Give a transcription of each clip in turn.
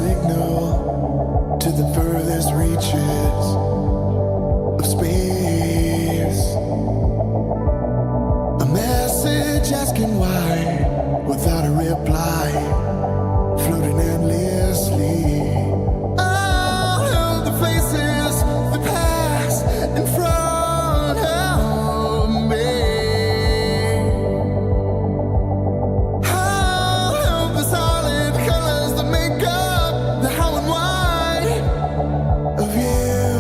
signal to the furthest reaches of space. A message asking why, without a reply, floating endlessly. All of the faces, the past in front of me. All of the solid colors that make up the how and why of you.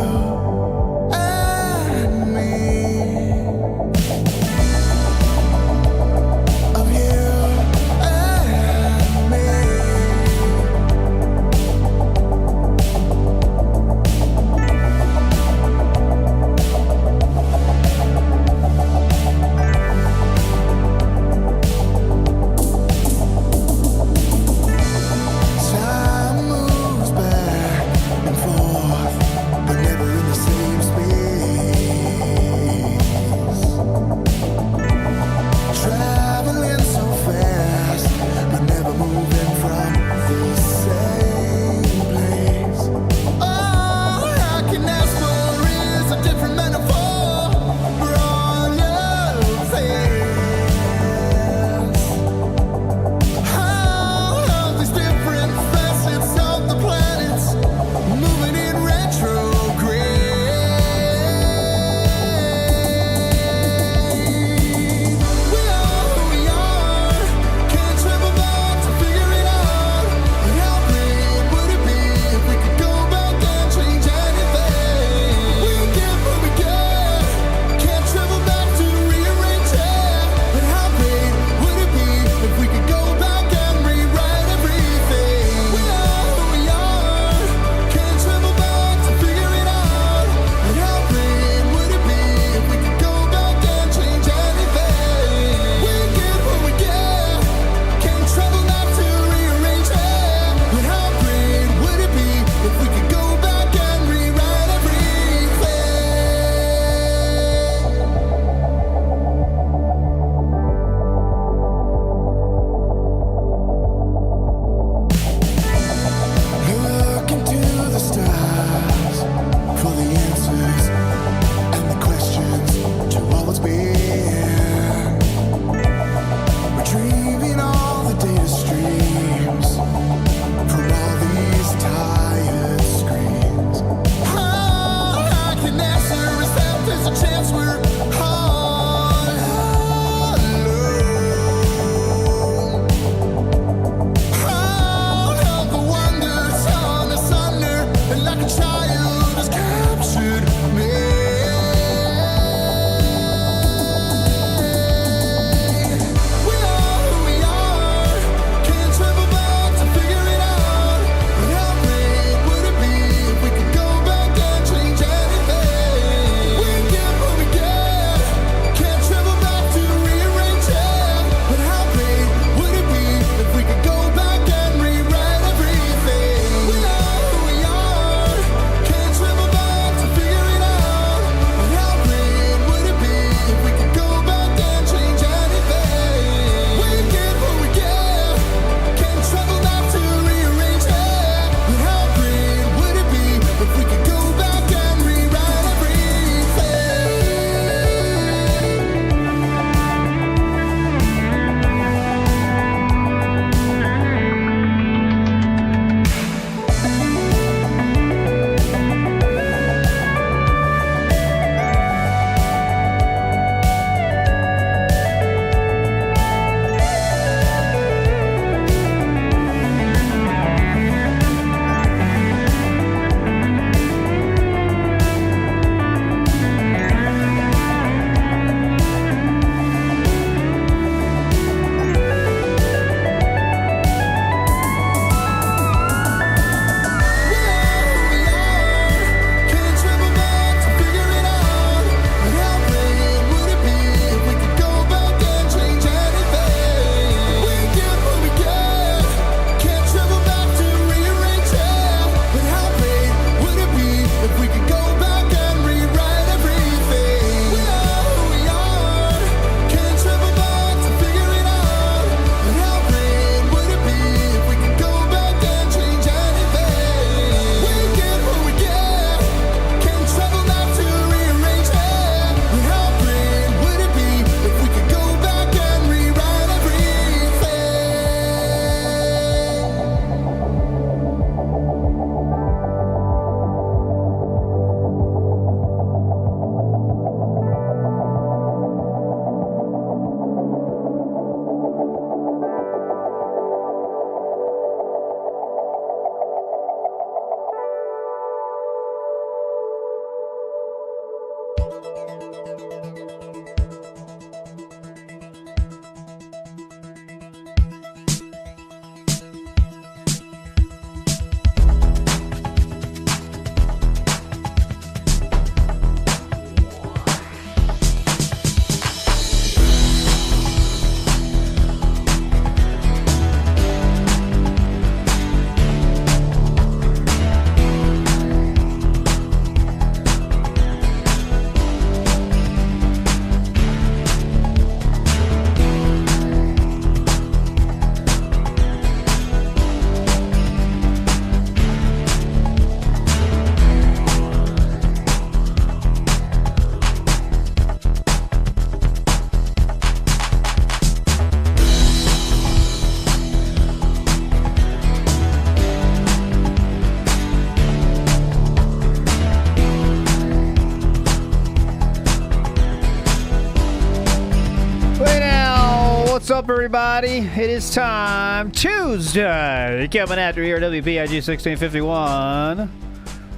up, everybody? It is time. Tuesday. Coming after here at WPIG 1651.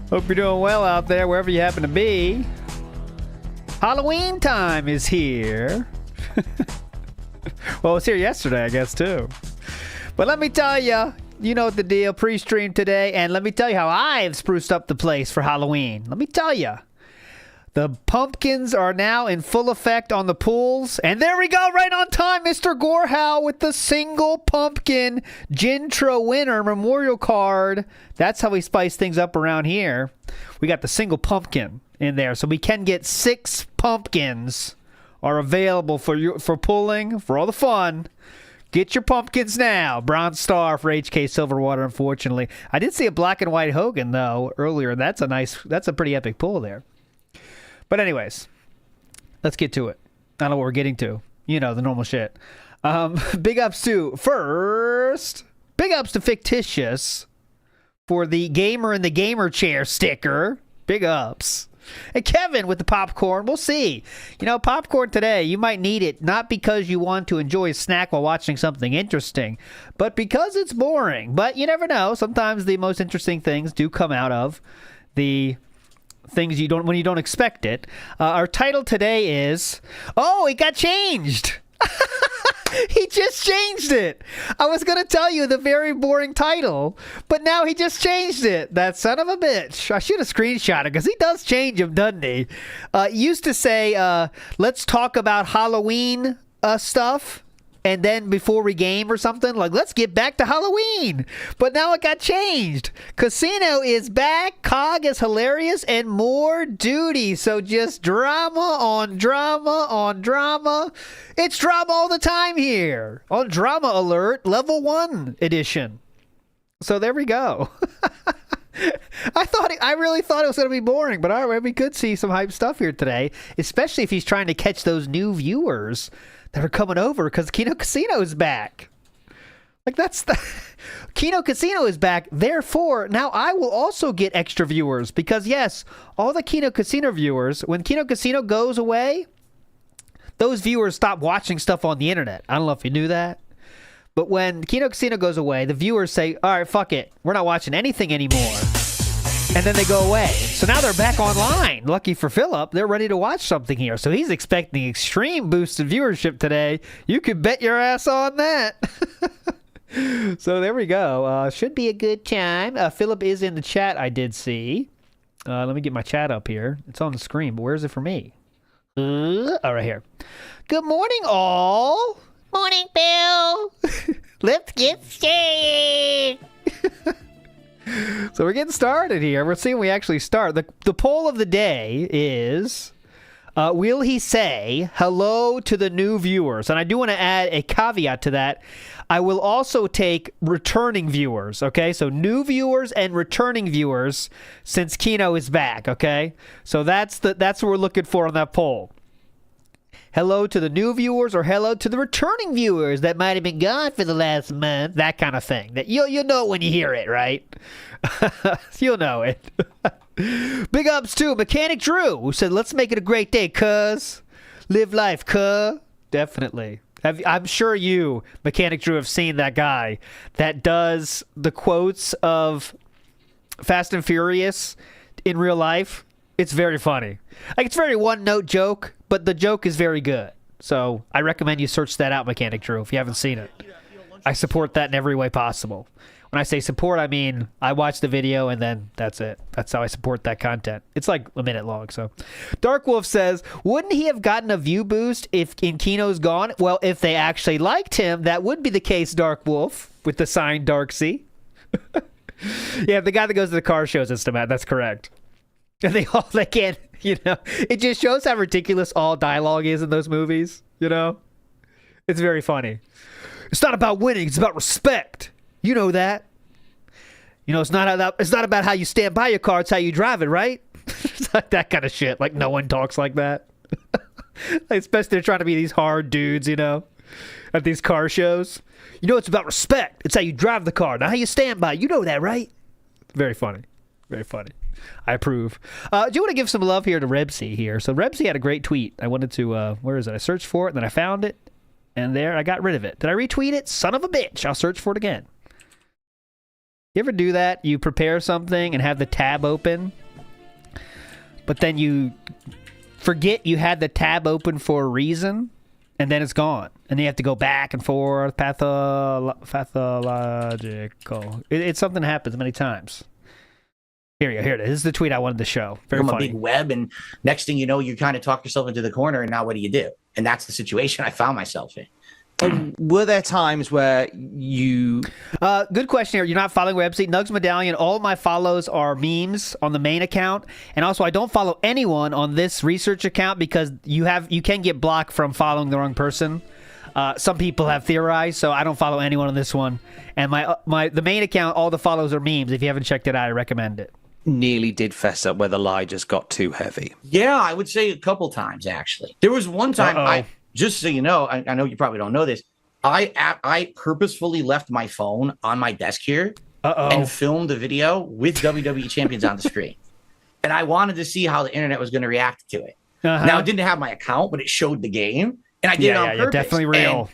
Hope you're doing well out there, wherever you happen to be. Halloween time is here. Well, it was here yesterday, I guess, too. But let me tell you, you know the deal. Preestream today. And let me tell you how I've spruced up the place for Halloween. Let me tell you. The pumpkins are now in full effect on the pools. And there we go, right on time, Mr. Gorehow with the single pumpkin Gintro winner memorial card. That's how we spice things up around here. We got the single pumpkin in there. So we can get 6 pumpkins are available for you, for pulling, for all the fun. Get your pumpkins now. Bronze star for HK Silverwater, unfortunately. I did see a black and white Hogan, though, earlier. That's a pretty epic pull there. But anyways, let's get to it. I don't know what we're getting to. You know, the normal shit. Big ups to, first, big ups to Fictitious for the Gamer in the Gamer Chair sticker. Big ups. And Kevin with the popcorn. We'll see. You know, popcorn today, you might need it not because you want to enjoy a snack while watching something interesting, but because it's boring. But you never know. Sometimes the most interesting things do come out of the things you don't, when you don't expect it. Our title today is, oh, it got changed. He just changed it. I was going to tell you the very boring title, but now he just changed it. That son of a bitch. I should have screenshot it because he does change them, doesn't he? Used to say, let's talk about Halloween stuff. And then before we game or something, like, let's get back to Halloween. But now it got changed. Casino is back. Cog is hilarious. And more duty. So just drama on drama on drama. It's drama all the time here. On Drama Alert, Level 1 edition. So there we go. I really thought it was going to be boring. But all right, we could see some hype stuff here today. Especially if he's trying to catch those new viewers that are coming over because Kino Casino is back. Like, that's the Kino Casino is back. Therefore, now I will also get extra viewers because, yes, all the Kino Casino viewers, when Kino Casino goes away, those viewers stop watching stuff on the internet. I don't know if you knew that. But when Kino Casino goes away, the viewers say, all right, fuck it. We're not watching anything anymore. And then they go away. So now they're back online. Lucky for Philip, they're ready to watch something here. So he's expecting extreme boost in viewership today. You could bet your ass on that. So there we go. Should be a good time. Philip is in the chat, I did see. Let me get my chat up here. It's on the screen, but where is it for me? Oh, right here. Good morning, all. Morning, Bill. Let's get started. So we're getting started here. We're seeing we actually start. The poll of the day is, will he say hello to the new viewers? And I do want to add a caveat to that. I will also take returning viewers, okay? So new viewers and returning viewers since Kino is back, okay? So that's what we're looking for on that poll. Hello to the new viewers or hello to the returning viewers that might have been gone for the last month. That kind of thing. That you'll know when you hear it, right? You'll know it. Big ups to Mechanic Drew, who said, let's make it a great day, cuz. Live life, cuz. Definitely. I'm sure you, Mechanic Drew, have seen that guy that does the quotes of Fast and Furious in real life. It's very funny. Like, it's a very one-note joke, but the joke is very good. So I recommend you search that out, Mechanic Drew, if you haven't seen it. I support that in every way possible. When I say support, I mean I watch the video and then that's it. That's how I support that content. It's like a minute long, so. Dark Wolf says, wouldn't he have gotten a view boost if Kino's gone? Well, if they actually liked him, that would be the case, Dark Wolf, with the sign Darksea. Yeah, the guy that goes to the car shows us, that's correct. And they can't, you know, it just shows how ridiculous all dialogue is in those movies, you know? It's very funny. It's not about winning, it's about respect. You know that. You know, it's not about how you stand by your car, it's how you drive it, right? It's like that kind of shit. Like, no one talks like that. Like, especially they're trying to be these hard dudes, you know, at these car shows. You know, it's about respect. It's how you drive the car, not how you stand by. You know that, right? Very funny. Very funny. I approve. Do you want to give some love here to Rebsy here? So Rebsy had a great tweet. I wanted to, where is it? I searched for it, and then I found it. And there, I got rid of it. Did I retweet it? Son of a bitch. I'll search for it again. You ever do that? You prepare something and have the tab open, but then you forget you had the tab open for a reason, and then it's gone. And then you have to go back and forth. Pathological. It's something that happens many times. Here it is. This is the tweet I wanted to show. Very funny. A big web, and next thing you know, you kind of talk yourself into the corner, and now what do? And that's the situation I found myself in. Were there times where you... Good question here. You're not following website. Nugs Medallion, all of my follows are memes on the main account. And also, I don't follow anyone on this research account because you can get blocked from following the wrong person. Some people have theorized, so I don't follow anyone on this one. And the main account, all the follows are memes. If you haven't checked it out, I recommend it. Nearly did fess up where the lie just got too heavy. Yeah, I would say a couple times, actually. There was one time, just so you know, I know you probably don't know this, I purposefully left my phone on my desk here and filmed a video with WWE champions on the screen. And I wanted to see how the internet was going to react to it. Now, it didn't have my account, but it showed the game. And I did it on purpose. Definitely real. And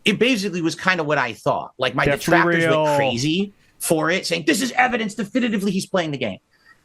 it basically was kind of what I thought. Like, my detractors went crazy for it, saying, this is evidence definitively he's playing the game.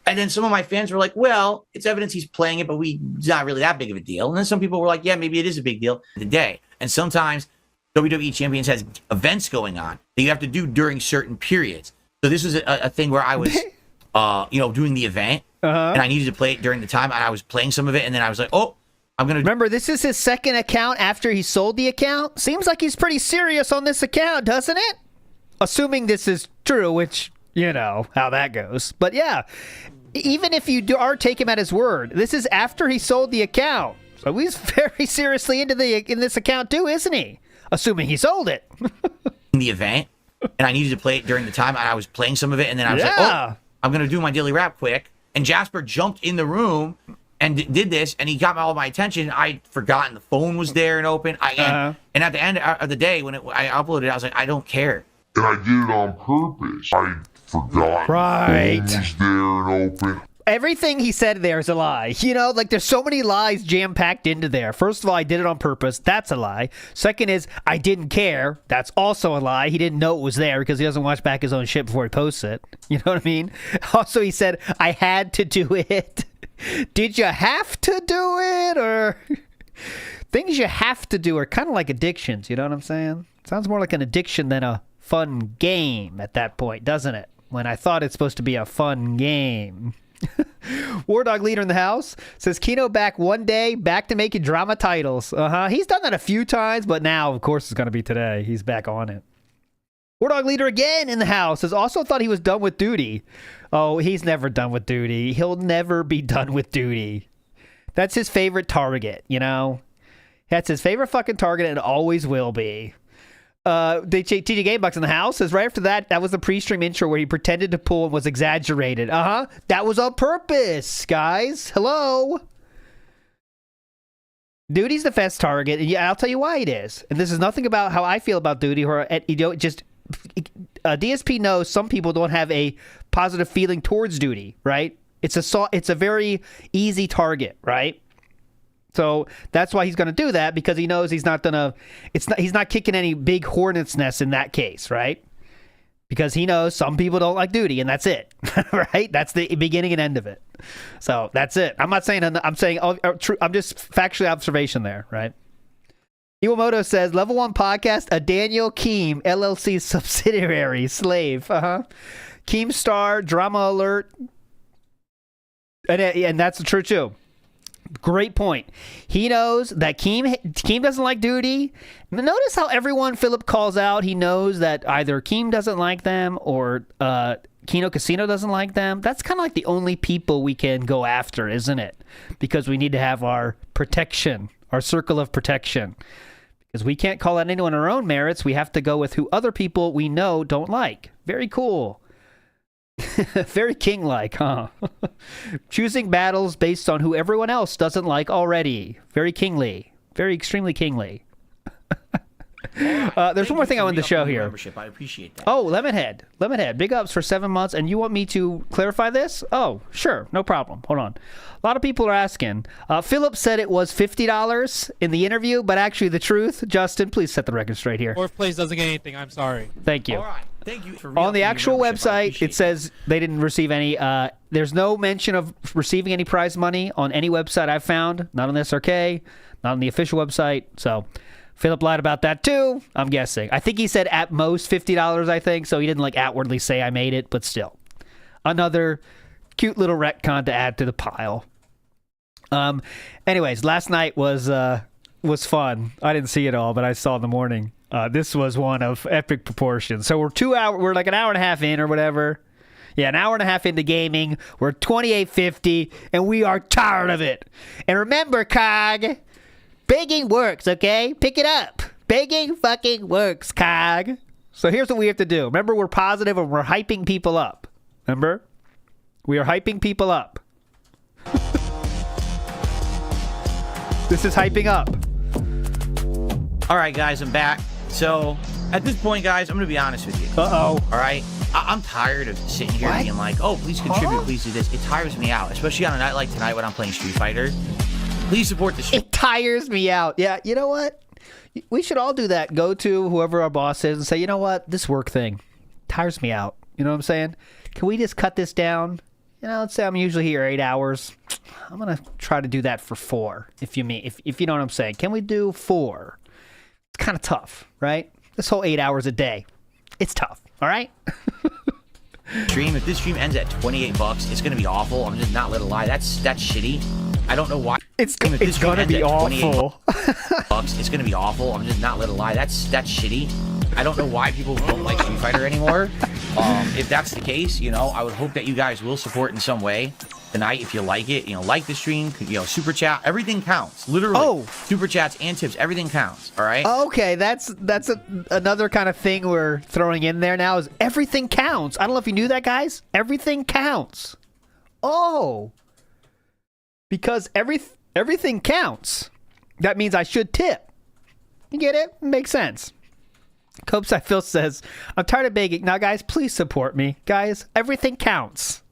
And then some of my fans were like, well, it's evidence he's playing it, but it's not really that big of a deal. And then some people were like, yeah, maybe it is a big deal today. And sometimes WWE Champions has events going on that you have to do during certain periods. So this was a thing where I was, doing the event, and I needed to play it during the time. And I was playing some of it, and then I was like, oh, I'm going to... Remember, this is his second account after he sold the account? Seems like he's pretty serious on this account, doesn't it? Assuming this is true, which, you know, how that goes. But yeah... Even if you are take him at his word, this is after he sold the account. So he's very seriously in this account too, isn't he? Assuming he sold it. In the event, and I needed to play it during the time. I was playing some of it, and then I was like, oh, I'm going to do my daily rap quick. And Jasper jumped in the room and did this, and he got all my attention. I'd forgotten the phone was there and open. And at the end of the day, when I uploaded it, I was like, I don't care. And I did it on purpose. I forgot. Right. The phone was there and open. Everything he said there is a lie. You know, like there's so many lies jam-packed into there. First of all, I did it on purpose. That's a lie. Second is, I didn't care. That's also a lie. He didn't know it was there because he doesn't watch back his own shit before he posts it. You know what I mean? Also, he said, I had to do it. Did you have to do it? Or things you have to do are kind of like addictions. You know what I'm saying? Sounds more like an addiction than a fun game at that point, doesn't it? When I thought it's supposed to be a fun game. War Dog Leader in the house says, Kino back one day, back to making drama titles. He's done that a few times, but now, of course, it's going to be today. He's back on it. War Dog Leader again in the house says, also thought he was done with duty. Oh, he's never done with duty. He'll never be done with duty. That's his favorite target, you know? That's his favorite fucking target and always will be. TJ Gamebucks in the house says, right after that was the pre-stream intro where he pretended to pull and was exaggerated. That was on purpose, guys. Hello. Duty's the best target, and yeah, I'll tell you why it is. And this is nothing about how I feel about Duty, or just DSP knows some people don't have a positive feeling towards Duty, right? It's a very easy target, right? So that's why he's going to do that, because he knows he's not kicking any big hornet's nest in that case, right? Because he knows some people don't like Duty, and that's it, right? That's the beginning and end of it. So that's it. I'm not saying, I'm just factually observation there, right? Iwamoto says, Level 1 podcast, a Daniel Keem, LLC subsidiary, slave. Keemstar, Drama Alert. And that's true, too. Great point. He knows that Keem doesn't like Duty. Notice how everyone Philip calls out, he knows that either Keem doesn't like them or Kino Casino doesn't like them. That's kind of like the only people we can go after, isn't it? Because we need to have our protection, our circle of protection. Because we can't call out anyone on our own merits. We have to go with who other people we know don't like. Very cool. Very king-like, huh? Choosing battles based on who everyone else doesn't like already. Very kingly. Very extremely kingly. There's one more thing I wanted to show here. I appreciate that. Oh, Lemonhead, big ups for 7 months. And you want me to clarify this? Oh, sure, no problem. Hold on. A lot of people are asking. Philip said it was $50 in the interview, but actually the truth, Justin, please set the record straight here. Fourth place doesn't get anything. I'm sorry. Thank you. All right. Thank you for On the actual membership. website, it says they didn't receive any. There's no mention of receiving any prize money on any website I've found. Not on the SRK, not on the official website. So Philip lied about that too, I'm guessing. I think he said at most $50, I think. So he didn't like outwardly say I made it, but still. Another cute little retcon to add to the pile. Anyways, last night was fun. I didn't see it all, but I saw in the morning. This was one of epic proportions. So we're like an hour and a half in or whatever. Yeah, an hour and a half into gaming. We're 2850 and we are tired of it. And remember, Cog, begging works, okay? Pick it up. Begging fucking works, Cog. So here's what we have to do. Remember, we're positive and we're hyping people up. Remember? We are hyping people up. This is hyping up. All right, guys, I'm back. So at this point, guys, I'm going to be honest with you. Uh-oh. All right? I'm tired of sitting here being like, oh, please contribute, please do this. It tires me out, especially on a night like tonight when I'm playing Street Fighter. Please support the show. It tires me out. Yeah, you know what? We should all do that. Go to whoever our boss is and say, you know what? This work thing tires me out. You know what I'm saying? Can we just cut this down? You know, let's say I'm usually here 8 hours. I'm going to try to do that for 4, if you know what I'm saying. Can we do 4? It's kind of tough, right? This whole 8 hours a day. It's tough, all right? If this stream ends at $28, it's going to be awful. I'm just not let it lie. That's shitty. I don't know why. It's going to be awful. It's going to be awful. I'm just not let it lie. That's shitty. I don't know why people don't like Street Fighter anymore. If that's the case, you know, I would hope that you guys will support in some way tonight if you like it. You know, like the stream, you know, super chat, everything counts. Literally, super chats and tips, everything counts. All right. Okay, that's another kind of thing we're throwing in there now is everything counts. I don't know if you knew that, guys. Everything counts. Oh, because everything counts. That means I should tip. You get it? Makes sense. Copeside Phil says, I'm tired of begging. Now, guys, please support me. Guys, everything counts.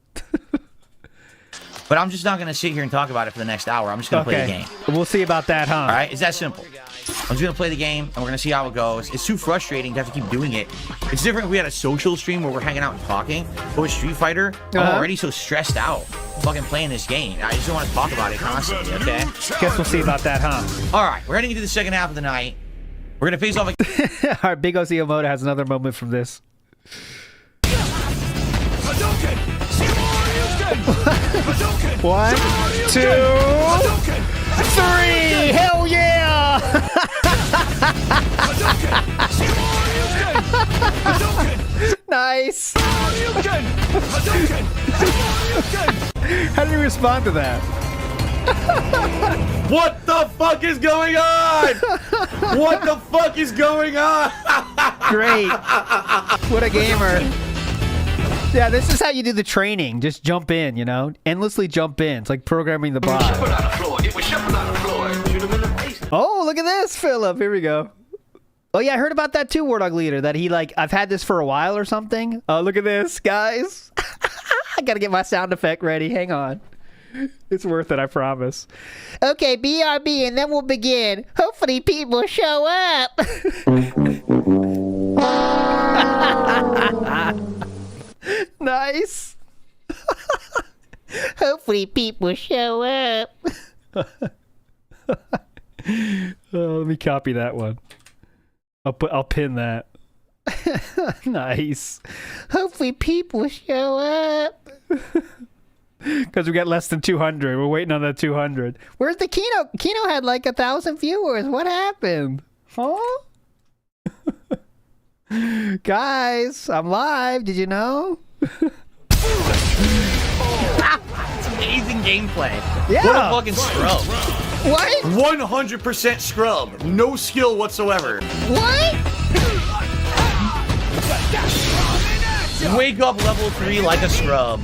But I'm just not going to sit here and talk about it for the next hour. I'm just going to play the game. We'll see about that, huh? All right? It's that simple. I'm just going to play the game, and we're going to see how it goes. It's too frustrating to have to keep doing it. It's different if we had a social stream where we're hanging out and talking. But with Street Fighter, I'm already so stressed out fucking playing this game. I just don't want to talk about it constantly, okay? Guess we'll see about that, huh? All right. We're heading into the second half of the night. We're going to face off... All right, Big OC Omoda has another moment from this. 1, 2, 3! Hell yeah! Nice! How did you respond to that? What the fuck is going on? What the fuck is going on? Great. What a gamer. Yeah, this is how you do the training. Just jump in, you know? Endlessly jump in. It's like programming the bot. Oh, look at this, Philip. Here we go. Oh, yeah, I heard about that too, War Dog Leader. That he, like, I've had this for a while or something. Oh, look at this, guys. I gotta get my sound effect ready. Hang on. It's worth it, I promise. Okay, BRB, and then we'll begin. Hopefully people show up. Nice. Hopefully people show up. Let me copy that one. I'll pin that. Nice. Hopefully people show up. Because we got less than 200. We're waiting on that 200. Where's the Kino? Kino had like 1,000 viewers. What happened? Huh? Guys, I'm live. Did you know? It's amazing gameplay. Yeah. What a fucking scrub. What? 100% scrub. No skill whatsoever. What? Wake up level 3 like a scrub.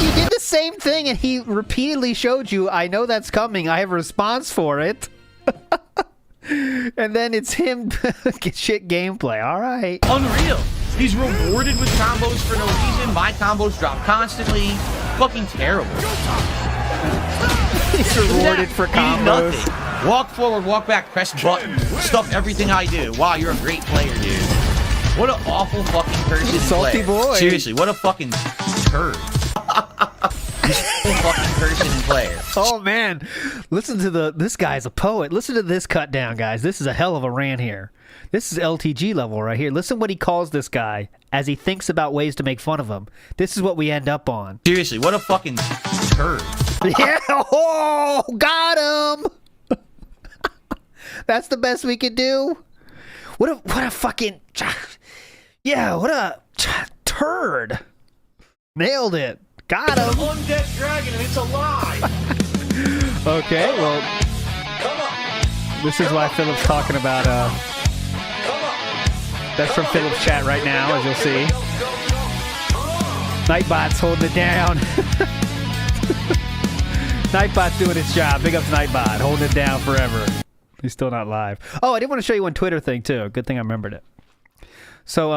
You did the same thing and he repeatedly showed you, I know that's coming. I have a response for it. And then it's him shit gameplay. All right. Unreal. He's rewarded with combos for no reason. My combos drop constantly. Fucking terrible. He's rewarded for He did combos. nothing. Walk forward, walk back, press button. Stuff everything I do. Wow, you're a great player, dude. What an awful fucking person and Salty player. boy. Seriously, what a fucking turd. Fucking person and player. Oh man, listen to this guy's a poet. Listen to this cut down, guys. This is a hell of a rant here. This is LTG level right here. Listen what he calls this guy as he thinks about ways to make fun of him. This is what we end up on. Seriously, what a fucking turd. Yeah, oh, got him. That's the best we could do. What a fucking, yeah, what a turd. Nailed it. Got him. Undead dragon and it's alive. Okay, well, this is why Philip's talking about, that's from Philip's chat right now, as you'll see. Nightbot's holding it down. Nightbot's doing its job. Big up to Nightbot, holding it down forever. He's still not live. Oh, I did want to show you one Twitter thing, too. Good thing I remembered it. So,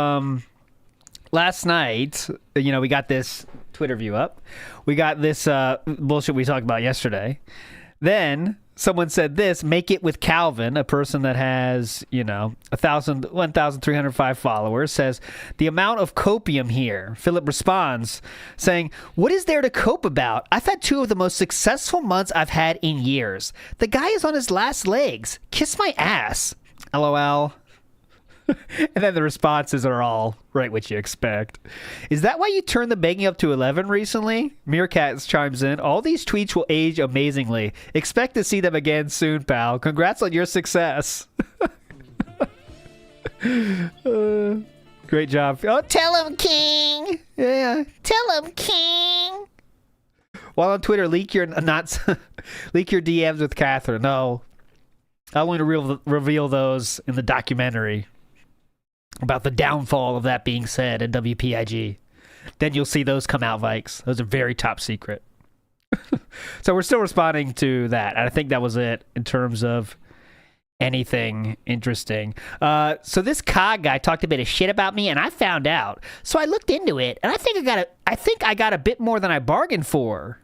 last night, we got this Twitter view up. We got this bullshit we talked about yesterday. Then someone said this, make it with Calvin, a person that has, 1,305 followers, says, the amount of copium here. Philip responds saying, what is there to cope about? I've had 2 of the most successful months I've had in years. The guy is on his last legs. Kiss my ass. LOL. And then the responses are all right what you expect. Is that why you turned the begging up to 11 recently? Meerkat chimes in. All these tweets will age amazingly. Expect to see them again soon, pal. Congrats on your success. Great job. Oh, tell him, King. Yeah, tell him, King. While on Twitter, leak your DMs with Catherine. No, I want to reveal those in the documentary about the downfall of that being said at WPIG. Then you'll see those come out, Vikes. Those are very top secret. So we're still responding to that. And I think that was it in terms of anything interesting. So this Cog guy talked a bit of shit about me, and I found out. So I looked into it, and I think I got a bit more than I bargained for.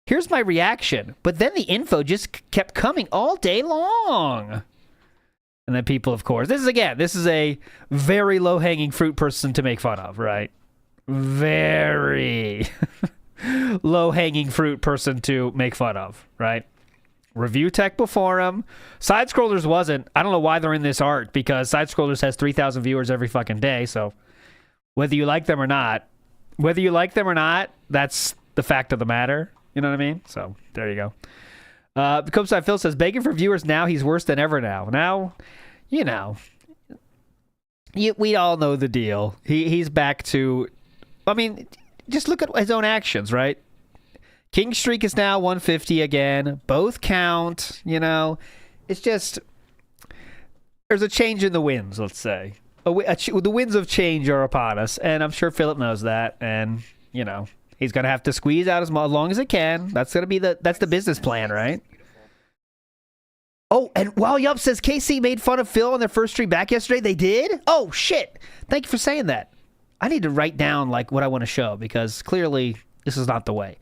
Here's my reaction. But then the info just kept coming all day long. And then people, of course, this is a very low-hanging fruit person to make fun of, right? Very low-hanging fruit person to make fun of, right? Review Tech before him. Side-Scrollers wasn't. I don't know why they're in this art, because Side-Scrollers has 3,000 viewers every fucking day, so whether you like them or not, that's the fact of the matter. You know what I mean? So, there you go. The Copeside Phil says, begging for viewers now, he's worse than ever now. Now, we all know the deal. He's back to, just look at his own actions, right? King Streak is now 150 again. Both count, It's just, there's a change in the winds, let's say. The winds of change are upon us, and I'm sure Philip knows that, and, he's going to have to squeeze out as long as it can. That's going to be that's the business plan, right? Oh, and Wow Yup says KC made fun of Phil on their first stream back yesterday. They did? Oh, shit. Thank you for saying that. I need to write down what I want to show, because clearly this is not the way.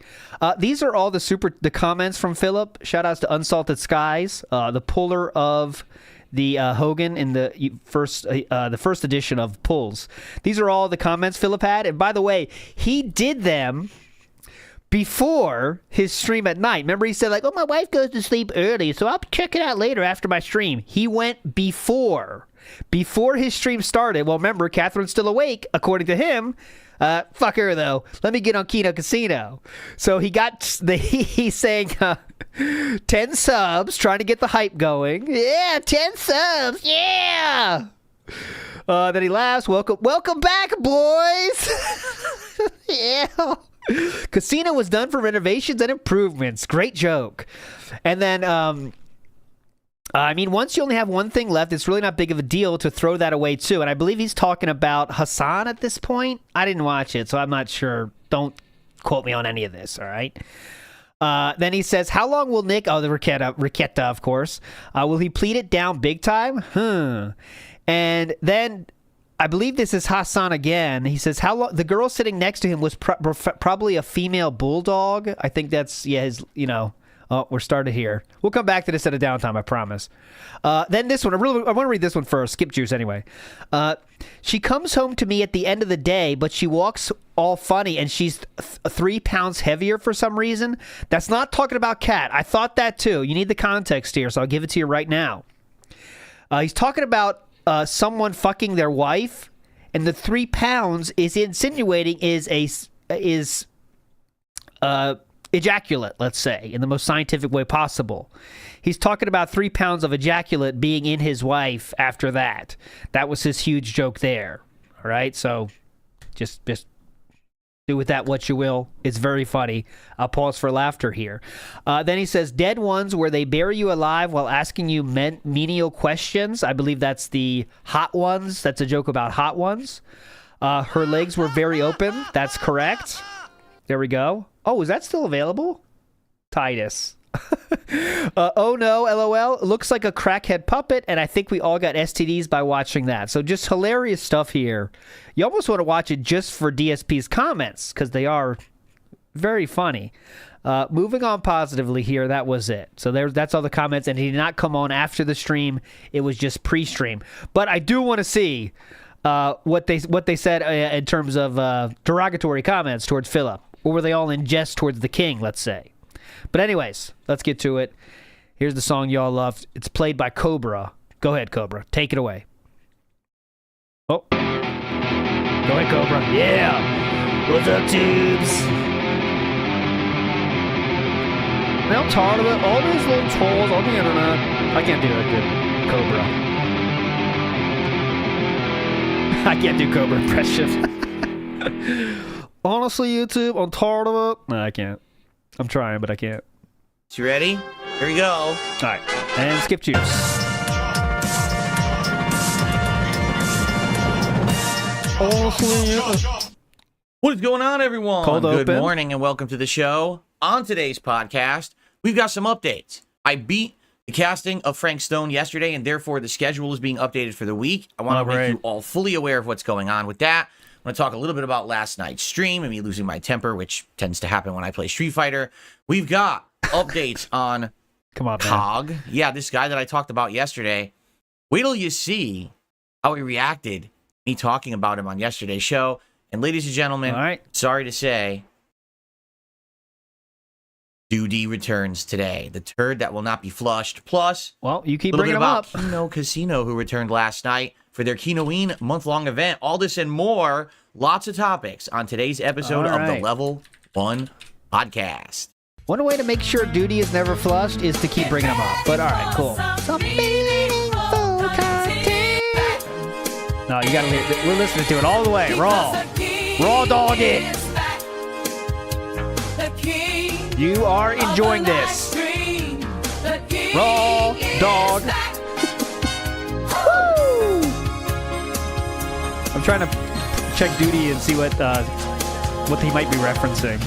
These are all the comments from Philip. Shout outs to UnsaltedSkies, the puller of the Hogan in the first edition of Pulls. These are all the comments Philip had. And by the way, he did them before his stream at night. Remember, he said, oh, my wife goes to sleep early, so I'll check it out later after my stream. He went before his stream started. Well, remember, Catherine's still awake, according to him. Fuck her, though. Let me get on Kino Casino. So he's saying 10 subs, trying to get the hype going. Yeah, 10 subs. Yeah. Then he laughs. Welcome back, boys. Yeah. Casino was done for renovations and improvements. Great joke. And then, once you only have one thing left, it's really not big of a deal to throw that away, too. And I believe he's talking about Hassan at this point. I didn't watch it, so I'm not sure. Don't quote me on any of this, all right? Then he says, how long will Nick, the Riquetta, of course, will he plead it down big time? And then I believe this is Hassan again. He says, how long, the girl sitting next to him was probably a female bulldog. I think that's, his, oh, we're started here. We'll come back to this at a downtime, I promise. Then this one, I want to read this one first. Skip juice anyway. She comes home to me at the end of the day, but she walks all funny, and she's 3 pounds heavier for some reason. That's not talking about Cat. I thought that too. You need the context here, so I'll give it to you right now. He's talking about someone fucking their wife, and the 3 pounds is insinuating is ejaculate, let's say, in the most scientific way possible. He's talking about 3 pounds of ejaculate being in his wife after that. That was his huge joke there. All right, so just do with that what you will. It's very funny. I'll pause for laughter here. Then he says, dead ones where they bury you alive while asking you menial questions. I believe that's the hot ones. That's a joke about hot ones. Her legs were very open. That's correct. There we go. Oh, is that still available? Titus. Oh no, LOL. Looks like a crackhead puppet, and I think we all got STDs by watching that. So just hilarious stuff here. You almost want to watch it just for DSP's comments, because they are very funny. Moving on positively here, that was it. So that's all the comments, and he did not come on after the stream. It was just pre-stream. But I do want to see what they said in terms of derogatory comments towards Philip. Or were they all in jest towards the king, let's say? But anyways, let's get to it. Here's the song y'all loved. It's played by Cobra. Go ahead, Cobra. Take it away. Oh. Go ahead, Cobra. Yeah. What's up, tubes? Now I'm tired of it. All these little trolls on the internet. I can't do that good. Cobra. I can't do Cobra impression. Honestly, YouTube, I'm tired of it. No, I can't. I'm trying, but I can't. You ready? Here we go. All right. And skip juice. What is going on, everyone? Cold Good open. morning and welcome to the show. On today's podcast, we've got some updates. I beat the casting of Frank Stone yesterday, and therefore the schedule is being updated for the week. I want to make you all fully aware of what's going on with that. I'm going to talk a little bit about last night's stream and me losing my temper, which tends to happen when I play Street Fighter. We've got updates on Cog. Yeah, this guy that I talked about yesterday. Wait till you see how he reacted, me talking about him on yesterday's show. And ladies and gentlemen, sorry to say, D00dy returns today. The turd that will not be flushed. Plus, well, you keep bringing him up. Kino Casino, who returned last night for their Kinoeen month-long event. All this and more. Lots of topics on today's episode of the Level 1 podcast. One way to make sure D00dy is never flushed is to keep bringing him up. But all right, cool. Some meaningful content. No, you gotta. We're listening to it all the way. Raw dog it. You are enjoying this. Raw dog. Woo! I'm trying to check D00dy and see what he might be referencing.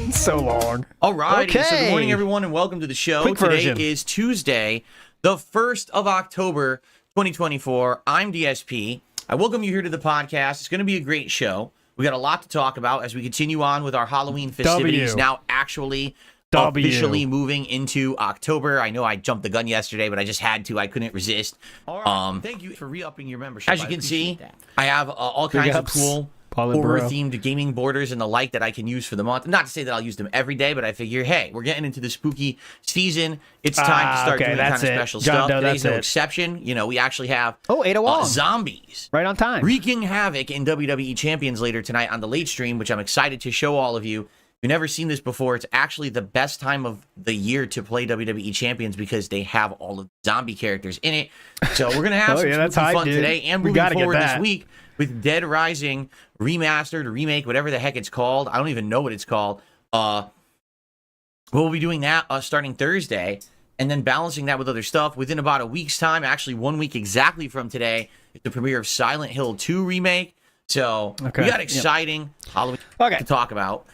It's so long. All right. Okay. So good morning, everyone, and welcome to the show. Quick version. Today is Tuesday, the 1st of October, 2024. I'm DSP. I welcome you here to the podcast. It's going to be a great show. We got a lot to talk about as we continue on with our Halloween festivities. Now actually officially moving into October. I know I jumped the gun yesterday, but I just had to. I couldn't resist. All right. Thank you for re-upping your membership. As you can see, I have all kinds of cool horror-themed gaming borders and the like that I can use for the month. Not to say that I'll use them every day, but I figure, hey, we're getting into the spooky season. It's time to start doing kind of special stuff. Today's no exception. You know, we actually have zombies right on time wreaking havoc in WWE Champions later tonight on the late stream, which I'm excited to show all of you. You've never seen this before. It's actually the best time of the year to play WWE Champions because they have all of the zombie characters in it. So we're going to have some fun today and moving forward this week with Dead Rising remastered or remake, whatever the heck it's called. I don't even know what it's called. We'll be doing that starting Thursday and then balancing that with other stuff. Within about a week's time, actually 1 week exactly from today, is the premiere of Silent Hill 2 remake. So we got exciting Halloween to talk about.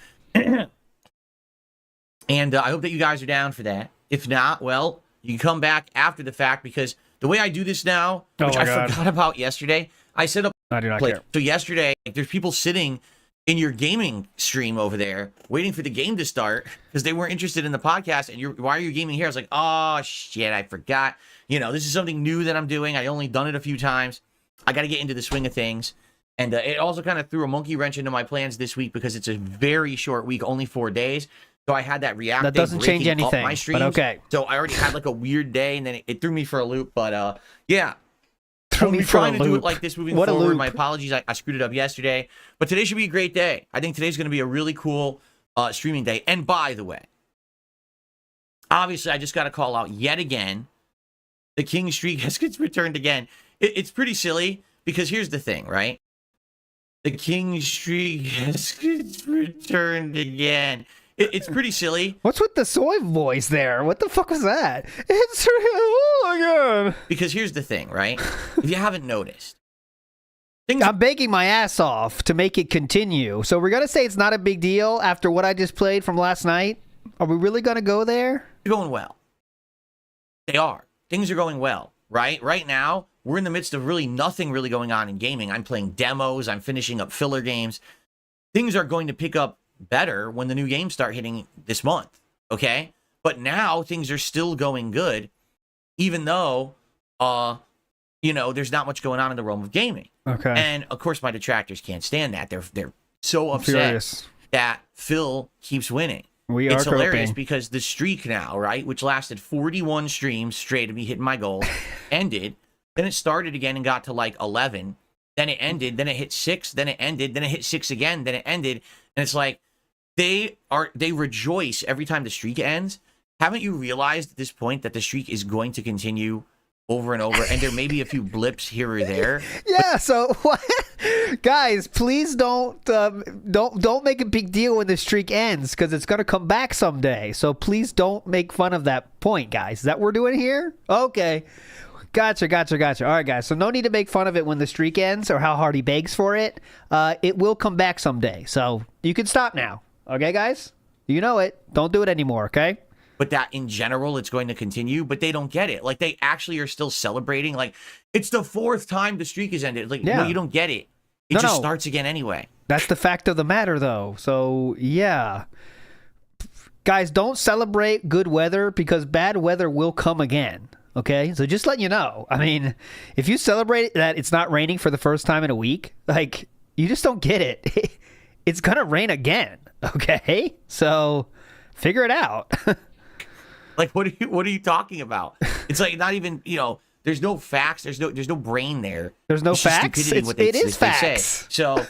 And I hope that you guys are down for that. If not, well, you can come back after the fact, because the way I do this now, which I forgot about yesterday, I set up. I do not care. So yesterday, there's people sitting in your gaming stream over there waiting for the game to start because they weren't interested in the podcast. And why are you gaming here? I was like, oh, shit, I forgot. This is something new that I'm doing. I only done it a few times. I got to get into the swing of things. And it also kind of threw a monkey wrench into my plans this week because it's a very short week, only 4 days. So I had that React. That doesn't change anything. My streams, but okay. So I already had like a weird day, and then it threw me for a loop. But yeah. Threw me for a trying to do loop. it like this moving What a forward. loop. My apologies. I screwed it up yesterday. But today should be a great day. I think today's going to be a really cool streaming day. And by the way, obviously, I just got to call out yet again, the King streak has returned again. It's pretty silly because here's the thing, right? The King streak has returned again. It's pretty silly. What's with the soy voice there? What the fuck was that? It's real again. Because here's the thing, right? If you haven't noticed, I'm baking my ass off to make it continue. So we're going to say it's not a big deal after what I just played from last night? Are we really going to go there? They're going well. They are. Things are going well, right? Right now, we're in the midst of really nothing really going on in gaming. I'm playing demos. I'm finishing up filler games. Things are going to pick up better when the new games start hitting this month, okay? But now things are still going good, even though, there's not much going on in the realm of gaming. Okay. And, of course, my detractors can't stand that. They're so upset Furious. that Phil keeps winning. It's hilarious because the streak now, right, which lasted 41 streams straight of me hitting my goal, ended. Then it started again and got to like 11. Then it ended. Then it hit 6. Then it ended. Then it hit 6 again. Then it ended. And it's like they rejoice every time the streak ends. Haven't you realized at this point that the streak is going to continue over and over, and there may be a few blips here or there? Yeah. So, guys, please don't make a big deal when the streak ends, because it's gonna come back someday. So please don't make fun of that point, guys. Is that what we're doing here? Okay. Gotcha. All right, guys. So no need to make fun of it when the streak ends or how hard he begs for it. It will come back someday. So you can stop now. Okay, guys? You know it. Don't do it anymore, okay? But that in general, it's going to continue, but they don't get it. Like, they actually are still celebrating. Like, it's the 4th time the streak has ended. Like, no, you don't get it. It just starts again anyway. That's the fact of the matter, though. So, yeah. Guys, don't celebrate good weather, because bad weather will come again. Okay? So just letting you know. I mean, if you celebrate that it's not raining for the first time in a week, like, you just don't get it. It's going to rain again. Okay? So figure it out. Like, what are you talking about? It's like not even, there's no facts. There's no brain there. There's no it's facts. It is facts. Say. So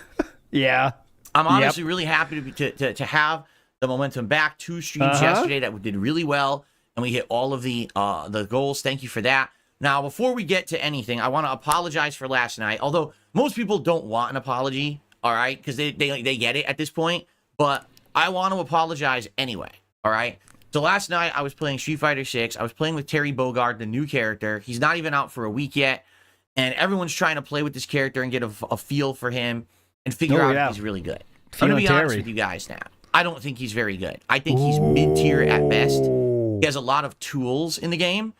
yeah. I'm honestly really happy to have the momentum back. 2 streams yesterday that did really well, and we hit all of the goals. Thank you for that. Now, before we get to anything, I want to apologize for last night. Although most people don't want an apology, all right, because they get it at this point. But I want to apologize anyway, all right? So last night, I was playing Street Fighter 6. I was playing with Terry Bogard, the new character. He's not even out for a week yet. And everyone's trying to play with this character and get a feel for him and figure out if he's really good. I'm going to be honest with you guys now. I don't think he's very good. I think he's mid-tier at best. He has a lot of tools in the game,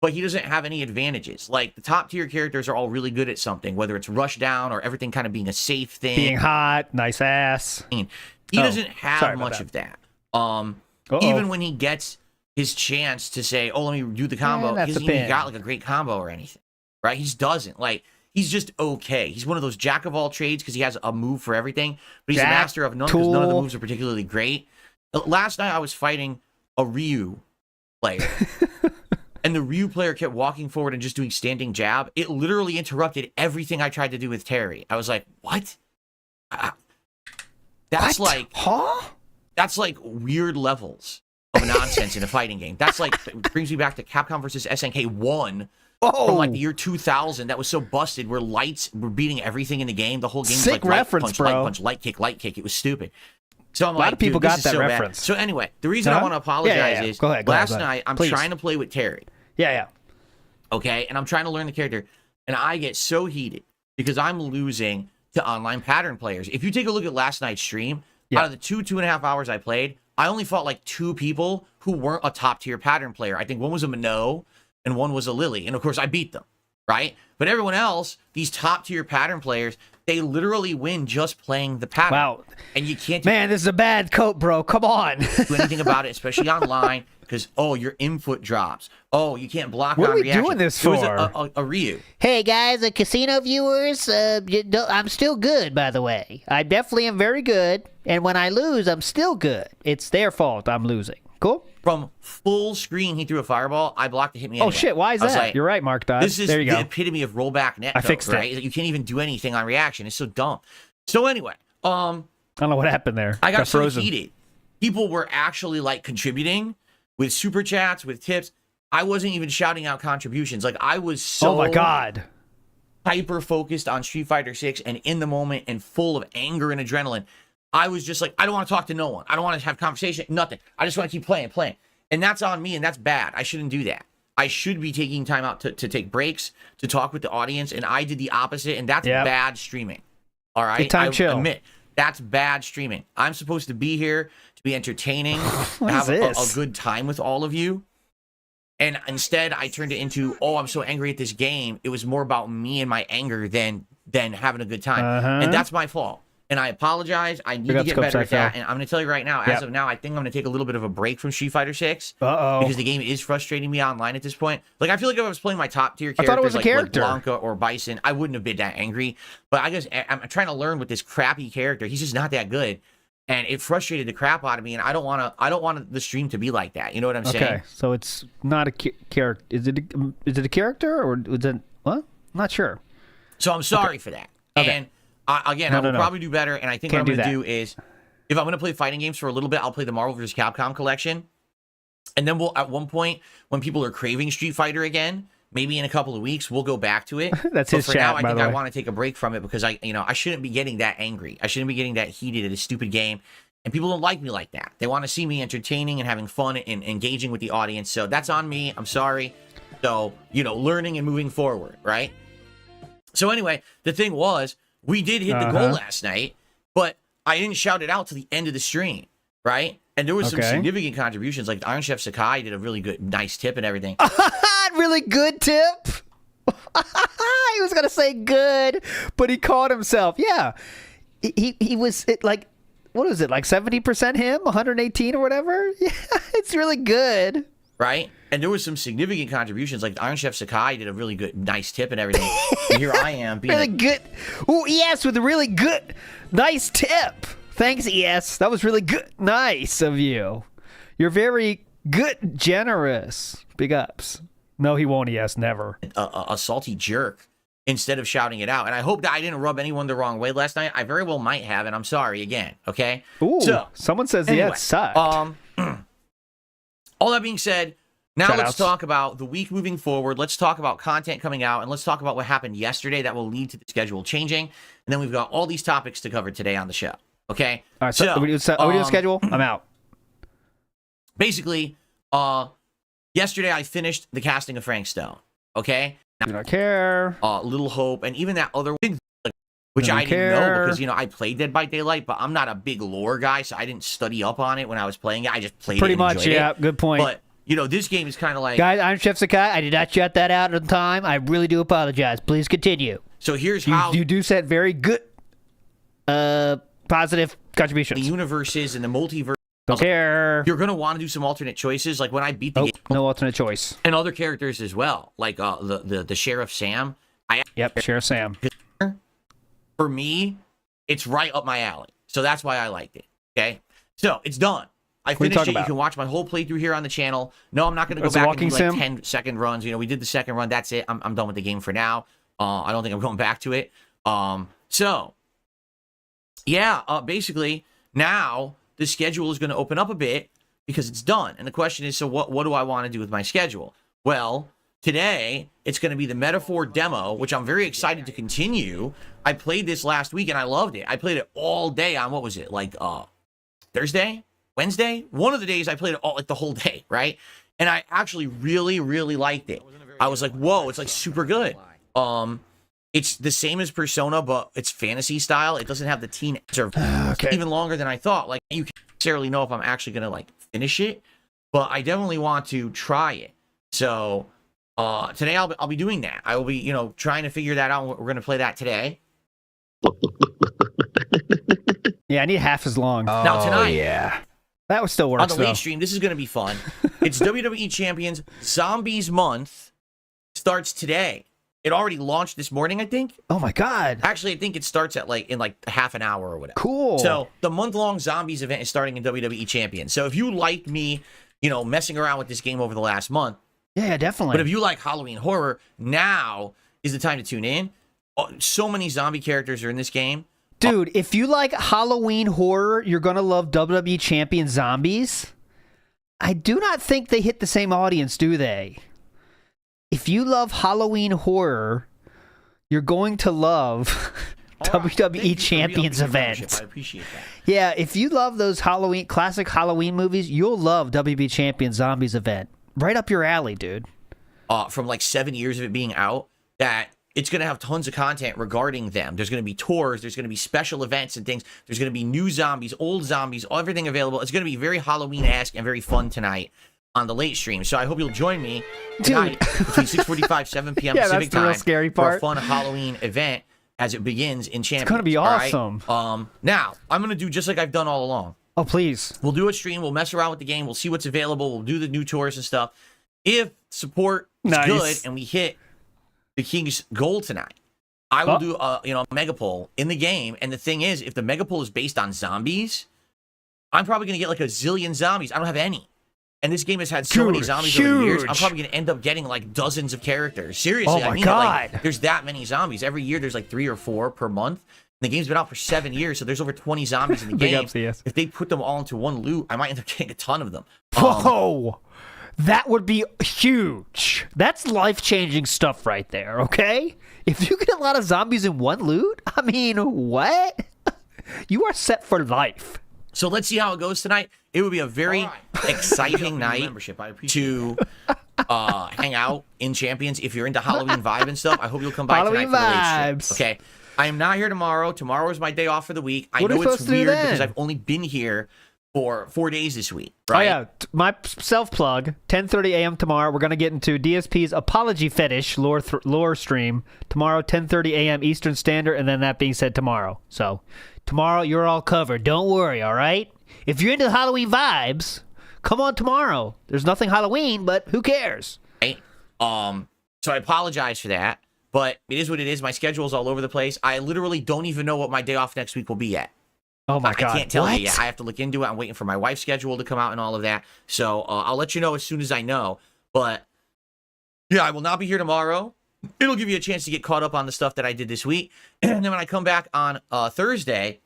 but he doesn't have any advantages. Like, the top-tier characters are all really good at something, whether it's rush down or everything kind of being a safe thing. Being hot, nice ass. He doesn't have much of that. Even when he gets his chance to say, oh, let me do the combo, he hasn't even got like a great combo or anything, right? He doesn't. Like, he's just okay. He's one of those jack of all trades because he has a move for everything, but he's a master of none because none of the moves are particularly great. Last night I was fighting a Ryu player, and the Ryu player kept walking forward and just doing standing jab. It literally interrupted everything I tried to do with Terry. I was like, what? That's like... Huh? That's like weird levels of nonsense in a fighting game. That's like, brings me back to Capcom versus SNK 1 from like the year 2000. That was so busted where lights were beating everything in the game. The whole game was like light punch, light punch, light kick. It was stupid. So I'm like, a lot of people got that reference. Bad. So anyway, the reason I want to apologize is last night I'm trying to play with Terry. Yeah. Okay, and I'm trying to learn the character, and I get so heated because I'm losing to online pattern players. If you take a look at last night's stream, out of the 2.5 hours I played, I only fought like 2 people who weren't a top tier pattern player. I think one was a Minot and one was a Lily. And of course I beat them, right? But everyone else, these top tier pattern players, they literally win just playing the pattern. Wow. And you can't Man, this is a bad coat, bro. Come on. do anything about it, especially online, because, oh, your input drops. Oh, you can't block What on are we reaction. doing this It was for? a Ryu. Hey guys, the casino viewers, I'm still good, by the way. I definitely am very good, and when I lose, I'm still good. It's their fault I'm losing. Cool? From full screen, he threw a fireball. I blocked it, hit me anyway. Oh, shit. Why is I was that? like, You're right, Mark Dodd. This is there you the go. epitome of rollback net I code, fixed it. right? You can't even do anything on reaction. It's so dumb. So anyway, I don't know what happened there. I got so frozen. heated. People were actually like contributing with super chats, with tips. I wasn't even shouting out contributions. Like I was so Oh, my God. hyper focused on Street Fighter 6 and in the moment and full of anger and adrenaline. I was just like, I don't want to talk to no one. I don't want to have conversation, nothing. I just want to keep playing. And that's on me, and that's bad. I shouldn't do that. I should be taking time out to take breaks, to talk with the audience, and I did the opposite, and that's bad streaming. All right? Take time, chill. Admit, that's bad streaming. I'm supposed to be here to be entertaining, to have a good time with all of you. And instead, I turned it into, oh, I'm so angry at this game. It was more about me and my anger than having a good time. And that's my fault. And I apologize. I need to get better at that. And I'm going to tell you right now, as of now, I think I'm going to take a little bit of a break from Street Fighter 6. Because the game is frustrating me online at this point. Like, I feel like if I was playing my top tier characters like Blanca or Bison, I wouldn't have been that angry. But I guess I'm trying to learn with this crappy character. He's just not that good. And it frustrated the crap out of me. And I don't want the stream to be like that. You know what I'm saying? Okay, so it's not a character. Is it a character or is it what? I'm not sure. So I'm sorry for that. Okay. And I will probably do better. And I think what I'm going to do is, if I'm going to play fighting games for a little bit, I'll play the Marvel vs. Capcom collection. And then we'll, at one point, when people are craving Street Fighter again, maybe in a couple of weeks, we'll go back to it. That's but his for chat, now, I by think the I way. want to take a break from it because I shouldn't be getting that angry. I shouldn't be getting that heated at a stupid game. And people don't like me like that. They want to see me entertaining and having fun and engaging with the audience. So that's on me. I'm sorry. So, learning and moving forward, right? So anyway, the thing was, we did hit the goal last night, but I didn't shout it out to the end of the stream, right? And there was some significant contributions. Like Iron Chef Sakai did a really good, nice tip and everything. Really good tip. He was gonna say good, but he caught himself. Yeah, he was like, what was it, like 70% him, 118 or whatever? Yeah, it's really good. Right? And there was some significant contributions. Like Iron Chef Sakai did a really good, nice tip and everything. And here I am being really good. Ooh, ES with a really good, nice tip. Thanks, ES. That was really good. Nice of you. You're very good, generous. Big ups. No, he won't, ES. Never. a salty jerk instead of shouting it out. And I hope that I didn't rub anyone the wrong way last night. I very well might have, and I'm sorry again. Okay? Ooh, so, someone says, anyway, yeah, it sucked. All that being said, now Shoutouts. let's talk about the week moving forward. Let's talk about content coming out, and let's talk about what happened yesterday that will lead to the schedule changing. And then we've got all these topics to cover today on the show. Okay? All right, so are we doing schedule? I'm out. Basically, yesterday I finished the casting of Frank Stone. Okay? I don't care. Little Hope, and even that other one, which I didn't know because, I played Dead by Daylight, but I'm not a big lore guy, so I didn't study up on it when I was playing it. I just played Pretty it and much, enjoyed yeah. it. Good point. But, this game is kind of like... Guys, I'm Chef Sakai. I did not shut that out on time. I really do apologize. Please continue. So here's how... You do set very good, positive contributions. The universes and the multiverse... Don't care. You're going to want to do some alternate choices. Like when I beat the game... No alternate choice. And other characters as well. Like the Sheriff Sam. Yep, Sheriff Sam. For me, it's right up my alley. So that's why I liked it. Okay? So, it's done. I finished it. You can watch my whole playthrough here on the channel. No, I'm not going to go back and do like 10-second runs. We did the second run. That's it. I'm done with the game for now. I don't think I'm going back to it. Basically, now the schedule is going to open up a bit because it's done. And the question is, so what do I want to do with my schedule? Well, today, it's going to be the Metaphor demo, which I'm very excited to continue. I played this last week, and I loved it. I played it all day on, what was it, like Thursday? Wednesday? One of the days I played it all, like the whole day, right? And I actually really, really liked it. I was like, whoa, it's like super good. It's the same as Persona, but it's fantasy style. It doesn't have the teen... It's even longer than I thought. Like, you can necessarily know if I'm actually going to like finish it, but I definitely want to try it. So today I'll be doing that. I will be, trying to figure that out. We're going to play that today. Yeah, I need half as long. Now tonight, yeah. That would still work. on the late stream, this is going to be fun. It's WWE Champions Zombies Month. Starts today. It already launched this morning, I think. Oh my god. Actually, I think it starts at in half an hour or whatever. Cool. So the month-long Zombies event is starting in WWE Champions. So if you like me, messing around with this game over the last month, yeah, definitely. but if you like Halloween horror, now is the time to tune in. So many zombie characters are in this game. Dude, if you like Halloween horror, you're going to love WWE Champion Zombies. I do not think they hit the same audience, do they? If you love Halloween horror, you're going to love WWE Champions event. I appreciate that. Yeah, if you love those classic Halloween movies, you'll love WB Champion Zombies event. Right up your alley, dude. From 7 years of it being out, that it's going to have tons of content regarding them. There's going to be tours. There's going to be special events and things. There's going to be new zombies, old zombies, everything available. It's going to be very Halloween-esque and very fun tonight on the late stream. So I hope you'll join me tonight between 6:45, 7 p.m. Yeah, Pacific that's the real time scary for a part. fun Halloween event as it begins in Champions. It's going to be awesome. All right? Now, I'm going to do just like I've done all along. Oh, please. We'll do a stream. We'll mess around with the game. We'll see what's available. We'll do the new tours and stuff. If support is good and we hit the King's goal tonight, I will do a mega poll in the game. And the thing is, if the mega poll is based on zombies, I'm probably going to get a zillion zombies. I don't have any. And this game has had so many zombies over the years. I'm probably going to end up getting dozens of characters. Seriously, oh my I mean God. There's that many zombies. Every year there's 3 or 4 per month. And the game's been out for 7 years, so there's over 20 zombies in the game. If they put them all into one loot, I might end up getting a ton of them. Whoa! That would be huge. That's life-changing stuff right there, okay? If you get a lot of zombies in one loot, I mean, what? You are set for life. So let's see how it goes tonight. It would be a very exciting night to hang out in Champions. If you're into Halloween vibe and stuff, I hope you'll come by Halloween tonight for the late vibes. stream. Okay, I am not here tomorrow. Tomorrow is my day off for the week. I What are know we it's supposed to do weird then? because I've only been here for 4 days this week. Right? Oh, yeah. My self-plug, 10:30 a.m. tomorrow. We're going to get into DSP's Apology Fetish lore stream tomorrow, 10:30 a.m. Eastern Standard, and then that being said, tomorrow. So, tomorrow, you're all covered. Don't worry, all right? If you're into Halloween vibes, come on tomorrow. There's nothing Halloween, but who cares? Right? So I apologize for that, but it is what it is. My schedule's all over the place. I literally don't even know what my day off next week will be yet. Oh, my God. I can't tell what? you yet. I have to look into it. I'm waiting for my wife's schedule to come out and all of that. So I'll let you know as soon as I know. But, yeah, I will not be here tomorrow. It'll give you a chance to get caught up on the stuff that I did this week. And then when I come back on Thursday,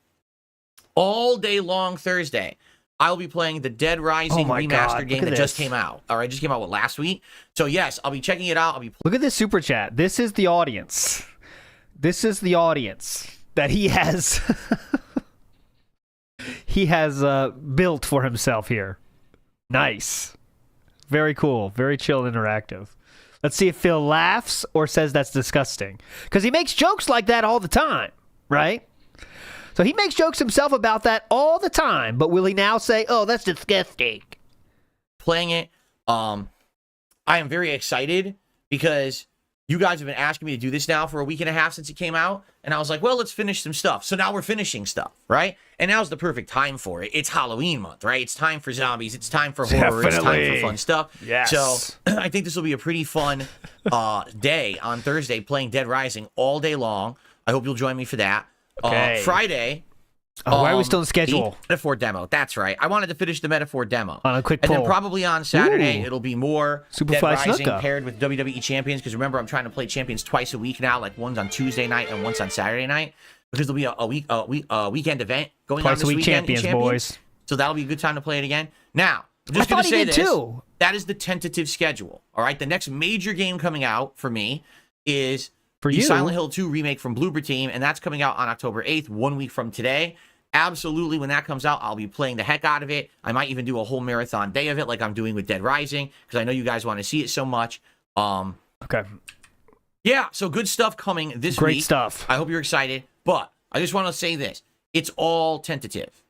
all day long Thursday, I'll be playing the Dead Rising remastered game that just came out. All right, just came out, last week? So, yes, I'll be checking it out. Look at this super chat. This is the audience. This is the audience that he has... he has built for himself here. Nice. Very cool. Very chill and interactive. Let's see if Phil laughs or says that's disgusting. Because he makes jokes like that all the time, right? So he makes jokes himself about that all the time. But will he now say, oh, that's disgusting? Playing it, I am very excited because you guys have been asking me to do this now for a week and a half since it came out. And I was like, well, let's finish some stuff. So now we're finishing stuff, right? And now's the perfect time for it. It's Halloween month, right? It's time for zombies. It's time for horror. It's time for fun stuff. Yes. So I think this will be a pretty fun day on Thursday playing Dead Rising all day long. I hope you'll join me for that. Okay. Friday. Why are we still on schedule? The Metaphor demo. That's right. I wanted to finish the Metaphor demo. On a quick and poll. then probably on Saturday, it'll be more Dead Superfly Rising Snuka. paired with WWE Champions. Because remember, I'm trying to play Champions twice a week now. One's on Tuesday night and one's on Saturday night. Because there'll be a weekend event going on this weekend. Champions, in Champions, boys. So that'll be a good time to play it again. Now, I'm just going to say this. Too. That is the tentative schedule. All right. The next major game coming out for me is the Silent Hill 2 remake from Bloober Team. And that's coming out on October 8th, 1 week from today. Absolutely, when that comes out, I'll be playing the heck out of it. I might even do a whole marathon day of it like I'm doing with Dead Rising, because I know you guys want to see it so much. Okay. Yeah, so good stuff coming this week. Great stuff. I hope you're excited. But I just want to say this. It's all tentative.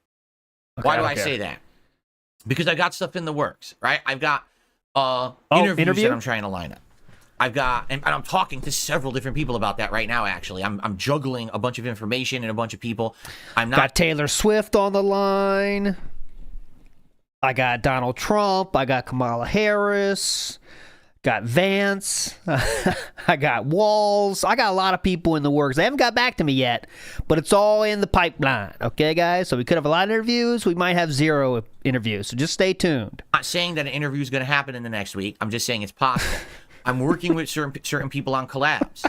Okay, Why do don't I care. say that? Because I got stuff in the works, right? I've got interview? that I'm trying to line up. I've got, and I'm talking to several different people about that right now, actually. I'm juggling a bunch of information and a bunch of people. I'm not. Got Taylor Swift on the line. I got Donald Trump. I got Kamala Harris. Got Vance. I got Walls. I got a lot of people in the works. They haven't got back to me yet, but it's all in the pipeline. Okay, guys? So we could have a lot of interviews. We might have 0 interviews. So just stay tuned. I'm not saying that an interview is going to happen in the next week. I'm just saying it's possible. I'm working with certain people on collabs,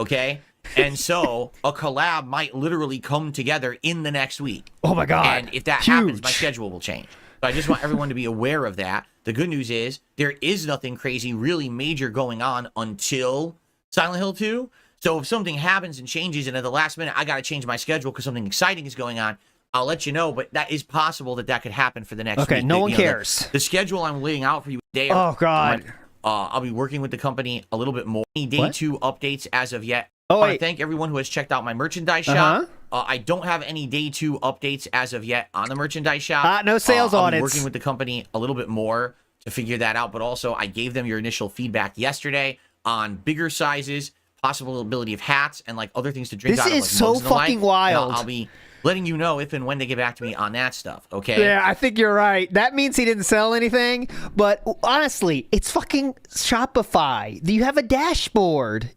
okay? And so a collab might literally come together in the next week. Oh, my God. And if that happens, my schedule will change. So I just want everyone to be aware of that. The good news is there is nothing crazy, really major going on until Silent Hill 2. So if something happens and changes and at the last minute I got to change my schedule because something exciting is going on, I'll let you know. But that is possible that could happen for the next week. Okay, no one cares. The schedule I'm laying out for you today. Oh, God. I'll be working with the company a little bit more. Any day 2 updates as of yet. Oh, I want wait. to thank everyone who has checked out my merchandise shop. I don't have any day 2 updates as of yet on the merchandise shop. No sales I'll audits. be working with the company a little bit more to figure that out. But also, I gave them your initial feedback yesterday on bigger sizes, possibility of hats, and like other things to drink out of. This is so mugs and the like. fucking wild. I'll be letting you know if and when they get back to me on that stuff. Okay. Yeah, I think you're right. That means he didn't sell anything. But honestly, it's fucking Shopify. You have a dashboard.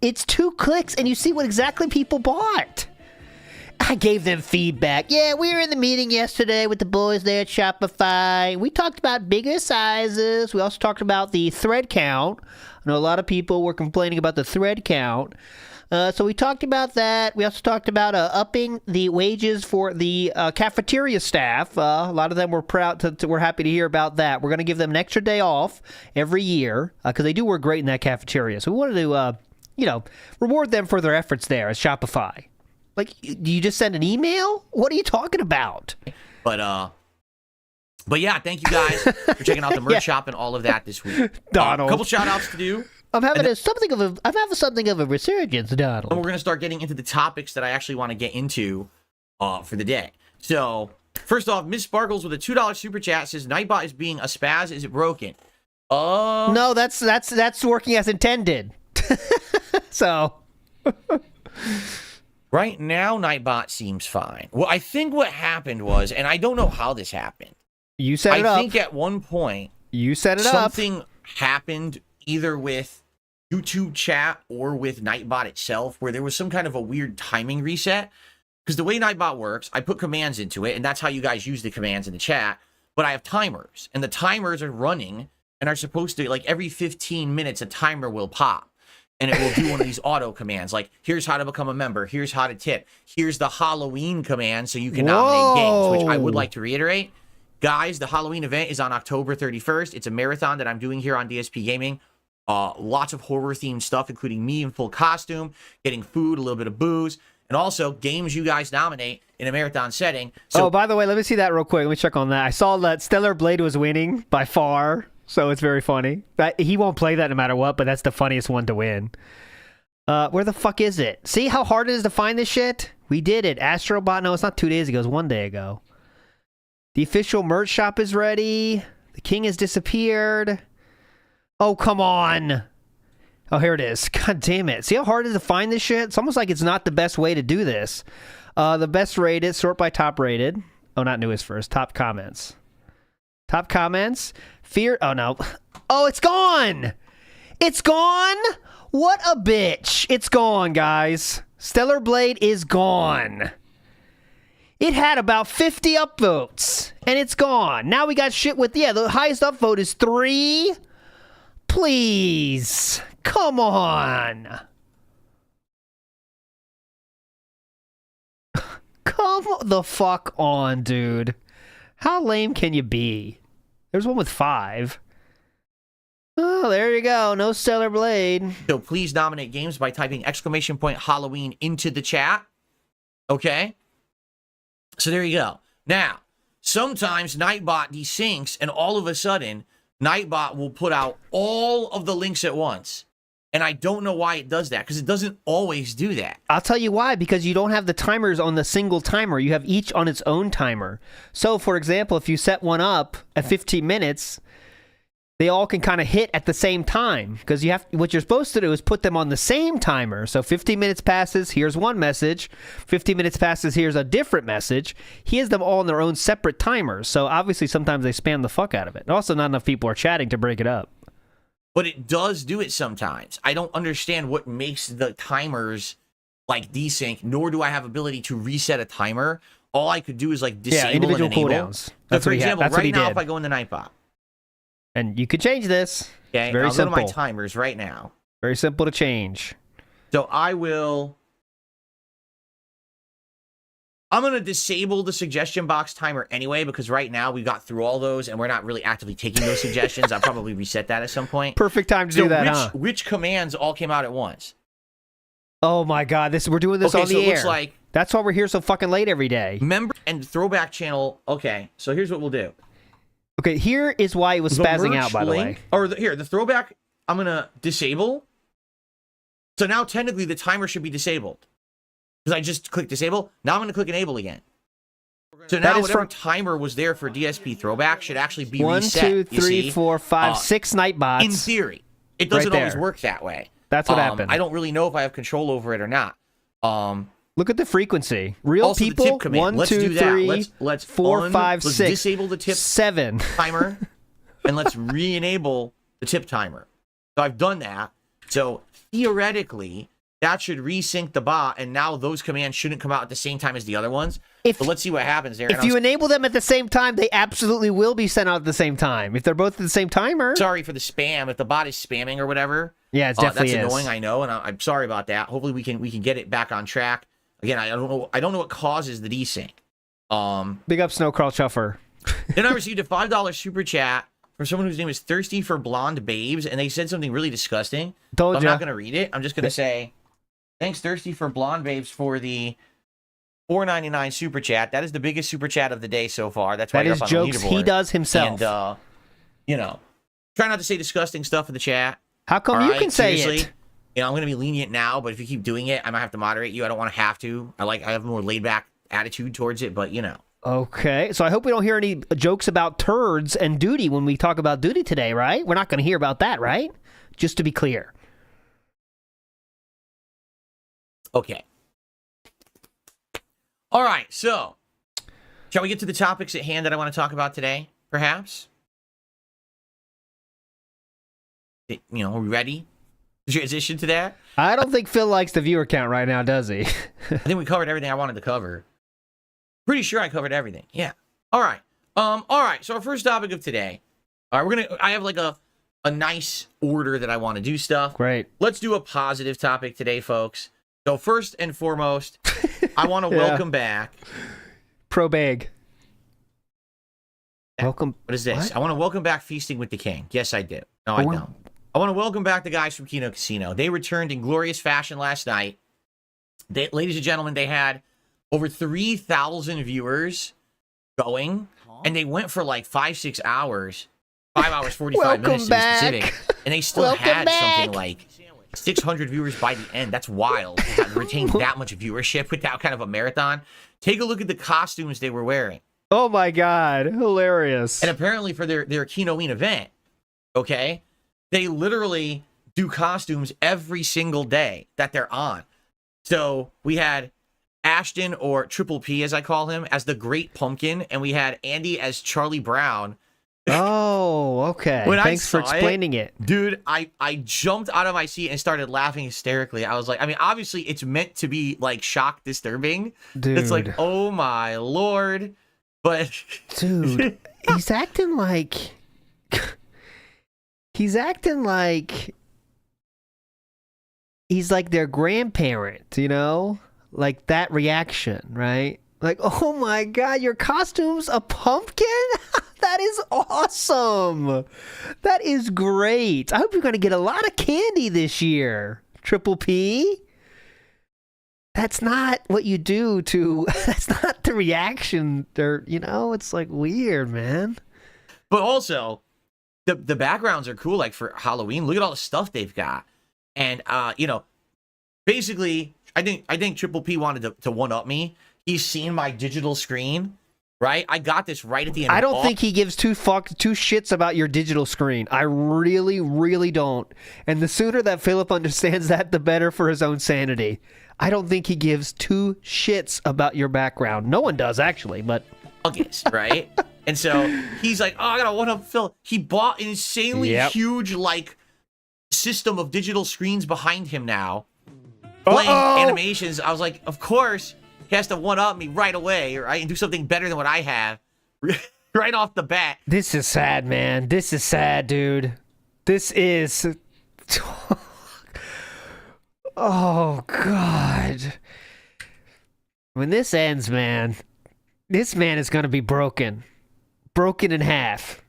It's 2 clicks and you see what exactly people bought. I gave them feedback. Yeah, we were in the meeting yesterday with the boys there at Shopify. We talked about bigger sizes. We also talked about the thread count. I know a lot of people were complaining about the thread count. So we talked about that. We also talked about upping the wages for the cafeteria staff. A lot of them were we're happy to hear about that. We're going to give them an extra day off every year because they do work great in that cafeteria. So we wanted to, reward them for their efforts there as Shopify. Like, do you just send an email? What are you talking about? But yeah, thank you guys for checking out the merch shop and all of that this week. Donald. A couple shout outs to do. I'm having something of a resurgence, Donald. And we're going to start getting into the topics that I actually want to get into for the day. So, first off, Miss Sparkles with a $2 super chat says, Nightbot is being a spaz. Is it broken? No, that's working as intended. So. Right now, Nightbot seems fine. Well, I think what happened was, and I don't know how this happened. You set it up. I think at one point, you set it up. Something happened either with YouTube chat or with Nightbot itself where there was some kind of a weird timing reset. Because the way Nightbot works, I put commands into it, and that's how you guys use the commands in the chat. But I have timers, and the timers are running and are supposed to, like, every 15 minutes, a timer will pop. And it will do one of these auto commands, like, here's how to become a member, here's how to tip, here's the Halloween command so you can nominate games, which I would like to reiterate. Guys, the Halloween event is on October 31st. It's a marathon that I'm doing here on DSP Gaming. Lots of horror-themed stuff, including me in full costume, getting food, a little bit of booze, and also games you guys nominate in a marathon setting. So, by the way, let me see that real quick. Let me check on that. I saw that Stellar Blade was winning by far. So it's very funny. He won't play that no matter what, but that's the funniest one to win. Where the fuck is it? See how hard it is to find this shit? We did it. Astrobot, no, it's not 2 days ago. It was 1 day ago. The official merch shop is ready. The king has disappeared. Oh, come on. Oh, here it is. God damn it. See how hard it is to find this shit? It's almost like it's not the best way to do this. The best rated, sort by top rated. Oh, not newest first. Top comments. Top comments. Fear. Oh, no. Oh, it's gone. It's gone. What a bitch. It's gone, guys. Stellar Blade is gone. It had about 50 upvotes, and it's gone. Now we got shit with, the highest upvote is 3. Please. Come on. Come the fuck on, dude. How lame can you be? There's one with 5. Oh, there you go. No Stellar Blade. So please nominate games by typing !Halloween into the chat. Okay? So there you go. Now, sometimes Nightbot desyncs, and all of a sudden, Nightbot will put out all of the links at once. And I don't know why it does that, because it doesn't always do that. I'll tell you why, because you don't have the timers on the single timer. You have each on its own timer. So, for example, if you set one up at 15 minutes, they all can kind of hit at the same time, because what you're supposed to do is put them on the same timer. So 15 minutes passes, here's one message. 15 minutes passes, here's a different message. He has them all on their own separate timers. So obviously sometimes they spam the fuck out of it. And also not enough people are chatting to break it up. But it does do it sometimes. I don't understand what makes the timers like desync, nor do I have ability to reset a timer. All I could do is like disable individual and enable. cooldowns. So for example, right now if I go in the Nightbot, and you could change this. okay, It's very I'll simple. go to my timers right now. Very simple to change. So I'm going to disable the suggestion box timer anyway, because right now we got through all those and we're not really actively taking those suggestions. I'll probably reset that at some point. Perfect time to do that, which commands all came out at once? Oh my God, we're doing this on the so air. it looks like that's why we're here so fucking late every day. member and throwback channel. Okay, so here's what we'll do. Okay, here is why it was spazzing out, by the way. Or the throwback, I'm going to disable. So now technically the timer should be disabled, because I just clicked disable. Now I'm going to click enable again. So now whatever timer was there for DSP throwback should actually be reset. 1, 2, 3, 4, 5, 6 night bots. In theory. It doesn't always work that way. That's what happened. I don't really know if I have control over it or not. Look at the frequency. Real also people, the tip command. 1, 2, 3, let's 4, 5, let's 6. disable the tip 7. timer, and let's re-enable the tip timer. So I've done that. So theoretically, that should resync the bot, and now those commands shouldn't come out at the same time as the other ones. But let's see what happens there. If you enable them at the same time, they absolutely will be sent out at the same time. If they're both at the same timer. Sorry for the spam. If the bot is spamming or whatever, yeah, it's definitely that's annoying. I know, and I'm sorry about that. Hopefully, we can get it back on track. Again, I don't know what causes the desync. Big up Snowcrawl Chuffer. Then I received a $5 super chat from someone whose name is Thirsty for Blonde Babes, and they said something really disgusting. Told I'm ya. not going to read it. I'm just going to say, thanks, Thirsty for Blonde Babes, for the $4.99 super chat. That is the biggest super chat of the day so far. That's why that you're is up on jokes the leaderboard. he does himself. And, try not to say disgusting stuff in the chat. How come you can say Seriously. it? I'm going to be lenient now, but if you keep doing it, I might have to moderate you. I don't want to have to. I have a more laid back attitude towards it, but Okay, so I hope we don't hear any jokes about turds and duty when we talk about duty today, right? We're not going to hear about that, right? Just to be clear. Okay. All right, so shall we get to the topics at hand that I want to talk about today, perhaps? Are we ready to transition to that? I don't think Phil likes the viewer count right now, does he? I think we covered everything I wanted to cover. Pretty sure I covered everything. Yeah. All right. So our first topic of today. All right, I have like a nice order that I want to do stuff. Great. Let's do a positive topic today, folks. So first and foremost, I want to welcome back. Pro bag. Welcome. What is this? What? I want to welcome back Feasting with the King. Yes, I do. No, I don't. I want to welcome back the guys from Kino Casino. They returned in glorious fashion last night. Ladies and gentlemen, they had over 3,000 viewers going, and they went for like 5-6 hours, 5 hours, 45 minutes to be specific, and they still had something like 600 viewers by the end. That's wild to have retained that much viewership without kind of a marathon. Take a look at the costumes they were wearing. Oh my God, hilarious. And apparently for their Kinoeen event, okay, they literally do costumes every single day that they're on. So we had Ashton, or Triple P as I call him, as the Great Pumpkin, and we had Andy as Charlie Brown. Oh, okay. Thanks for explaining it. Dude, I jumped out of my seat and started laughing hysterically. I was like, obviously it's meant to be like shock disturbing. Dude. It's like, oh my Lord. But dude, he's acting like he's like their grandparent, like that reaction, right? Like, oh my God, your costume's a pumpkin? That is awesome. That is great. I hope you're going to get a lot of candy this year, Triple P. That's not what you do to, that's not the reaction. It's like weird, man. But also, the backgrounds are cool, like for Halloween. Look at all the stuff they've got. And basically, I think Triple P wanted to one up me. He's seen my digital screen, right? I got this right at the end. I don't think he gives two shits about your digital screen. I really, really don't. And the sooner that Philip understands that, the better for his own sanity. I don't think he gives two shits about your background. No one does, actually, but... August, right? And so he's like, oh, I gotta one up Phil. He bought an insanely huge, like, system of digital screens behind him now. Playing animations. I was like, of course, he has to one up me right away, right? And do something better than what I have. Right off the bat. This is sad, man. This is sad, dude. This is... Oh, God. When this ends, man, this man is going to be broken. Broken in half.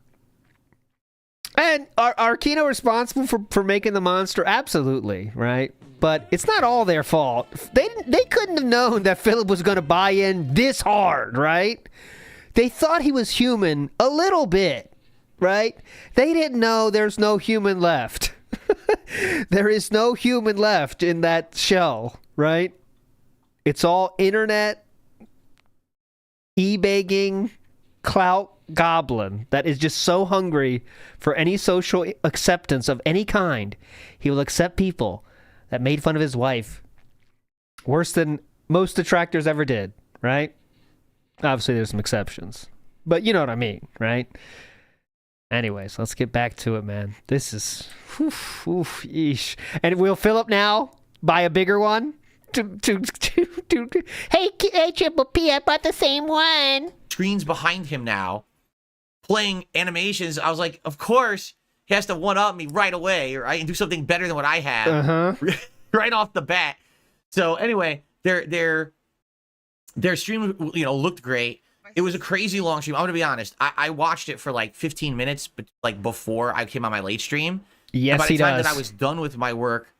And are Kino responsible for making the monster? Absolutely, right? But it's not all their fault. They couldn't have known that Philip was going to buy in this hard, right? They thought he was human a little bit, right? They didn't know there's no human left. There is no human left in that shell, right? It's all internet, e-begging, clout goblin that is just so hungry for any social acceptance of any kind. He will accept people that made fun of his wife worse than most detractors ever did, right? Obviously, there's some exceptions, but you know what I mean, right? Anyways, let's get back to it, man. This is, yeesh. And will Philip now buy a bigger one? Hey, Triple P, I bought the same one. Screens behind him now, playing animations. I was like, of course, he has to one up me right away, right? And do something better than what I have. Right off the bat. So anyway, their stream, looked great. It was a crazy long stream. I'm gonna be honest. I watched it for like 15 minutes, but like before I came on my late stream. Yes, and by the time that I was done with my work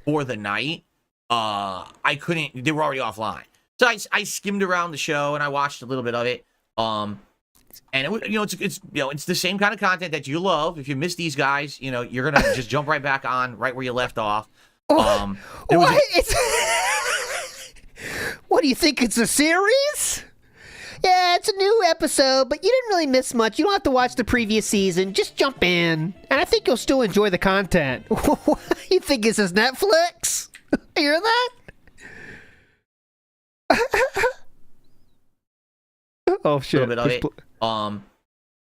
for the night, I couldn't. They were already offline. So I skimmed around the show and I watched a little bit of it. And it's the same kind of content that you love. If you miss these guys, you're gonna just jump right back on right where you left off. What do you think? It's a series? Yeah, it's a new episode, but you didn't really miss much. You don't have to watch the previous season. Just jump in. And I think you'll still enjoy the content. You think this is Netflix? You hear that? Oh shit! A little bit of it.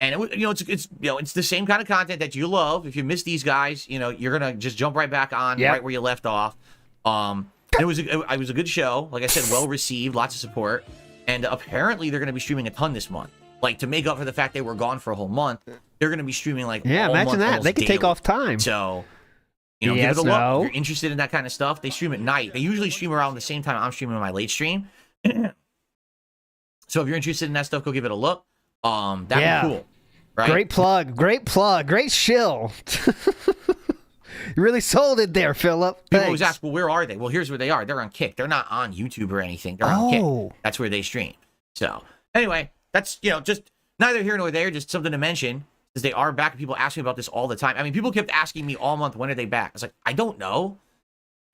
And it's the same kind of content that you love. If you miss these guys, you're gonna just jump right back on right where you left off. It was a good show. Like I said, well received, lots of support. And apparently they're going to be streaming a ton this month. Like, to make up for the fact they were gone for a whole month, they're going to be streaming, like, all imagine month, that. They could daily. take off time. So, give it a look. If you're interested in that kind of stuff, they stream at night. They usually stream around the same time I'm streaming my late stream. So if you're interested in that stuff, go give it a look. That'd be cool. Right? Great plug. Great shill. You really sold it there, Philip. People always ask, well, where are they? Well, here's where they are. They're on Kick. They're not on YouTube or anything. They're on Kick. That's where they stream. So, anyway, that's, just neither here nor there, just something to mention, because they are back, and people ask me about this all the time. I mean, people kept asking me all month, when are they back? I was like, I don't know.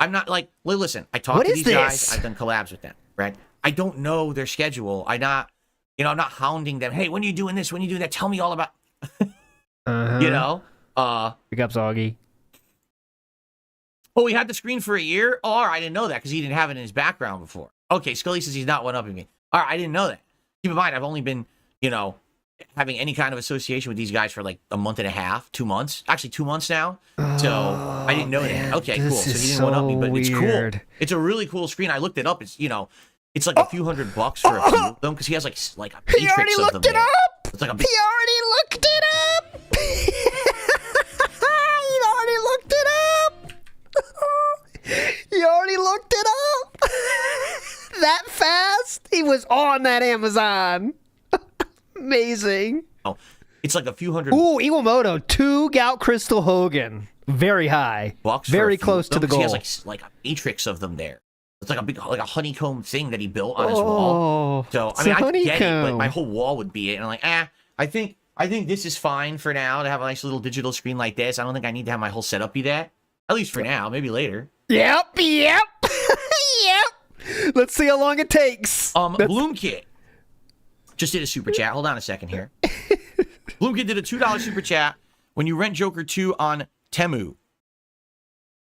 I'm not, like, listen, I talk to these guys. I've done collabs with them, right? I don't know their schedule. I'm not hounding them. Hey, when are you doing this? When are you doing that? Tell me all about, Pick up Zoggy. Oh, he had the screen for a year? Oh, all right, I didn't know that because he didn't have it in his background before. Okay, Scully says he's not one-upping me. All right, I didn't know that. Keep in mind, I've only been, having any kind of association with these guys for like a month and a half, 2 months. Actually, 2 months now. So I didn't know that. Okay, cool. So he didn't one-up me, but it's cool. It's a really cool screen. I looked it up. It's, it's like a few $100 for a few of them because he has like a matrix he already of them looked it there. up! It's like a big... He already looked it up! He already looked it up! He already looked it up! That fast? He was on that Amazon. Amazing. Oh, it's like a few $100. Ooh, Iwamoto, 2 Gout Crystal Hogan. Very high. Very close to the goal. He has like a matrix of them there. It's like a big, like a honeycomb thing that he built on his wall. So I mean, I get it. Like my whole wall would be it, and I'm like, I think this is fine for now to have a nice little digital screen like this. I don't think I need to have my whole setup be that. At least for now. Maybe later. Yep. Yep. Let's see how long it takes. Bloomkit just did a super chat. Hold on a second here. Bloomkit did a $2 super chat when you rent Joker 2 on Temu.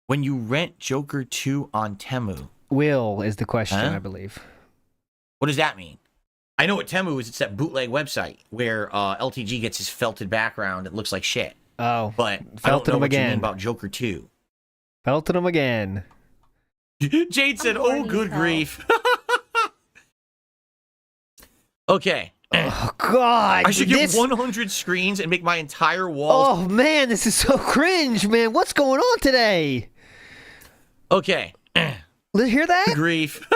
When you rent Joker 2 on Temu. Will is the question, I believe. What does that mean? I know what Temu is. It's that bootleg website where LTG gets his felted background. It looks like shit. Oh. But I don't know what you mean about Joker 2. Felted him again. Jade said, oh, good grief. Okay. Oh, God. I should get 100 screens and make my entire wall. Oh, man, this is so cringe, man. What's going on today? Okay. Let's hear that? Grief.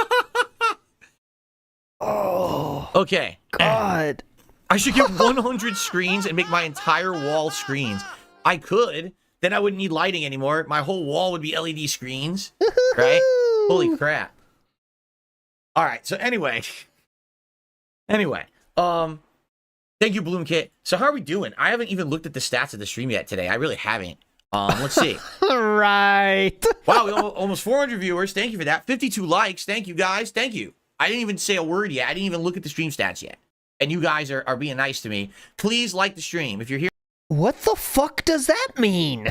Oh. Okay. God. I should get 100 screens and make my entire wall screens. I could. Then I wouldn't need lighting anymore. My whole wall would be LED screens. Right? Holy crap. All right. So anyway. Thank you, Bloomkit. So how are we doing? I haven't even looked at the stats of the stream yet today. I really haven't. Let's see. Right. Wow, we almost 400 viewers. Thank you for that. 52 likes. Thank you, guys. Thank you. I didn't even say a word yet. I didn't even look at the stream stats yet. And you guys are being nice to me. Please like the stream. If you're here. What the fuck does that mean?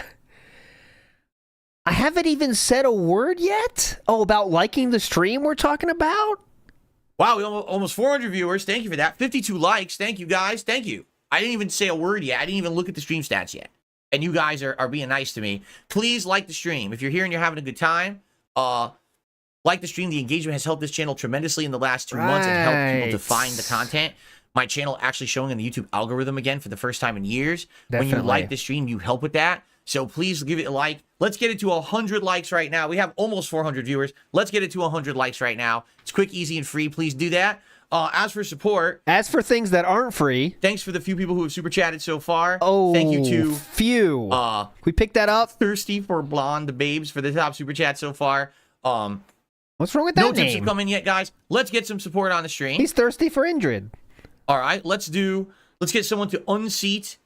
I haven't even said a word yet? Oh, about liking the stream we're talking about? Wow, we almost 400 viewers. Thank you for that. 52 likes. Thank you, guys. Thank you. I didn't even say a word yet. I didn't even look at the stream stats yet. And you guys are being nice to me. Please like the stream. If you're here and you're having a good time, like the stream. The engagement has helped this channel tremendously in the last 2 months and helped people to find the content. My channel actually showing in the YouTube algorithm again for the first time in years. Definitely. When you like the stream, you help with that. So please give it a like. Let's get it to 100 likes right now. We have almost 400 viewers. Let's get it to 100 likes right now. It's quick, easy, and free. Please do that. As for support. As for things that aren't free. Thanks for the few people who have super chatted so far. Oh, thank you to few. We picked that up. Thirsty for Blonde Babes for the top super chat so far. What's wrong with that no name? tips have come in yet, guys. Let's get some support on the stream. He's thirsty for Indrid. All right, let's get someone to unseat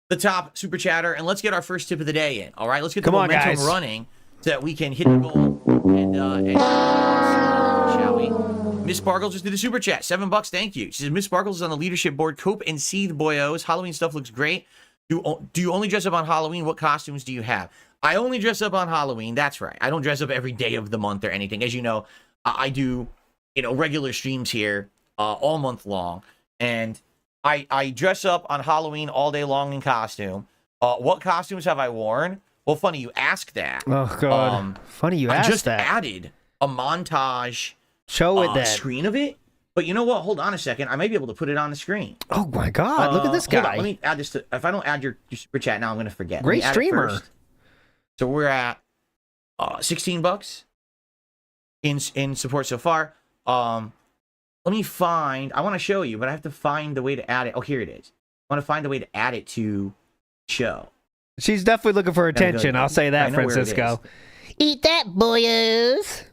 the top super chatter, and let's get our first tip of the day in. All right, let's get the momentum running so that we can hit the goal and shall we? Miss Sparkles just did a super chat, $7. Thank you. She says Miss Sparkles is on the leadership board. Cope and seethe, boyos. Halloween stuff looks great. Do you only dress up on Halloween? What costumes do you have? I only dress up on Halloween. That's right. I don't dress up every day of the month or anything. As you know, I do regular streams here all month long, and I dress up on Halloween all day long in costume. What costumes have I worn? Well, funny you ask that. Oh, God. Funny you ask that. I just added a montage screen of it. But you know what? Hold on a second. I may be able to put it on the screen. Oh, my God. Look at this guy. Hold on. Let me add this to... If I don't add your super chat now, I'm going to forget. Great streamer. So we're at $16 in support so far. Let me find... I want to show you, but I have to find the way to add it. Oh, here it is. I want to find the way to add it to show. She's definitely looking for attention. I'll say that, Francisco. Eat that, boyos.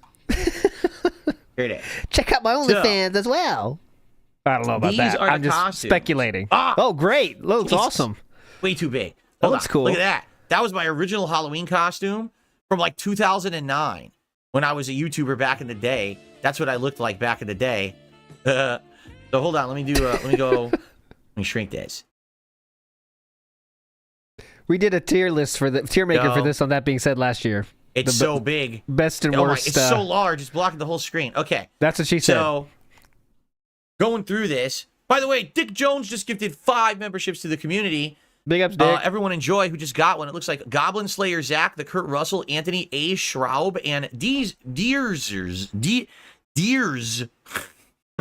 Here it is. Check out my OnlyFans as well. I don't know about that. I'm just costumes. speculating. Oh, great. Looks awesome. Way too big. That looks cool. Look at that. That was my original Halloween costume from like 2009 when I was a YouTuber back in the day. That's what I looked like back in the day. So hold on. Let me go. Let me shrink this. We did a tier list for the tier maker for this on That Being Said last year. It's so big. Best and worst. It's so large. It's blocking the whole screen. Okay. That's what she said. So, going through this. By the way, Dick Jones just gifted 5 memberships to the community. Big ups, Dick. Everyone enjoy who just got one. It looks like Goblin Slayer Zach, the Kurt Russell, Anthony A. Schraub, and Deers.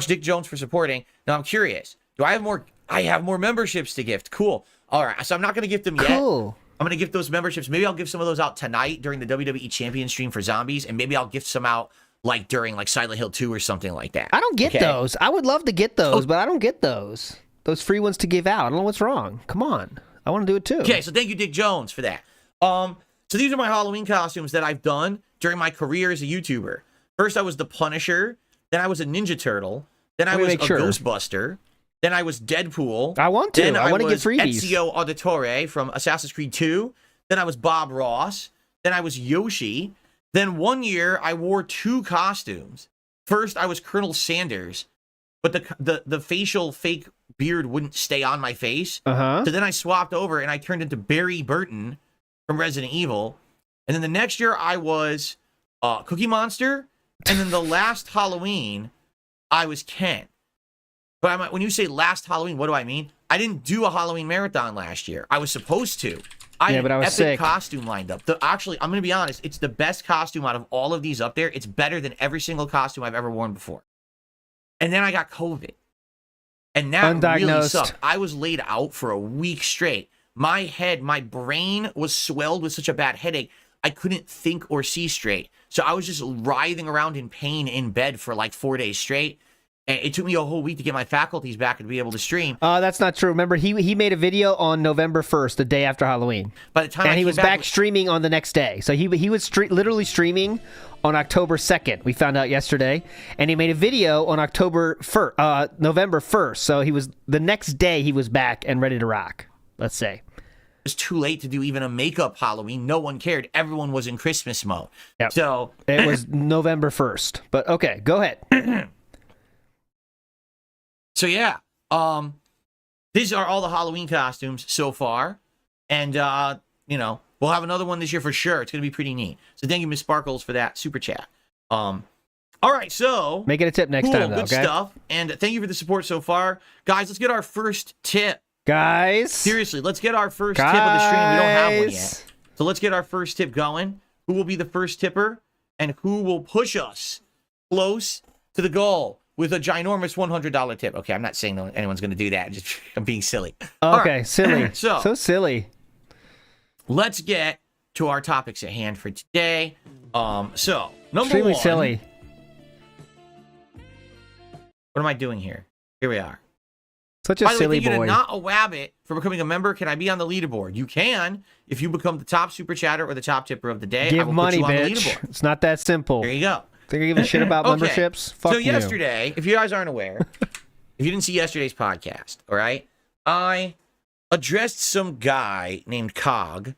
Dick Jones for supporting. Now, I'm curious. Do I have more? I have more memberships to gift. Cool. All right. So, I'm not going to gift them yet. Cool. I'm going to gift those memberships. Maybe I'll give some of those out tonight during the WWE Champion stream for zombies, and maybe I'll gift some out like during like Silent Hill 2 or something like that. I don't get those. I would love to get those, but I don't get those. Those free ones to give out. I don't know what's wrong. Come on. I want to do it too. Okay, so thank you, Dick Jones, for that. So these are my Halloween costumes that I've done during my career as a YouTuber. First, I was the Punisher. Then I was a Ninja Turtle. Then I was a Ghostbuster. Then I was Deadpool. I want to. Then I want to get freebies. Ezio Auditore from Assassin's Creed 2. Then I was Bob Ross. Then I was Yoshi. Then one year I wore 2 costumes. First I was Colonel Sanders, but the facial fake beard wouldn't stay on my face. So then I swapped over and I turned into Barry Burton from Resident Evil. And then the next year I was Cookie Monster. And then the last Halloween, I was Ken. But when you say last Halloween, what do I mean? I didn't do a Halloween marathon last year. I was supposed to. I had an epic sick costume lined up. Actually, I'm going to be honest. It's the best costume out of all of these up there. It's better than every single costume I've ever worn before. And then I got COVID. And that really sucked. I was laid out for a week straight. My head, my brain was swelled with such a bad headache, I couldn't think or see straight. So I was just writhing around in pain in bed for like 4 days straight. And it took me a whole week to get my faculties back and to be able to stream. That's not true. Remember, he made a video on November 1st, the day after Halloween. By the time he was back streaming on the next day. So he was literally streaming on October 2nd. We found out yesterday. And he made a video on November 1st. So he was the next day he was back and ready to rock, let's say. It was too late to do even a makeup Halloween. No one cared. Everyone was in Christmas mode. Yep. So it was November 1st. But okay, go ahead. So yeah, these are all the Halloween costumes so far, and we'll have another one this year for sure. It's gonna be pretty neat. So thank you, Miss Sparkles, for that super chat. All right, so make it a tip next time, though. Good stuff, and thank you for the support so far, guys. Let's get our first tip, guys. Seriously, let's get our first tip of the stream. We don't have one yet, so let's get our first tip going. Who will be the first tipper, and who will push us close to the goal with a ginormous $100 tip? Okay, I'm not saying anyone's going to do that. I'm being silly. Okay, right. Silly. So silly. Let's get to our topics at hand for today. So number Extremely one. silly. What am I doing here? Here we are. Such a By the silly way, thank you boy. to Not a Wabbit for becoming a member. Can I be on the leaderboard? You can if you become the top super chatter or the top tipper of the day. Give I will money, put you on the bitch. leaderboard. It's not that simple. There you go. Think I give a shit about memberships? Fuck so you. yesterday, if you guys aren't aware, if you didn't see yesterday's podcast, all right, I addressed some guy named Cog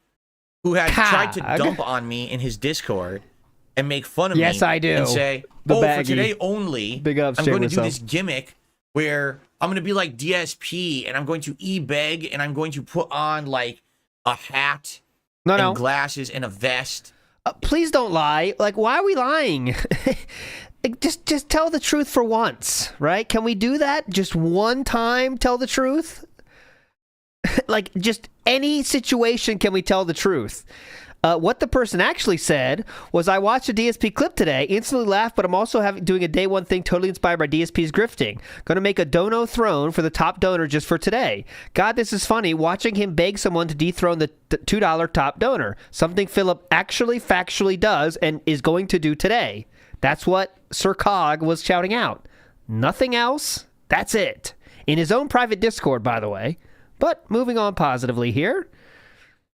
who had tried to dump on me in his Discord and make fun of me. Yes, I do. And say, for today only, Big ups, I'm going to Jay do Whistle. this gimmick where I'm going to be like DSP and I'm going to e-beg and I'm going to put on like a hat and glasses and a vest. Please don't lie. Like, why are we lying? just tell the truth for once, right? Can we do that? Just one time, tell the truth? Like, just any situation, can we tell the truth? What the person actually said was, I watched a DSP clip today, instantly laughed, but I'm also doing a day one thing totally inspired by DSP's grifting. Gonna make a dono throne for the top donor just for today. God, this is funny, watching him beg someone to dethrone the $2 top donor. Something Philip actually factually does and is going to do today. That's what Sir Cog was shouting out. Nothing else. That's it. In his own private Discord, by the way. But moving on positively here.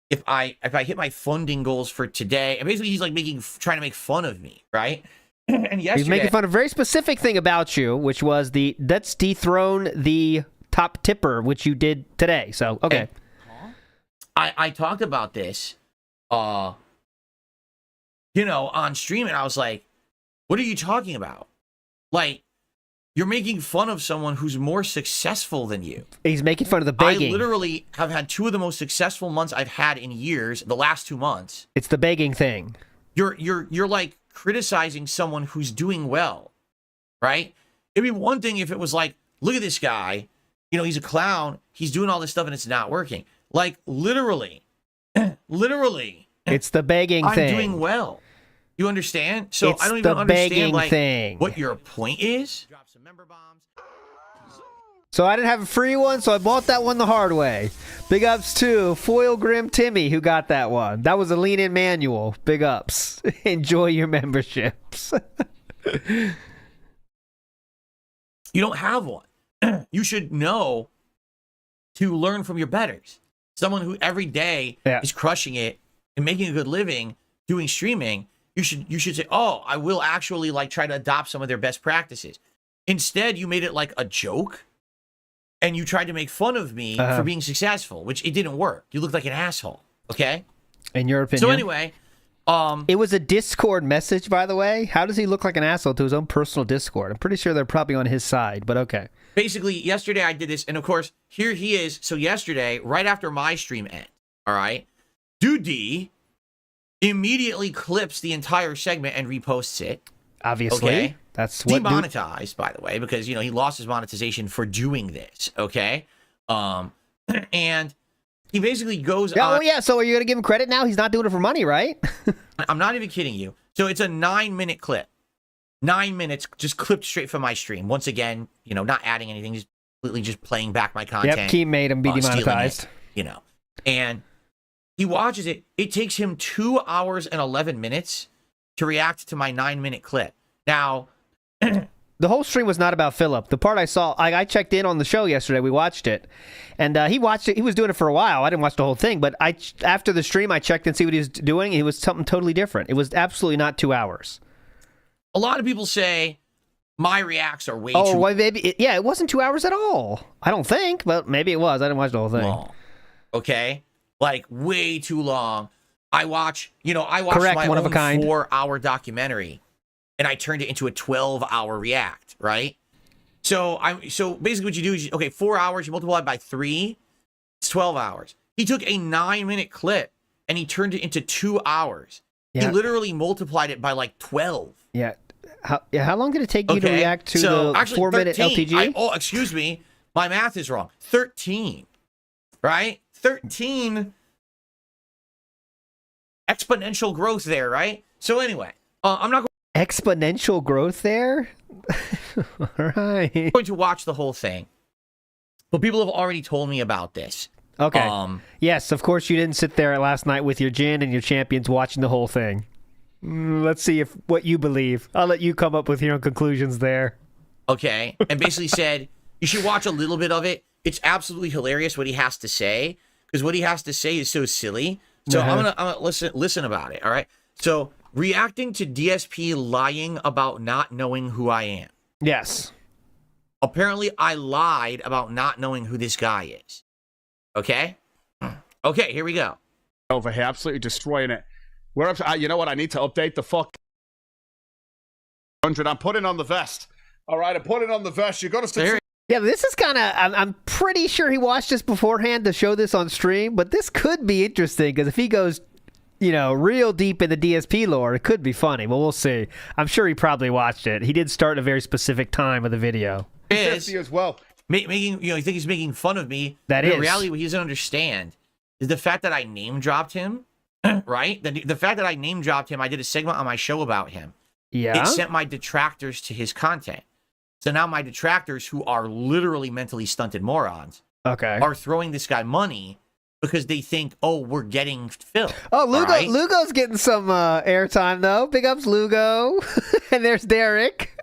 If I hit my funding goals for today, and basically he's like trying to make fun of me, right? And yesterday he's making fun of a very specific thing about you, which was let's dethrone the top tipper, which you did today. So okay, I talked about this, on stream, and I was like, "What are you talking about? Like, you're making fun of someone who's more successful than you." He's making fun of the begging. I literally have had 2 of the most successful months I've had in years, the last 2 months. It's the begging thing. You're like criticizing someone who's doing well, right? It'd be one thing if it was like, look at this guy, he's a clown, he's doing all this stuff and it's not working. Like, literally, it's the begging thing. I'm doing well. You understand? So it's I don't even understand thing. What your point is. Drop some member bombs. So I didn't have a free one, so I bought that one the hard way. Big ups to Foil Grim Timmy, who got that one. That was a lean-in manual. Big ups. Enjoy your memberships. You don't have one. You should know to learn from your betters. Someone who every day is crushing it and making a good living doing streaming. You should say, oh, I will actually try to adopt some of their best practices. Instead, you made it like a joke, and you tried to make fun of me for being successful, which it didn't work. You looked like an asshole. Okay. In your opinion. So anyway, It was a Discord message, by the way. How does he look like an asshole to his own personal Discord? I'm pretty sure they're probably on his side, but okay. Basically, yesterday I did this, and of course, here he is. So yesterday, right after my stream ends, all right, D00dy immediately clips the entire segment and reposts it. Obviously. Okay? That's what demonetized, by the way, because, you know, he lost his monetization for doing this, okay? And he basically goes on... Oh, yeah, so are you going to give him credit now? He's not doing it for money, right? I'm not even kidding you. So it's a 9-minute clip. 9 minutes just clipped straight from my stream. Once again, you know, not adding anything, just completely just playing back my content. Yep, Key made him be demonetized. It, you know, and he watches it. It takes him 2 hours and 11 minutes to react to my 9-minute clip. Now, the whole stream was not about Philip. The part I saw, I checked in on the show yesterday. We watched it, and he watched it. He was doing it for a while. I didn't watch the whole thing, but after the stream, I checked and see what he was doing. It was something totally different. It was absolutely not 2 hours. A lot of people say my reacts are way too... Oh, well, maybe... yeah, it wasn't 2 hours at all. I don't think, but maybe it was. I didn't watch the whole thing. Long. Okay? Like, way too long. I watched my one of a own kind. 4-hour documentary, and I turned it into a 12-hour react, right? So basically what you do is, 4 hours, you multiply it by 3, it's 12 hours. He took a 9-minute clip, and he turned it into 2 hours. Yeah. He literally multiplied it by like 12. Yeah. How long did it take you to react to the 4-minute LTG? Oh, excuse me. My math is wrong. 13. Right? 13 exponential growth there, right? So anyway, I'm not exponential growth there? All right. going to watch the whole thing. But people have already told me about this. Okay. Yes, of course you didn't sit there last night with your gin and your champions watching the whole thing. Let's see what you believe. I'll let you come up with your own conclusions there. Okay. And basically said, you should watch a little bit of it. It's absolutely hilarious what he has to say, because what he has to say is so silly. So I'm gonna listen about it, all right? So, reacting to DSP lying about not knowing who I am. Yes. Apparently, I lied about not knowing who this guy is. Okay? Okay, here we go. Over here, absolutely destroying it. We're up to, you know what? I need to update the fuck 100. I'm putting on the vest. All right, I'm putting on the vest. You got to. Yeah, this is kind of. I'm pretty sure he watched this beforehand to show this on stream, but this could be interesting because if he goes, real deep in the DSP lore, it could be funny. But we'll see. I'm sure he probably watched it. He did start at a very specific time of the video. As well. Making, you think he's making fun of me. That is. In reality, what he doesn't understand is the fact that I name dropped him. Right? The fact that I name dropped him, I did a segment on my show about him. Yeah. It sent my detractors to his content. So now my detractors, who are literally mentally stunted morons, are throwing this guy money because they think, we're getting Phil. Oh, Lugo's getting some airtime, though. Big ups, Lugo. And there's Derek.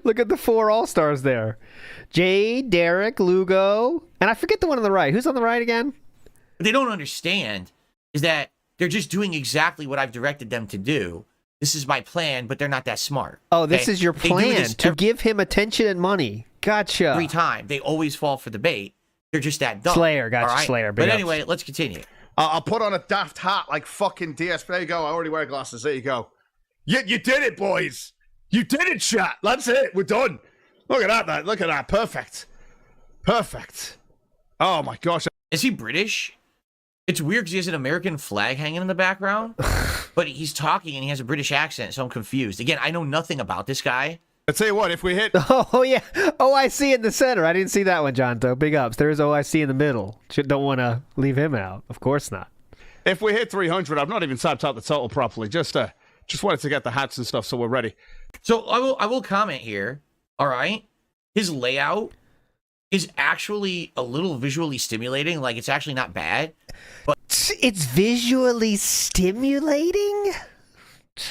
Look at the 4 all-stars there. Jade, Derek, Lugo. And I forget the one on the right. Who's on the right again? What they don't understand is that they're just doing exactly what I've directed them to do. This is my plan, but they're not that smart. Oh, this is your plan, to give him attention and money. Gotcha. Every time. They always fall for the bait. They're just that dumb. Slayer, gotcha, right? Slayer. But anyway, let's continue. I'll put on a daft hat like fucking DSP. There you go. I already wear glasses. There you go. You did it, boys. You did it, chat. That's it. We're done. Look at that. Look at that. Perfect. Perfect. Oh, my gosh. Is he British? It's weird because he has an American flag hanging in the background, but he's talking and he has a British accent, so I'm confused. Again, I know nothing about this guy. I'll tell you what, if we hit... Oh, yeah. OIC in the center. I didn't see that one, Jonto. Big ups. There is OIC in the middle. Don't want to leave him out. Of course not. If we hit 300, I've not even typed out the total properly. Just wanted to get the hats and stuff, so we're ready. So I will comment here, all right? His layout is actually a little visually stimulating. Like, it's actually not bad. But it's visually stimulating?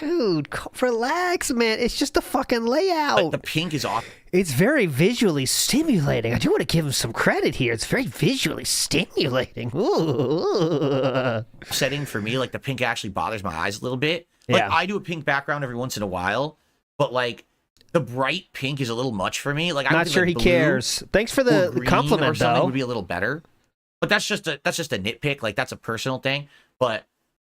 Dude, relax, man. It's just a fucking layout. Like, the pink is off. It's very visually stimulating. I do want to give him some credit here. It's very visually stimulating. Ooh. Setting for me, like, the pink actually bothers my eyes a little bit. Like, Yeah. I do a pink background every once in a while, but, like, the bright pink is a little much for me. Like, I Not think, sure like, he blue cares. Thanks for or the green compliment, or something though. would be a little better. But that's just a nitpick. Like, that's a personal thing. But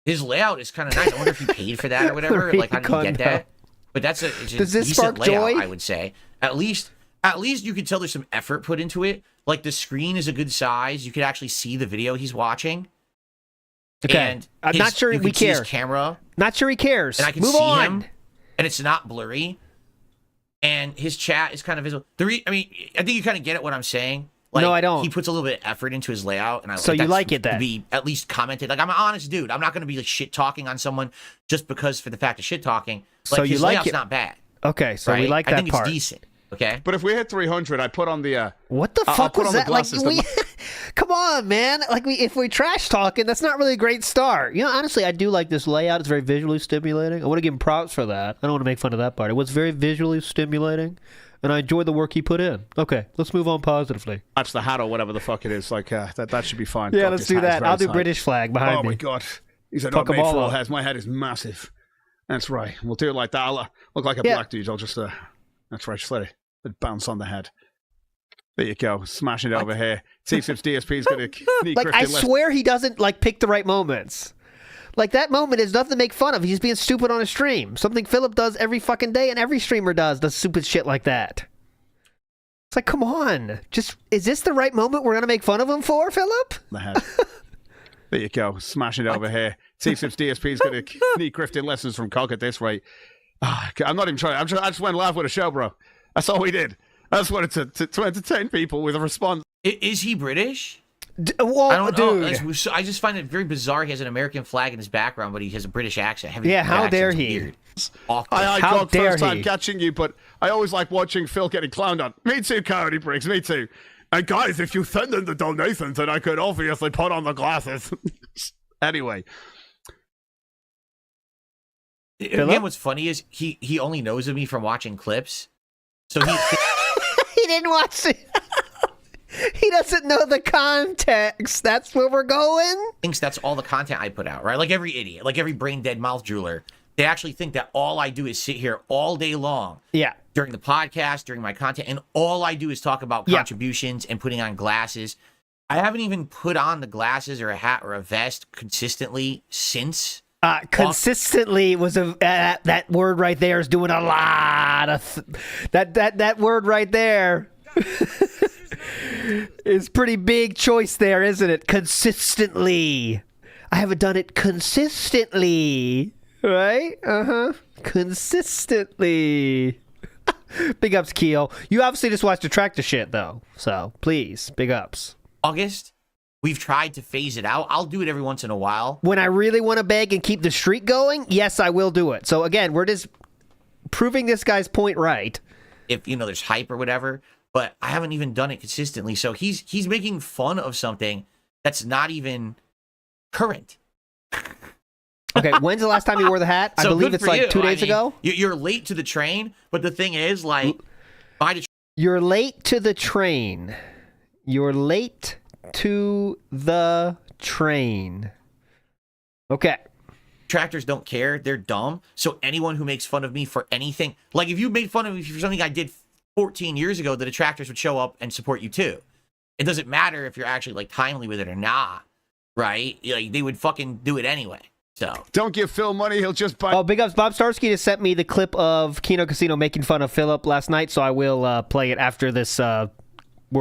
His layout is kind of nice. I wonder if he paid for that or whatever. Like, how did he get that? But it's Does this decent spark layout, joy? I would say. At least you can tell there's some effort put into it. Like, the screen is a good size. You could actually see the video he's watching. Okay. And I'm not sure you we can see care. his camera. Not sure he cares. And I can Move see on. him. And it's not blurry. And his chat is kind of visible. I think you kind of get it what I'm saying. Like, no, I don't. He puts a little bit of effort into his layout, and So you like it to then? be at least commented. Like, I'm an honest dude. I'm not going to be like shit talking on someone just because for the fact of shit talking. Like, So you his like layout's it? not bad. Okay, so we right? like I that think part. it's decent. Okay. But if we hit 300, I put on the. What the I'll fuck put was on the that? Like glasses, we, come on, man. Like if we trash talking, that's not really a great start. You know, honestly, I do like this layout. It's very visually stimulating. I want to give him props for that. I don't want to make fun of that part. It was very visually stimulating, and I enjoyed the work he put in. Okay, let's move on positively. That's the hat or whatever the fuck it is. Like that should be fine. Yeah, God, let's this do hat is that. very I'll do tight. British flag behind Oh me. my god. He said, Fuck not 'em made all for all up. heads. My head is massive. That's right. We'll do it like that. I'll look like a black dude. I'll just, that's right. Just let it bounce on the head. There you go. Smashing it over here. T-Sips DSP is going to Like I swear he doesn't like pick the right moments. Like that moment is nothing to make fun of. He's being stupid on a stream. Something Philip does every fucking day, and every streamer does stupid shit like that. It's like, come on. Just is this the right moment we're gonna make fun of him for, Philip? The head. There you go. Smashing it over here. T-Sips DSP is going to need grifting lessons from Cog at this rate. I'm not even trying. I just went live with a show, bro. That's all we did. I just wanted to entertain people with a response. Is he British? Well, I don't know. dude. I just find it very bizarre. He has an American flag in his background, but he has a British accent. Yeah, how dare he? Weird. Awkward. I How got dare first time he? catching you, but I always like watching Phil getting clowned on. Me too, Coyote Briggs. Me too. And guys, if you send in the donations, then I could obviously put on the glasses. Anyway, Again, what's funny is he only knows of me from watching clips, so he He didn't watch it. He doesn't know the context. That's where we're going. thinks that's all the content I put out, right? Like every idiot, like every brain dead mouth drooler. They actually think that all I do is sit here all day long Yeah. during the podcast, during my content, and all I do is talk about contributions and putting on glasses. I haven't even put on the glasses or a hat or a vest consistently since. Consistently was that word right there is doing a lot of that word right there is pretty big choice there, isn't it? Consistently. I haven't done it consistently, right? Consistently. Big ups, Keel. You obviously just watched the tractor shit though, so please, big ups. August, we've tried to phase it out. I'll do it every once in a while. When I really want to beg and keep the streak going, yes, I will do it. So again, we're just proving this guy's point right. If there's hype or whatever, but I haven't even done it consistently. So he's making fun of something that's not even current. Okay, when's the last time you wore the hat? I So believe good it's for like you. 2 days ago. You're late to the train, but the thing is, like, You're late to the train. You're late to the train. Okay. Tractors don't care. They're dumb. So anyone who makes fun of me for anything, like if you made fun of me for something I did 14 years ago, the detractors would show up and support you too. It doesn't matter if you're actually like timely with it or not, right? Like they would fucking do it anyway. So don't give Phil money; he'll just buy. Oh, big ups! Bob Starsky just sent me the clip of Kino Casino making fun of Philip last night, so I will play it after this.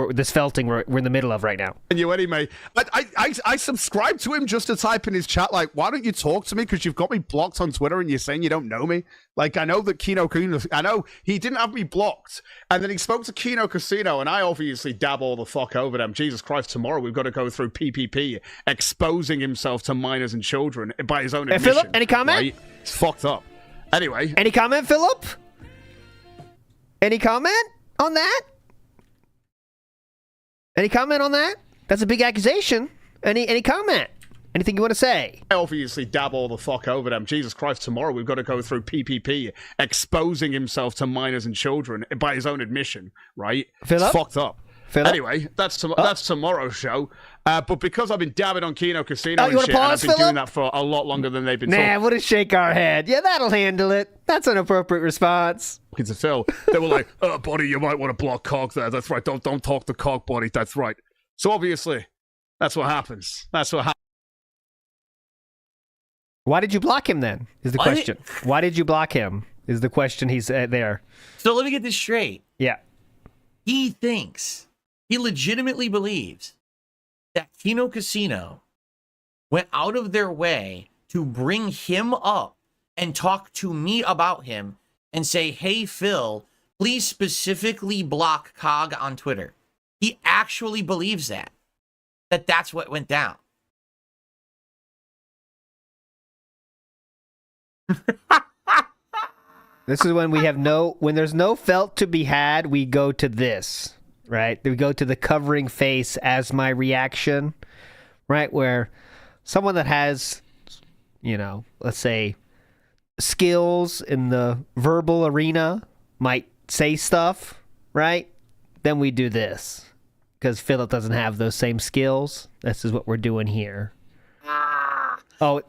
This felting we're in the middle of right now. And you anyway, I subscribe to him just to type in his chat like, why don't you talk to me? Because you've got me blocked on Twitter and you're saying you don't know me. Like I know that Kino, I know he didn't have me blocked, and then he spoke to Kino Casino, and I obviously dab all the fuck over them. Jesus Christ! Tomorrow we've got to go through PPP, exposing himself to minors and children by his own admission. Philip, any comment? Right? It's fucked up. Anyway, any comment, Philip? Any comment on that? Any comment on that? That's a big accusation. Any comment? Anything you want to say? I obviously dab all the fuck over them. Jesus Christ, tomorrow we've got to go through PPP, exposing himself to minors and children by his own admission, right? Philip? It's fucked up. Philip? Anyway, that's tomorrow's show. But because I've been dabbing on Kino Casino you and shit, pause, and I've been Philip? doing that for a lot longer than they've been Nah, we'll just shake our head. Yeah, that'll handle it. That's an appropriate response. talking to Phil. They were like, buddy, you might want to block Cog there. That's right. Don't talk to Cog, buddy. That's right. So obviously, that's what happens. That's what happens. Why did you block him then? Is the question. Why did you block him? Is the question he's there. So let me get this straight. Yeah. He legitimately believes that Kino Casino went out of their way to bring him up and talk to me about him and say, hey, Phil, please specifically block Cog on Twitter. He actually believes that's what went down. This is when when there's no felt to be had, we go to this, right? We go to the covering face as my reaction, right? Where someone that has, let's say, skills in the verbal arena might say stuff, right? Then we do this. Because Philip doesn't have those same skills. This is what we're doing here. Oh,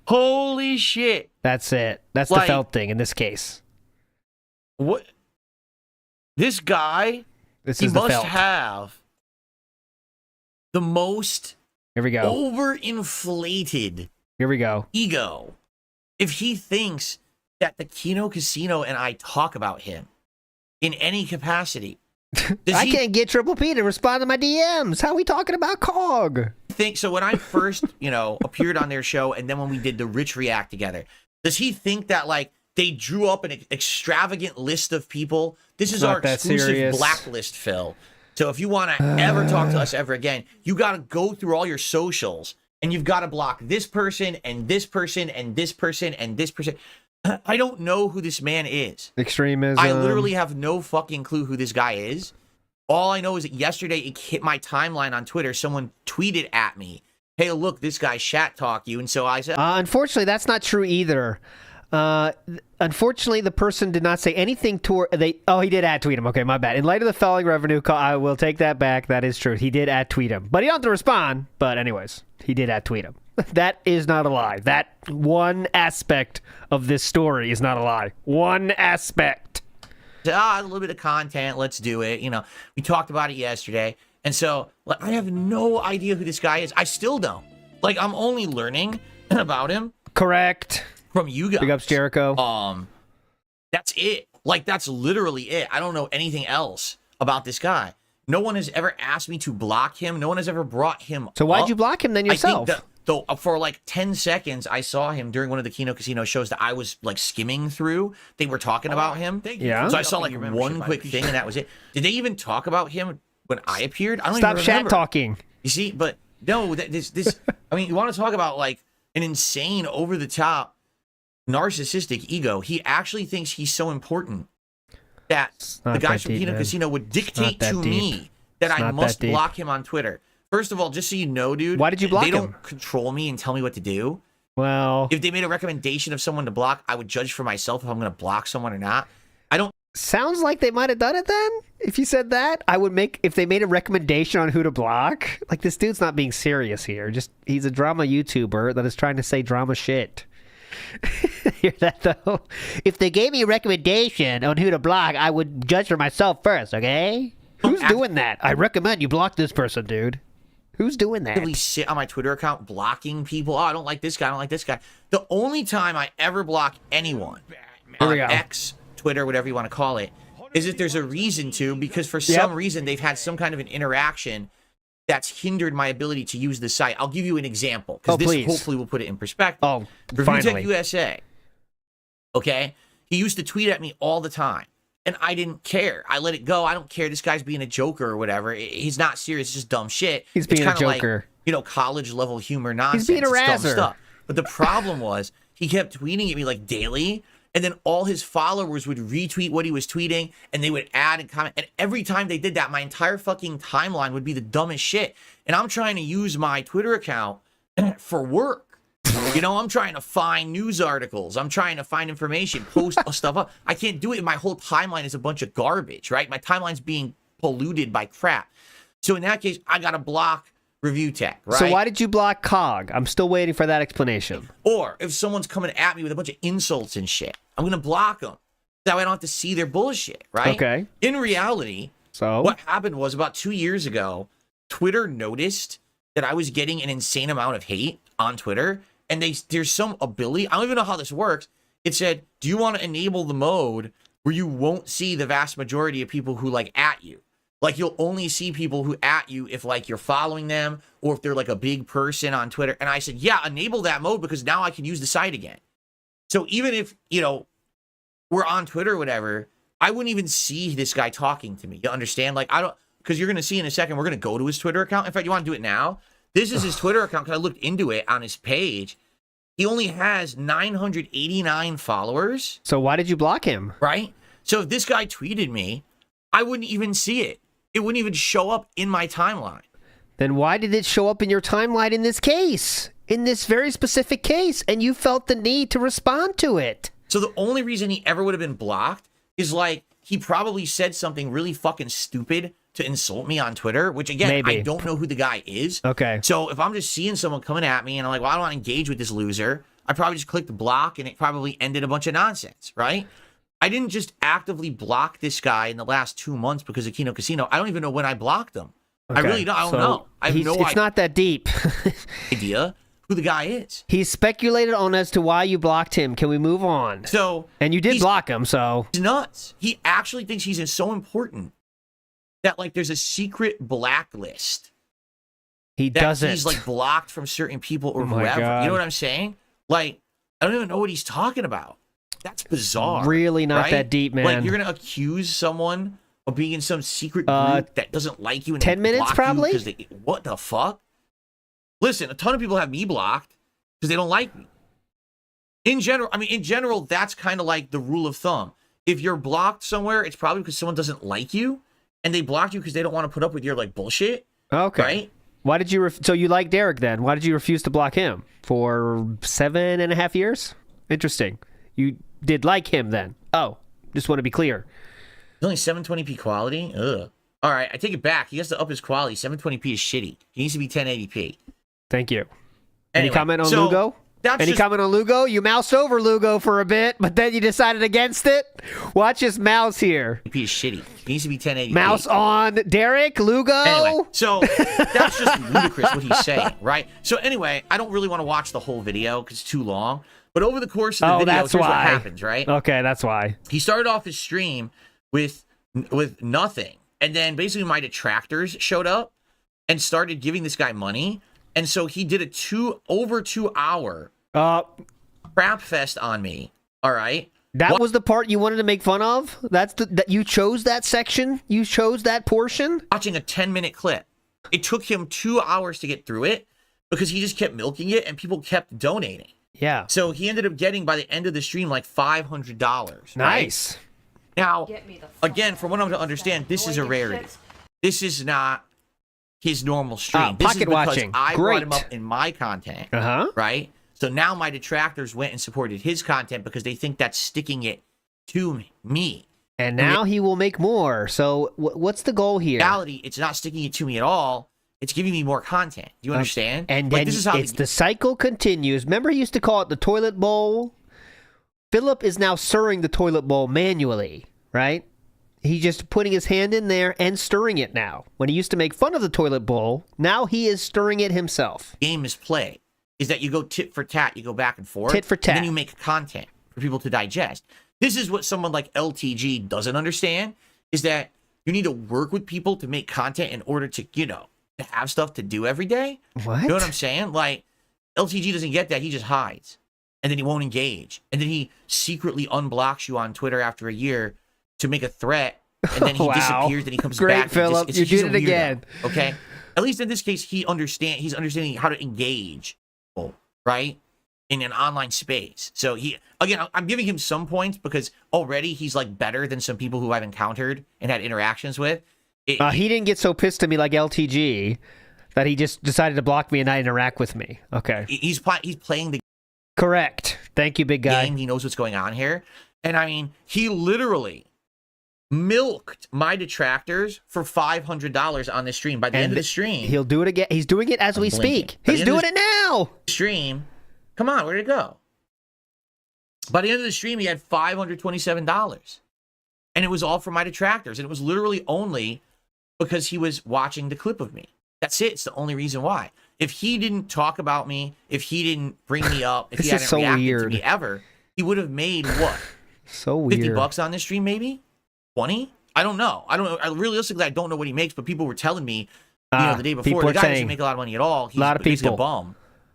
holy shit. That's it. That's the felt thing in this case. What? This guy, he must have the most Here we go. overinflated Here we go. ego if he thinks that the Kino Casino and I talk about him in any capacity. I can't get Triple P to respond to my DMs. How are we talking about Cog? Think so when I first, appeared on their show, and then when we did the Rich React together, does he think that they drew up an extravagant list of people? This is our exclusive blacklist, Phil. So if you want to ever talk to us ever again, you got to go through all your socials and you've got to block this person and this person and this person and this person. I don't know who this man is. Extremism. I literally have no fucking clue who this guy is. All I know is that yesterday it hit my timeline on Twitter. Someone tweeted at me, hey, look, this guy shat talk you. And so I said... unfortunately, that's not true either. Unfortunately, the person did not say anything toward... he did ad-tweet him. Okay, my bad. In light of the falling revenue, I will take that back. That is true. He did ad-tweet him. But he don't have to respond. But anyways, he did ad-tweet him. That is not a lie. That one aspect of this story is not a lie. One aspect. A little bit of content. Let's do it. We talked about it yesterday. And so I have no idea who this guy is. I still don't. I'm only learning about him. Correct. From you guys. Big ups, Jericho. That's it. That's literally it. I don't know anything else about this guy. No one has ever asked me to block him. No one has ever brought him up. So why'd you block him then yourself? I think for 10 seconds, I saw him during one of the Kino Casino shows that I was skimming through. They were talking about him. Yeah. So I saw one quick thing and that was it. Did they even talk about him when I appeared? I don't Stop even remember. Shat talking. You see, but no, this. I mean, you want to talk about an insane, over the top, narcissistic ego. He actually thinks he's so important that the guys from Kino Casino would dictate to me that I must block him on Twitter. First of all, just so you know, dude, why did you block him? They don't control me and tell me what to do. Well, if they made a recommendation of someone to block, I would judge for myself if I'm going to block someone or not. I don't. Sounds like they might have done it then. If you said that, I would if they made a recommendation on who to block. This dude's not being serious here. He's a drama YouTuber that is trying to say drama shit. Hear that though? If they gave me a recommendation on who to block, I would judge for myself first. Okay? Who's doing that? I recommend you block this person, dude. Who's doing that? I sit on my Twitter account blocking people. Oh, I don't like this guy. I don't like this guy. The only time I ever block anyone on X, Twitter, whatever you want to call it, is if there's a reason to, because for some reason they've had some kind of an interaction that's hindered my ability to use the site. I'll give you an example, because this hopefully will put it in perspective. Oh, Review finally. Tech USA. Okay? He used to tweet at me all the time. And I didn't care. I let it go. I don't care. This guy's being a joker or whatever. He's not serious. It's just dumb shit. He's being a joker. College level humor nonsense. He's being a It's dumb razzer. stuff. But the problem was he kept tweeting at me daily, and then all his followers would retweet what he was tweeting, and they would add and comment. And every time they did that, my entire fucking timeline would be the dumbest shit. And I'm trying to use my Twitter account for work. I'm trying to find news articles. I'm trying to find information, post stuff up. I can't do it. My whole timeline is a bunch of garbage, right? My timeline's being polluted by crap. So in that case, I got to block Review Tech, right? So why did you block Cog? I'm still waiting for that explanation. Or if someone's coming at me with a bunch of insults and shit, I'm going to block them. That way I don't have to see their bullshit, right? Okay. In reality, what happened was about 2 years ago, Twitter noticed that I was getting an insane amount of hate on Twitter. and there's some ability. I don't even know how this works. It said, do you want to enable the mode where you won't see the vast majority of people who like at you? Like you'll only see people who at you if like you're following them or if they're like a big person on Twitter. And I said, yeah, enable that mode because now I can use the site again. So even if, you know, we're on Twitter or whatever, I wouldn't even see this guy talking to me. You understand? Like I don't, because you're going to see in a second, we're going to go to his Twitter account. In fact, you want to do it now? This is his Twitter account because I looked into it on his page. He only has 989 followers. So why did you block him? Right? So if this guy tweeted me, I wouldn't even see it. It wouldn't even show up in my timeline. Then why did it show up in your timeline in this case? In this very specific case, and you felt the need to respond to it? So the only reason he ever would have been blocked is like he probably said something really fucking stupid to insult me on Twitter, which again, Maybe. I don't know who the guy is. Okay. So if I'm just seeing someone coming at me and I'm like, well, I don't want to engage with this loser, I probably just clicked block and it probably ended a bunch of nonsense, right? I didn't just actively block this guy in the last 2 months because of Kino Casino. I don't even know when I blocked him. Okay. I really don't. I don't know. I have no It's not that deep. idea who the guy is. He's speculated on as to why you blocked him. Can we move on? So And you did he's- block him, so... He's nuts. He actually thinks he's so important that like there's a secret blacklist. He That doesn't. he's like blocked from certain people or Oh my whoever. God. You know what I'm saying? Like, I don't even know what he's talking about. That's bizarre. Really not right? that deep, man. Like, you're going to accuse someone of being in some secret group that doesn't like you and 10 minutes, block probably? you 'cause they, what the fuck? Listen, a ton of people have me blocked because they don't like me. In general, that's kind of like the rule of thumb. If you're blocked somewhere, it's probably because someone doesn't like you and they blocked you because they don't want to put up with your like bullshit. Okay. Right? Why did you... So you like Derek then? Why did you refuse to block him? For 7.5 years? Interesting. You did like him then? Oh, just want to be clear. It's only 720p quality? Ugh. All right, I take it back. He has to up his quality. 720p is shitty. He needs to be 1080p. Thank you. Any Anyway, comment on so Lugo? that's Any just- comment on Lugo? You moused over Lugo for a bit, but then you decided against it? Watch his mouse here. P is shitty. He needs to be 1080p. Mouse on Derek, Lugo. Anyway, so that's just ludicrous what he's saying, right? So anyway, I don't really want to watch the whole video because it's too long. But over the course of the video, that's here's what why. happens, right? Okay, that's why. He started off his stream with nothing. And then basically my detractors showed up and started giving this guy money. And so he did a over 2 hour crap fest on me. All right. That was the part you wanted to make fun of? That you chose that section? You chose that portion? Watching a 10-minute clip. It took him 2 hours to get through it because he just kept milking it and people kept donating. Yeah. So he ended up getting by the end of the stream like $500. Nice. Right? Now, again, from what I'm to understand, this is a rarity. This is not his normal stream. This is pocket because watching. I Great. brought him up in my content. Uh-huh. Right? So now my detractors went and supported his content because they think that's sticking it to me. And now he will make more. So what's the goal here? In reality, it's not sticking it to me at all. It's giving me more content. Do you understand? And like, then this is how the cycle continues. Remember he used to call it the toilet bowl? Philip is now stirring the toilet bowl manually, right? He's just putting his hand in there and stirring it now. When he used to make fun of the toilet bowl, now he is stirring it himself. game is played is that you go tit for tat, you go back and forth. Tit for tat. And then you make content for people to digest. This is what someone like LTG doesn't understand, is that you need to work with people to make content in order to, to have stuff to do every day. What? You know what I'm saying? Like, LTG doesn't get that. He just hides. And then he won't engage. And then he secretly unblocks you on Twitter after a year to make a threat. And then he Wow. disappears. Then he comes Great, back. Philip. You he's did a it weirdo, again. Okay? At least in this case, he's understanding how to engage people, right? In an online space. So I'm giving him some points because already he's like better than some people who I've encountered and had interactions with. He didn't get so pissed at me like LTG that he just decided to block me and not interact with me. Okay. He's playing the Correct. Thank you, big guy. game. He knows what's going on here. And I mean, he literally milked my detractors for $500 on this stream. By the end of the stream, He'll do it again. He's doing it as we blinking. speak. By the He's end of doing this- it now. stream, come on, where'd it go? By the end of the stream, he had $527. And it was all for my detractors. And it was literally only because he was watching the clip of me. That's it. It's the only reason why. if he didn't talk about me, if he didn't bring me up, if he This is hadn't so reacted weird. to me ever, he would have made what? So weird. $50 on this stream, maybe 20. I don't know. Realistically, I don't know what he makes, but people were telling me, the day before, the guy doesn't make a lot of money at all. He's a lot of basically people. a bum.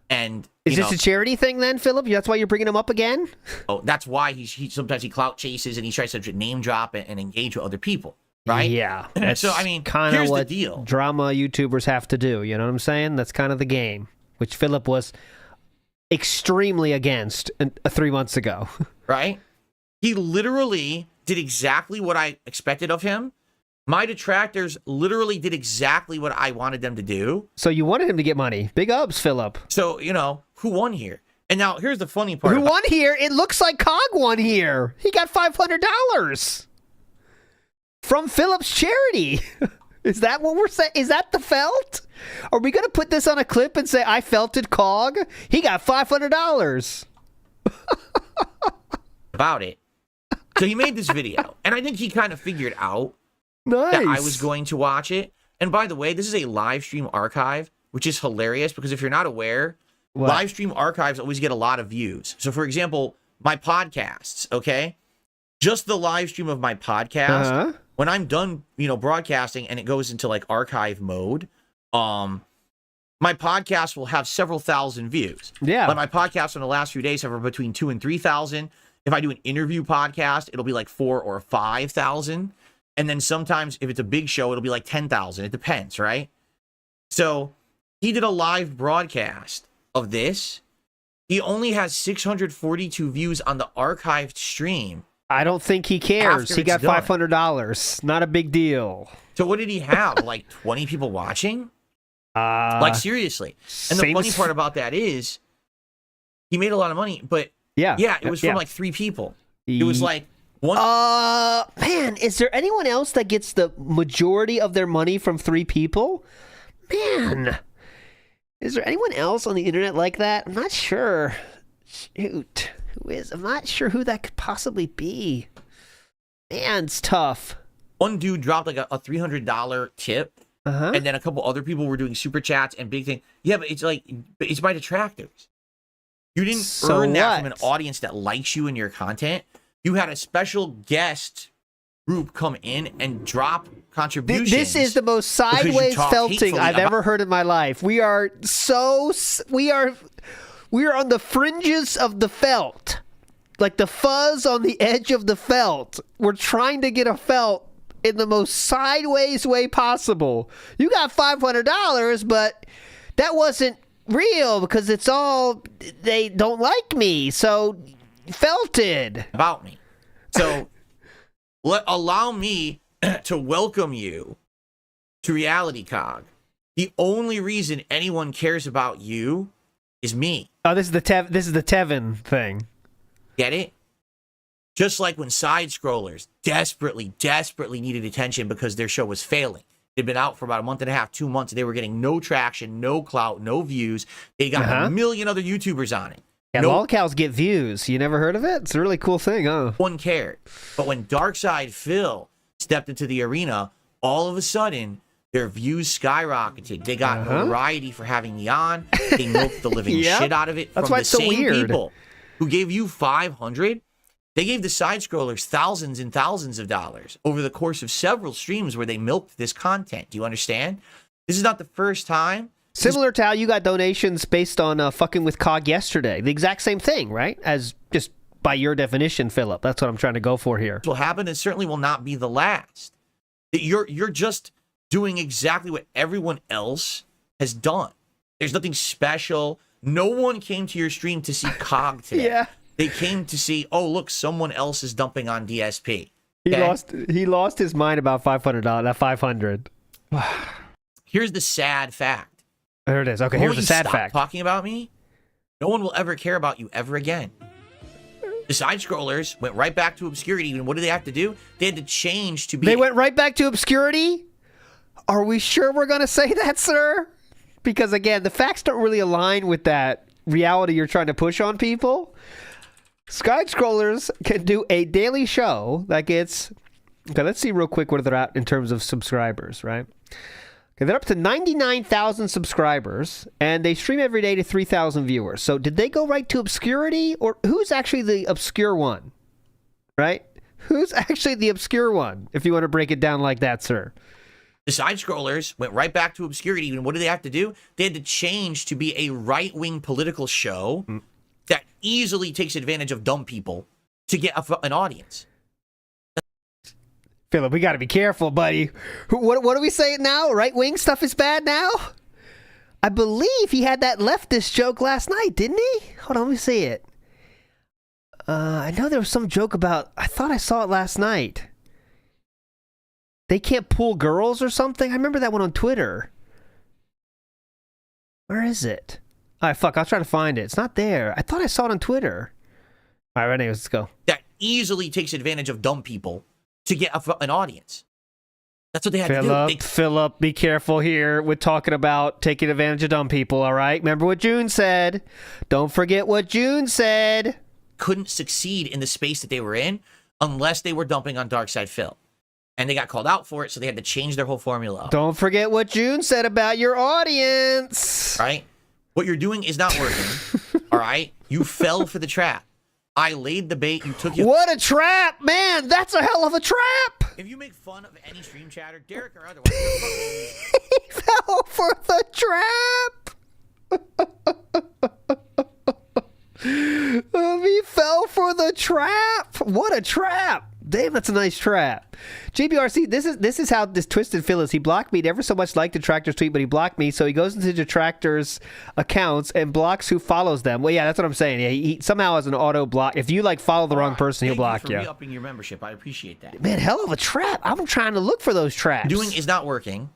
And Is this a charity thing then, Philip? That's why you're bringing him up again? oh, that's why he sometimes he clout chases and he tries to name drop and engage with other people, right? Yeah. So I mean, kind here's of the what deal. drama YouTubers have to do. You know what I'm saying? That's kind of the game, which Philip was extremely against 3 months ago. Right? He literally did exactly what I expected of him. My detractors literally did exactly what I wanted them to do. So you wanted him to get money. Big ups, Philip. So, who won here? And now here's the funny part. Who won here? It looks like Cog won here. He got $500 from Philip's charity. Is that what we're saying? Is that the felt? Are we going to put this on a clip and say, I felted Cog? He got $500. About it. So he made this video, and I think he kind of figured out Nice. that I was going to watch it. And by the way, this is a live stream archive, which is hilarious because if you're not aware, What? live stream archives always get a lot of views. So for example, my podcasts, okay? Just the live stream of my podcast, when I'm done, broadcasting and it goes into like archive mode, my podcast will have several thousand views. Yeah. But my podcasts in the last few days have between 2,000 and 3,000. If I do an interview podcast, it'll be like 4,000 or 5,000. And then sometimes if it's a big show, it'll be like 10,000. It depends, right? So he did a live broadcast of this. He only has 642 views on the archived stream. I don't think he cares. After He it's got done. $500. Not a big deal. So what did he have? Like 20 people watching? Like seriously. And the funny part about that is he made a lot of money, but yeah, it was from like 3 people. It was like one. Man, is there anyone else that gets the majority of their money from 3 people? Man, is there anyone else on the internet like that? I'm not sure. Shoot, who is? I'm not sure who that could possibly be. Man, it's tough. One dude dropped like a $300 tip, and then a couple other people were doing super chats and big thing. Yeah, but it's by detractors. You didn't earn that from an audience that likes you and your content. You had a special guest group come in and drop contributions. This is the most sideways felting I've ever heard in my life. We are on the fringes of the felt. Like the fuzz on the edge of the felt. We're trying to get a felt in the most sideways way possible. You got $500, but that wasn't real because it's all, they don't like me, so felted. About me. So allow me to welcome you to Reality Cog. The only reason anyone cares about you is me. Oh, this is the Tevin thing. Get it? Just like when side scrollers desperately needed attention because their show was failing. They'd been out for about a month and a half, 2 months. They were getting no traction, no clout, no views. They got a million other YouTubers on it. Yeah, lolcows get views. You never heard of it? It's a really cool thing, huh? One cared. But when Darkside Phil stepped into the arena, all of a sudden, their views skyrocketed. They got notoriety for having me on. They milked the living shit out of it. That's from why the it's so same weird. People who gave you 500, they gave the side scrollers thousands and thousands of dollars over the course of several streams where they milked this content. Do you understand? This is not the first time. Similar to how you got donations based on fucking with Cog yesterday. The exact same thing, right? As just by your definition, Philip. That's what I'm trying to go for here. This will happen and certainly will not be the last. You're just doing exactly what everyone else has done. There's nothing special. No one came to your stream to see Cog today. Yeah. They came to see, oh, look, someone else is dumping on DSP. He lost his mind about $500. That 500. Here's the sad fact. There it is. Okay, here's the sad fact. Talking about me, no one will ever care about you ever again. The side scrollers went right back to obscurity. And what do they have to do? They had to change to be. They went right back to obscurity? Are we sure we're going to say that, sir? Because again, the facts don't really align with that reality you're trying to push on people. Side scrollers can do a daily show that gets. Okay, let's see real quick what they're at in terms of subscribers, right? Okay, they're up to 99,000 subscribers, and they stream every day to 3,000 viewers. So did they go right to obscurity, or who's actually the obscure one? Right? Who's actually the obscure one, if you want to break it down like that, sir? The side scrollers went right back to obscurity. And what did they have to do? They had to change to be a right-wing political show that easily takes advantage of dumb people to get an audience. Philip, we got to be careful, buddy. What do we say now? Right-wing stuff is bad now? I believe he had that leftist joke last night, didn't he? Hold on, let me see it. I know there was some joke about... I thought I saw it last night. They can't pull girls or something? I remember that one on Twitter. Where is it? All right, fuck, I'll try to find it. It's not there. I thought I saw it on Twitter. All right, anyways, let's go. That easily takes advantage of dumb people to get an audience. That's what they had to do. Philip, be careful here with talking about taking advantage of dumb people, all right? Remember what June said. Don't forget what June said. Couldn't succeed in the space that they were in unless they were dumping on Darkside Phil. And they got called out for it, so they had to change their whole formula up. Don't forget what June said about your audience. Right? What you're doing is not working. All right? You fell for the trap. I laid the bait. You took your... What a trap, man! That's a hell of a trap! If you make fun of any stream chatter, Derek or otherwise, he fell for the trap! He fell for the trap! What a trap! Damn, that's a nice trap. JBRC, this is how this Twisted Phil is. He blocked me. He never so much liked Detractor's tweet, but he blocked me. So he goes into Detractor's accounts and blocks who follows them. Well, yeah, that's what I'm saying. Yeah, he somehow has an auto block. If you like follow the wrong person, he'll block you. Thank you for re-upping your membership. I appreciate that. Man, hell of a trap. I'm trying to look for those traps. Doing is not working.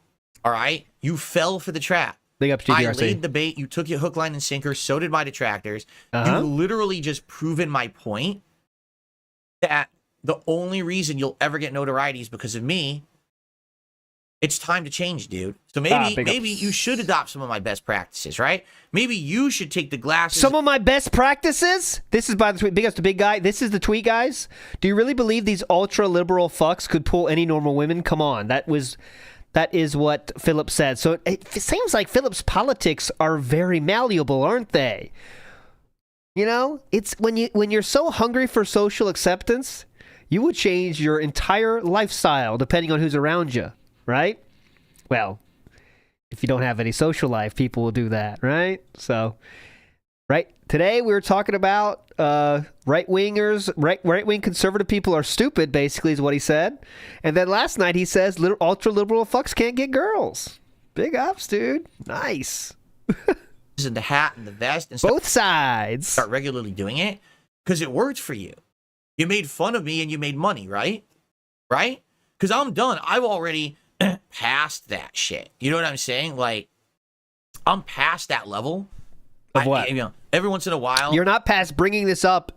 All right, you fell for the trap. Big up, JBRC. I laid the bait. You took your hook, line, and sinker. So did my detractors. You literally just proven my point that the only reason you'll ever get notoriety is because of me. It's time to change, dude. So maybe you should adopt some of my best practices, right? Maybe you should take the glasses. Some of my best practices? This is by the tweet. Big ups to Big Guy. This is the tweet, guys. Do you really believe these ultra-liberal fucks could pull any normal women? Come on. That is what Philip said. So it seems like Philip's politics are very malleable, aren't they? You know? It's when you're so hungry for social acceptance... You would change your entire lifestyle depending on who's around you, right? Well, if you don't have any social life, people will do that, right? So, right, today we were talking about right-wingers, right-wing conservative people are stupid, basically, is what he said. And then last night he says ultra-liberal fucks can't get girls. Big ups, dude. Nice. In the hat and the vest and both sides. Start regularly doing it because it worked for you. You made fun of me and you made money, right? Right? Because I'm done. I've already passed that shit. You know what I'm saying? Like, I'm past that level. Of what? Every once in a while. You're not past bringing this up.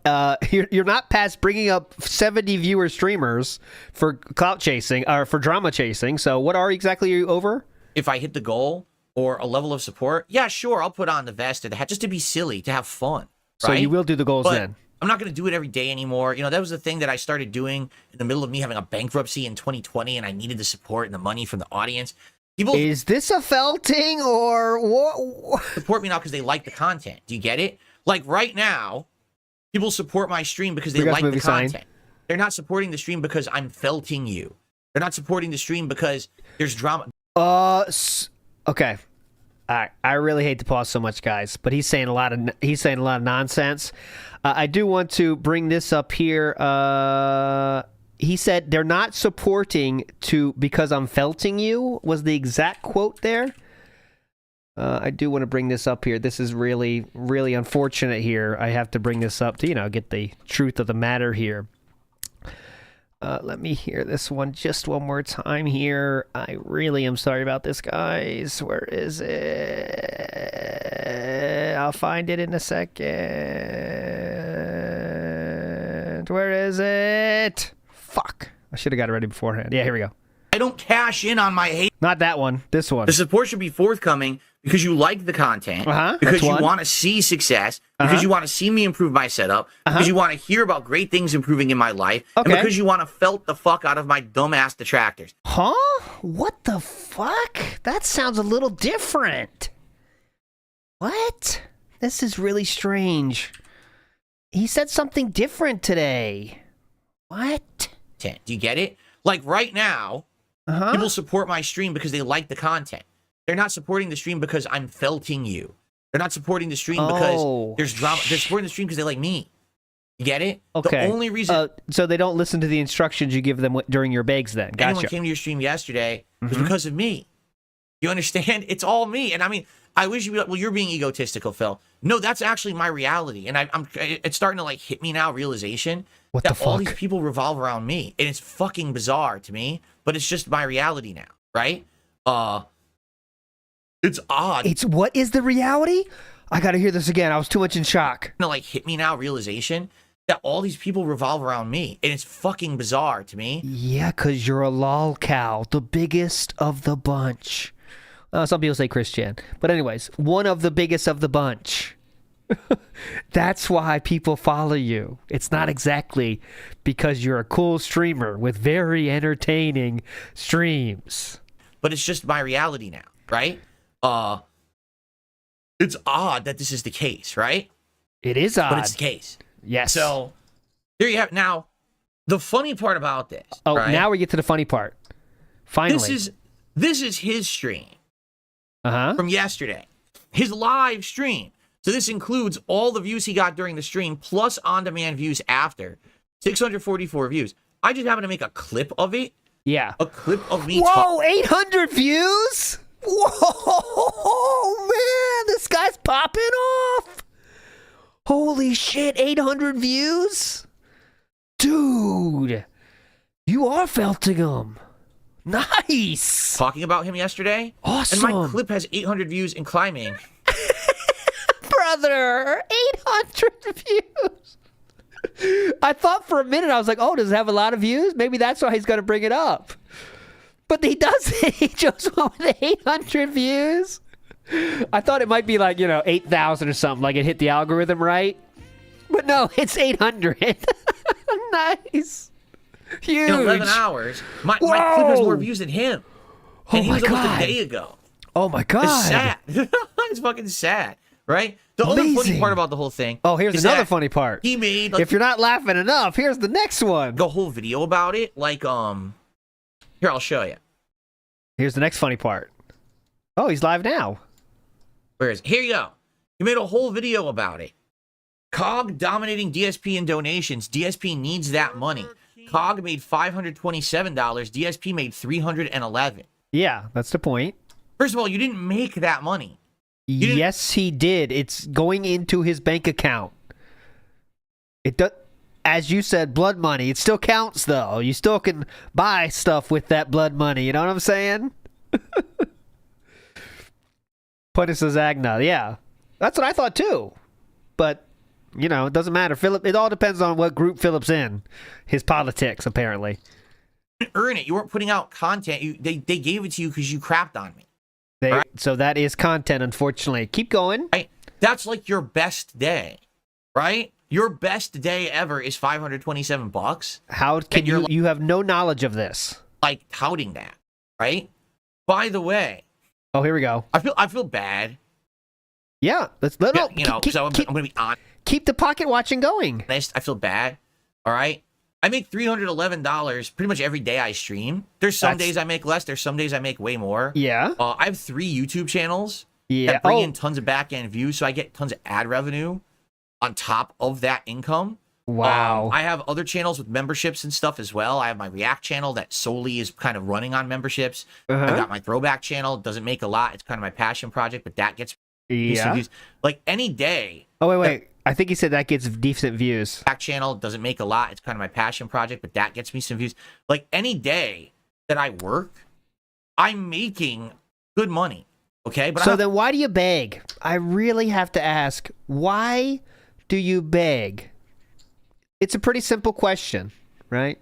You're not past bringing up 70 viewer streamers for clout chasing or for drama chasing. So what are exactly you over? If I hit the goal or a level of support, yeah, sure, I'll put on the vest or the hat just to be silly, to have fun. So right? you will do the goals then. I'm not going to do it every day anymore. You know, that was the thing that I started doing in the middle of me having a bankruptcy in 2020, and I needed the support and the money from the audience. People is this a felting or what? Support me now because they like the content. Do you get it? Like right now, people support my stream because they like the content. They're not supporting the stream because I'm felting you. They're not supporting the stream because there's drama. Okay. I really hate to pause so much, guys, but he's saying a lot of nonsense. I do want to bring this up here. He said they're not supporting because I'm felting you was the exact quote there. I do want to bring this up here. This is really, really unfortunate here. I have to bring this up to, get the truth of the matter here. Let me hear this one just one more time here. I really am sorry about this, guys. Where is it? I'll find it in a second. Where is it? Fuck. I should have got it ready beforehand. Yeah, here we go. I don't cash in on my hate. Not that one. This one. The support should be forthcoming because you like the content, Uh-huh, because that's you one. want to see success, because you want to see me improve my setup, because you want to hear about great things improving in my life, and Okay. because you want to felt the fuck out of my dumbass detractors. Huh? What the fuck? That sounds a little different. What? This is really strange. He said something different today. What? Do you get it? Like right now, Uh-huh. people support my stream because they like the content. They're not supporting the stream because I'm felting you. They're not supporting the stream Oh. because there's drama. They're supporting the stream because they like me. You get it? Okay. The only reason So they don't listen to the instructions you give them during your begs then. anyone Gotcha. came to your stream yesterday was Mhm. because of me. You understand? It's all me. And I mean, I wish you'd be like, well, you're being egotistical, Phil. No, that's actually my reality. And it's starting to like hit me now, realization What that the all these fuck? people revolve around me. And it's fucking bizarre to me, but it's just my reality now, right? It's odd. It's what is the reality? I gotta hear this again. I was too much in shock. To like hit me now, realization that all these people revolve around me. And it's fucking bizarre to me. Yeah, because you're a lol cow, the biggest of the bunch. Some people say Christian. But anyways, one of the biggest of the bunch. That's why people follow you. It's not exactly because you're a cool streamer with very entertaining streams. But it's just my reality now, right? It's odd that this is the case, right? It is odd. But it's the case. Yes. So there you have it. Now, the funny part about this. Oh, right? now we get to the funny part. Finally. This is his stream Uh-huh. from yesterday. His live stream. So this includes all the views he got during the stream plus on-demand views after. 644 views. I just happened to make a clip of it. Yeah. A clip of me Whoa, 800 views? Whoa, man, this guy's popping off. Holy shit, 800 views? Dude, you are felting him. Nice. talking about him yesterday. Awesome. And my clip has 800 views and climbing. Brother, 800 views. I thought for a minute, I was like, oh, does it have a lot of views? Maybe that's why he's going to bring it up. But he doesn't. He chose one with 800 views. I thought it might be like, 8,000 or something. Like it hit the algorithm right. But no, it's 800. Nice. Huge. In 11 hours, my clip has more views than him. And he was almost a day ago. Oh, my God. It's sad. It's fucking sad, right? The other funny Amazing. part about the whole thing. Oh, here's is another that funny part. He made If you're not laughing enough, here's the next one. a whole video about it. Like, here, I'll show you. Here's the next funny part. Oh, he's live now. Where is it? Here you go. He made a whole video about it. Cog dominating DSP in donations. DSP needs that money. Cog made $527. DSP made $311. Yeah, that's the point. First of all, you didn't make that money. didn't- Yes, he did. It's going into his bank account. It does, as you said, blood money. It still counts, though. You still can buy stuff with that blood money. You know what I'm saying? Punisazagna, yeah. That's what I thought, too. But, it doesn't matter. Philip. It all depends on what group Philip's in. His politics, apparently. You didn't earn it. You weren't putting out content. They gave it to you because you crapped on me. Right. So that is content, unfortunately. Keep going. Right? That's like your best day, right? Your best day ever is $527. How can you're you have no knowledge of this? Like touting that, right? By the way, Oh, here we go. I feel bad. Yeah, let's So I'm gonna be keep the pocket watching going. honest. I feel bad. All right. I make $311 pretty much every day I stream. There's some days I make less. There's some days I make way more. Yeah. I have 3 YouTube channels Yeah. that bring in tons of back end views, so I get tons of ad revenue on top of that income. Wow. I have other channels with memberships and stuff as well. I have my React channel that solely is kind of running on memberships. Uh-huh. I've got my throwback channel. It doesn't make a lot. It's kind of my passion project, but that gets me some Yeah. views. Like any day. Oh, wait. I think he said that gets decent views. Back channel doesn't make a lot. It's kind of my passion project, but that gets me some views. Like any day that I work, I'm making good money. Okay, but So then why do you beg? I really have to ask, why do you beg? It's a pretty simple question, right?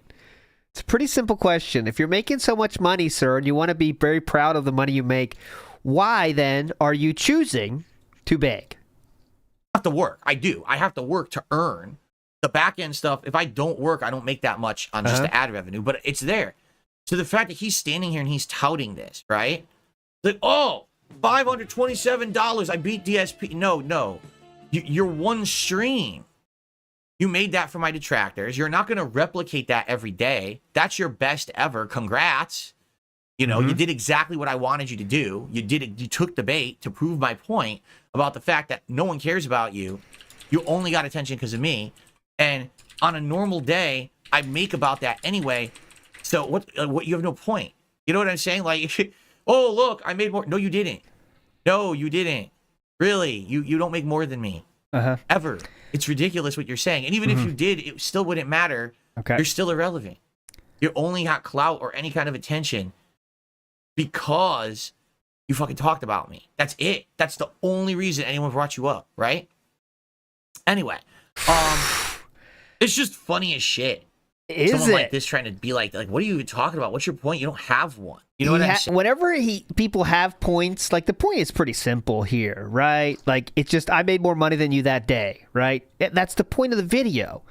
It's a pretty simple question. If you're making so much money, sir, and you want to be very proud of the money you make, Why then are you choosing to beg? I have to work. I do. I have to work to earn the back end stuff. If I don't work, I don't make that much on just the ad revenue, but it's there. So the fact that he's standing here and he's touting this, right? Like, oh, $527, I beat DSP. No. You're one stream. You made that for my detractors. You're not going to replicate that every day. That's your best ever. Congrats. You know, you did exactly what I wanted you to do. You did it. You took the bait to prove my point about the fact that no one cares about you. You only got attention because of me. And on a normal day, I make about that anyway. So what you have no point. You know what I'm saying? Like, oh, look, I made more. No, you didn't. No, you didn't. Really, you don't make more than me. Ever. It's ridiculous what you're saying. And even if you did, it still wouldn't matter. Okay. You're still irrelevant. You only got clout or any kind of attention because you fucking talked about me. That's it. That's the only reason anyone brought you up, right? Anyway, it's just funny as shit. Someone like this trying to be like, what are you even talking about? What's your point? You don't have one. You know what I'm saying? Whenever people have points, like the point is pretty simple here, right? Like it's just I made more money than you that day, right? That's the point of the video.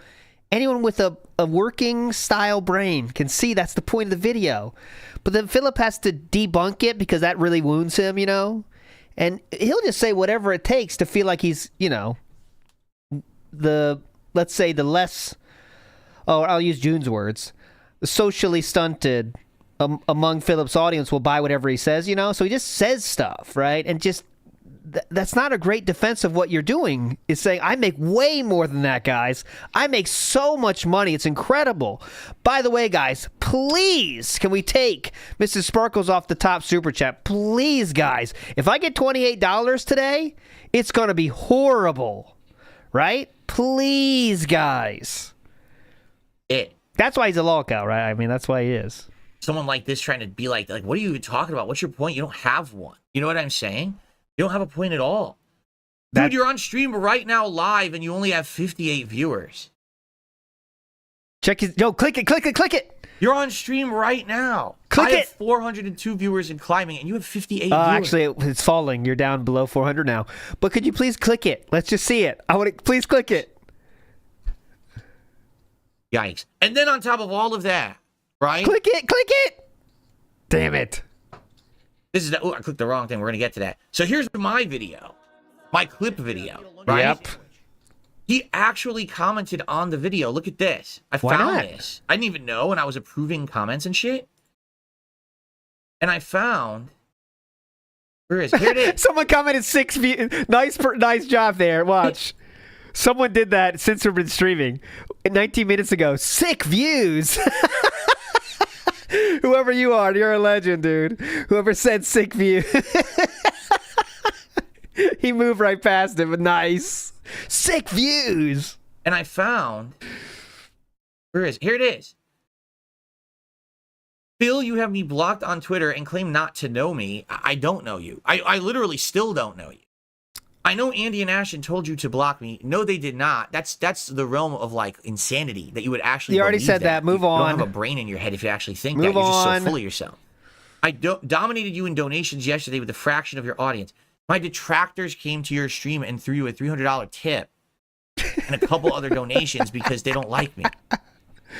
Anyone with a working style brain can see that's the point of the video. But then Philip has to debunk it because that really wounds him, you know? And he'll just say whatever it takes to feel like he's, you know, let's say the less, I'll use June's words, the socially stunted among Philip's audience will buy whatever he says, you know? So he just says stuff, right? And just, that's not a great defense of what you're doing, is saying, I make way more than that, guys. I make so much money. It's incredible. By the way, guys, please, can we take Mrs. Sparkles off the top super chat? Please, guys. If I get $28 today, it's going to be horrible, right? Please, guys. That's why he's a lolcow, right? I mean, that's why he is. Someone like this trying to be like, what are you even talking about? What's your point? You don't have one. You know what I'm saying? You don't have a point at all. Dude, you're on stream right now live and you only have 58 viewers. Click it. You're on stream right now. I have 402 viewers in climbing and you have 58 viewers. Actually, it's falling. You're down below 400 now. But could you please click it? Let's just see it. I want to please click it. Yikes. And then on top of all of that, right? Click it. Damn it. This is I clicked the wrong thing. We're going to get to that. So here's my video. My clip video, right? Yep. He actually commented on the video. Look at this. I found this. I didn't even know when I was approving comments and shit. And I found... Where is it? Here it is. Someone commented 6 views. Nice job there. Watch. Someone did that since we've been streaming 19 minutes ago. 6 views. Whoever you are, you're a legend, dude. Whoever said 6 views. He moved right past it, but nice. 6 views. And I found... Where is it? Here it is. Phil, you have me blocked on Twitter and claim not to know me. I don't know you. I literally still don't know you. I know Andy and Ashton told you to block me. No, they did not. That's the realm of like insanity that you would actually. You already said that. Move on. You don't have a brain in your head if you actually think that. You're just so full of yourself. I dominated you in donations yesterday with a fraction of your audience. My detractors came to your stream and threw you a $300 tip and a couple other donations because they don't like me.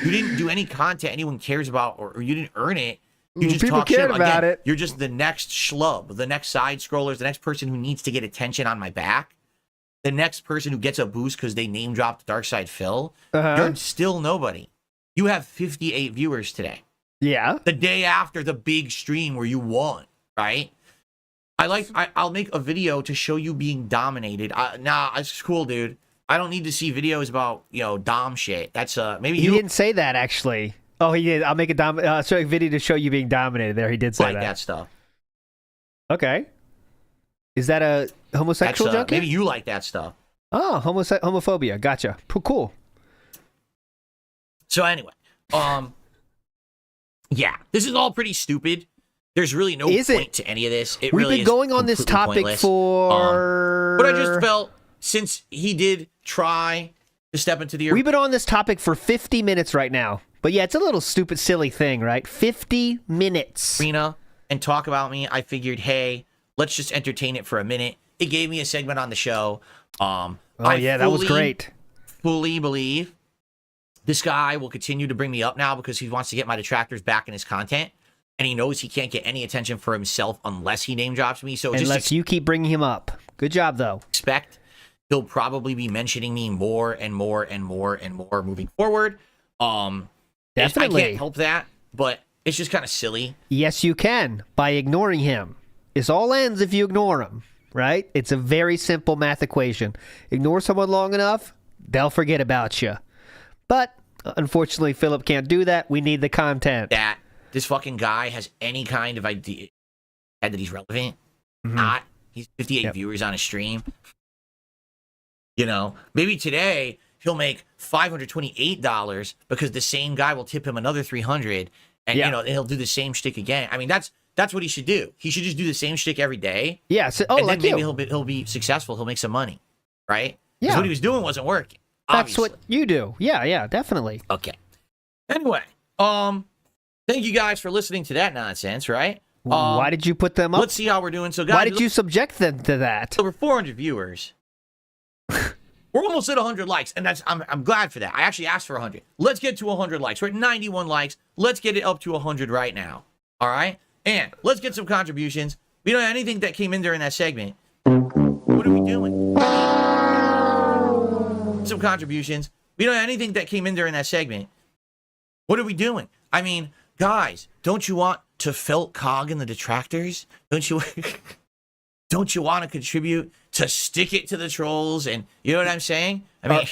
You didn't do any content anyone cares about, or you didn't earn it. You just people talk shit about it. You're just the next schlub, the next side scrollers, the next person who needs to get attention on my back, the next person who gets a boost because they name dropped Darkside Phil. You're still nobody. You have 58 viewers today. Yeah. The day after the big stream where you won, right? I'll make a video to show you being dominated. Nah, it's cool, dude. I don't need to see videos about, dom shit. That's maybe he didn't say that actually. Oh, he did. I'll make a video to show you being dominated. There, he did say that stuff. Okay. Is that a homosexual joke? Maybe you like that stuff. Oh, homophobia. Gotcha. Cool. So anyway, yeah, this is all pretty stupid. There's really no point to any of this. We've been going on this topic for... but I just felt, since he did try to step into the... We've been on this topic for 50 minutes right now. But yeah, it's a little stupid, silly thing, right? 50 minutes. Arena and talk about me. I figured, hey, let's just entertain it for a minute. It gave me a segment on the show. That was great. Fully believe this guy will continue to bring me up now because he wants to get my detractors back in his content, and he knows he can't get any attention for himself unless he name drops me. So unless you keep bringing him up. Good job, though. Expect he'll probably be mentioning me more and more and more and more moving forward. Definitely. I can't help that, but it's just kind of silly. Yes, you can, by ignoring him. This all ends if you ignore him, right? It's a very simple math equation. Ignore someone long enough, they'll forget about you. But, unfortunately, Philip can't do that. We need the content. That this fucking guy has any kind of idea that he's relevant. Not. He's 58 viewers on a stream. You know, maybe today he'll make $528 because the same guy will tip him another $300, and you know, and he'll do the same shtick again. I mean, that's what he should do. He should just do the same shtick every day. Yeah. So, and like then maybe he'll be successful. He'll make some money, right? Because what he was doing wasn't working. That's obviously. what you do. Yeah, definitely. Okay. Anyway, thank you guys for listening to that nonsense, right? Why did you put them up? Let's see how we're doing. So, guys, why did you subject them to that? Over 400 viewers. We're almost at 100 likes, and I'm glad for that. I actually asked for 100. Let's get to 100 likes. We're at 91 likes. Let's get it up to 100 right now. All right? And let's get some contributions. We don't have anything that came in during that segment. What are we doing? Some contributions. We don't have anything that came in during that segment. What are we doing? I mean, guys, don't you want to felt Cog in the detractors? Don't you want to contribute to stick it to the trolls? And you know what I'm saying? I mean,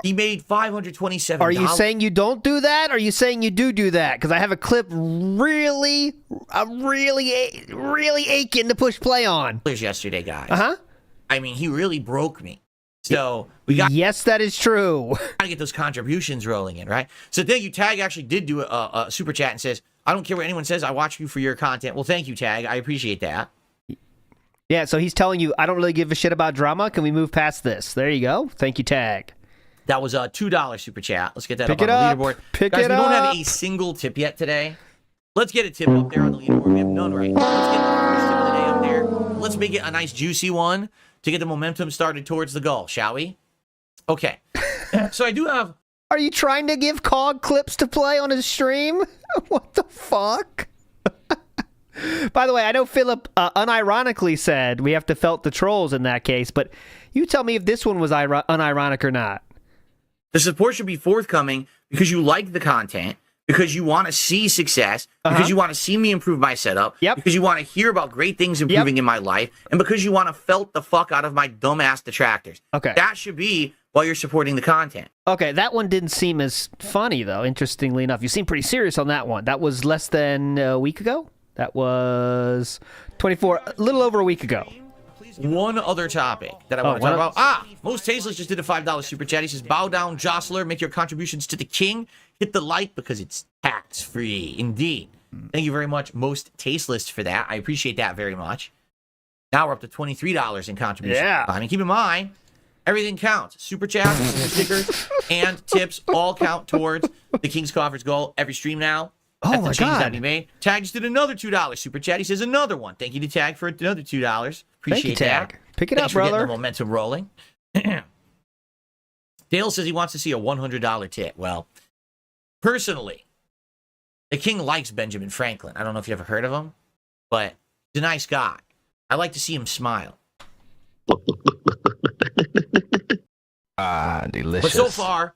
he made $527. Are you saying you don't do that? Or are you saying you do that? Because I have a clip I'm really aching to push play on. Yesterday, guys. I mean, he really broke me. So yes, that is true. Gotta get those contributions rolling in, right? So thank you. Tag actually did do a super chat and says, I don't care what anyone says. I watch you for your content. Well, thank you, Tag. I appreciate that. Yeah, so he's telling you, I don't really give a shit about drama. Can we move past this? There you go. Thank you, Tag. That was a $2 super chat. Let's get that Pick up on the leaderboard. Guys, we don't have a single tip yet today. Let's get a tip up there on the leaderboard. We have none right now. Let's get the first tip of the day up there. Let's make it a nice juicy one to get the momentum started towards the goal, shall we? Okay. So I do have... Are you trying to give Cog clips to play on his stream? What the fuck? By the way, I know Philip unironically said we have to felt the trolls in that case, but you tell me if this one was unironic or not. The support should be forthcoming because you like the content, because you want to see success, because you want to see me improve my setup, because you want to hear about great things improving in my life, and because you want to felt the fuck out of my dumbass detractors. Okay. That should be while you're supporting the content. Okay, that one didn't seem as funny, though, interestingly enough. You seem pretty serious on that one. That was less than a week ago? That was a little over a week ago. One other topic that I want to talk about. Most Tasteless just did a $5 super chat. He says, bow down, jostler, make your contributions to the king. Hit the like because it's tax-free. Indeed. Thank you very much, Most Tasteless, for that. I appreciate that very much. Now we're up to $23 in contributions. Yeah. I mean, keep in mind, everything counts. Super chats, stickers, and tips all count towards the King's Coffers goal every stream now. Oh, my God. That we made. Tag just did another $2 super chat. He says another one. Thank you to Tag for another $2. Appreciate that. Tag. Pick it up, for getting brother. the momentum rolling. Dale says he wants to see a $100 tip. Well, personally, the king likes Benjamin Franklin. I don't know if you ever heard of him, but he's a nice guy. I like to see him smile. Delicious. But so far,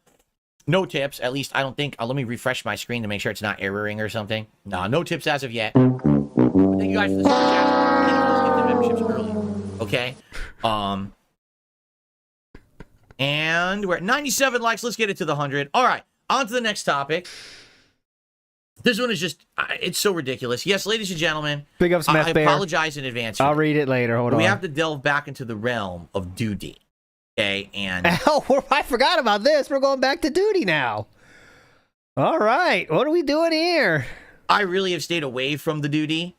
no tips. At least I don't think. Let me refresh my screen to make sure it's not erroring or something. No tips as of yet. Thank you guys for the super chat. Thank you for those gifted memberships early. Okay. And we're at 97 likes. Let's get it to the 100. All right. On to the next topic. This one is just, it's so ridiculous. Yes, ladies and gentlemen. Big ups, Meth I Bear. apologize in advance. I'll read it later. Hold on. We have to delve back into the realm of D00dy. Okay. And oh, I forgot about this. We're going back to D00dy now. All right. What are we doing here? I really have stayed away from the D00dy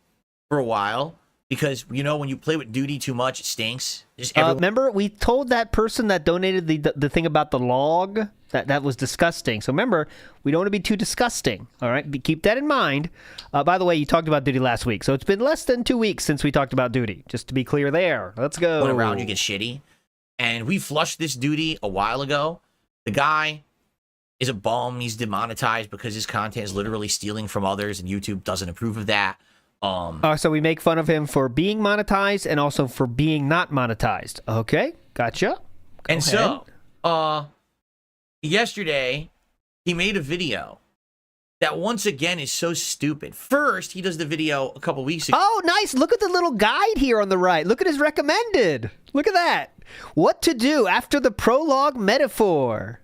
for a while. because when you play with Duty too much, it stinks. Just remember, we told that person that donated the thing about the log that was disgusting. So remember, we don't want to be too disgusting. All right, keep that in mind. By the way, you talked about Duty last week, so it's been less than 2 weeks since we talked about Duty. Just to be clear, there. Let's go. Going around, you get shitty, and we flushed this Duty a while ago. The guy is a bum. He's demonetized because his content is literally stealing from others, and YouTube doesn't approve of that. So we make fun of him for being monetized and also for being not monetized. Okay, gotcha. Go ahead. So, yesterday, he made a video that once again is so stupid. First, he does the video a couple weeks ago. Oh, nice. Look at the little guide here on the right. Look at his recommended. Look at that. What to do after the prologue metaphor.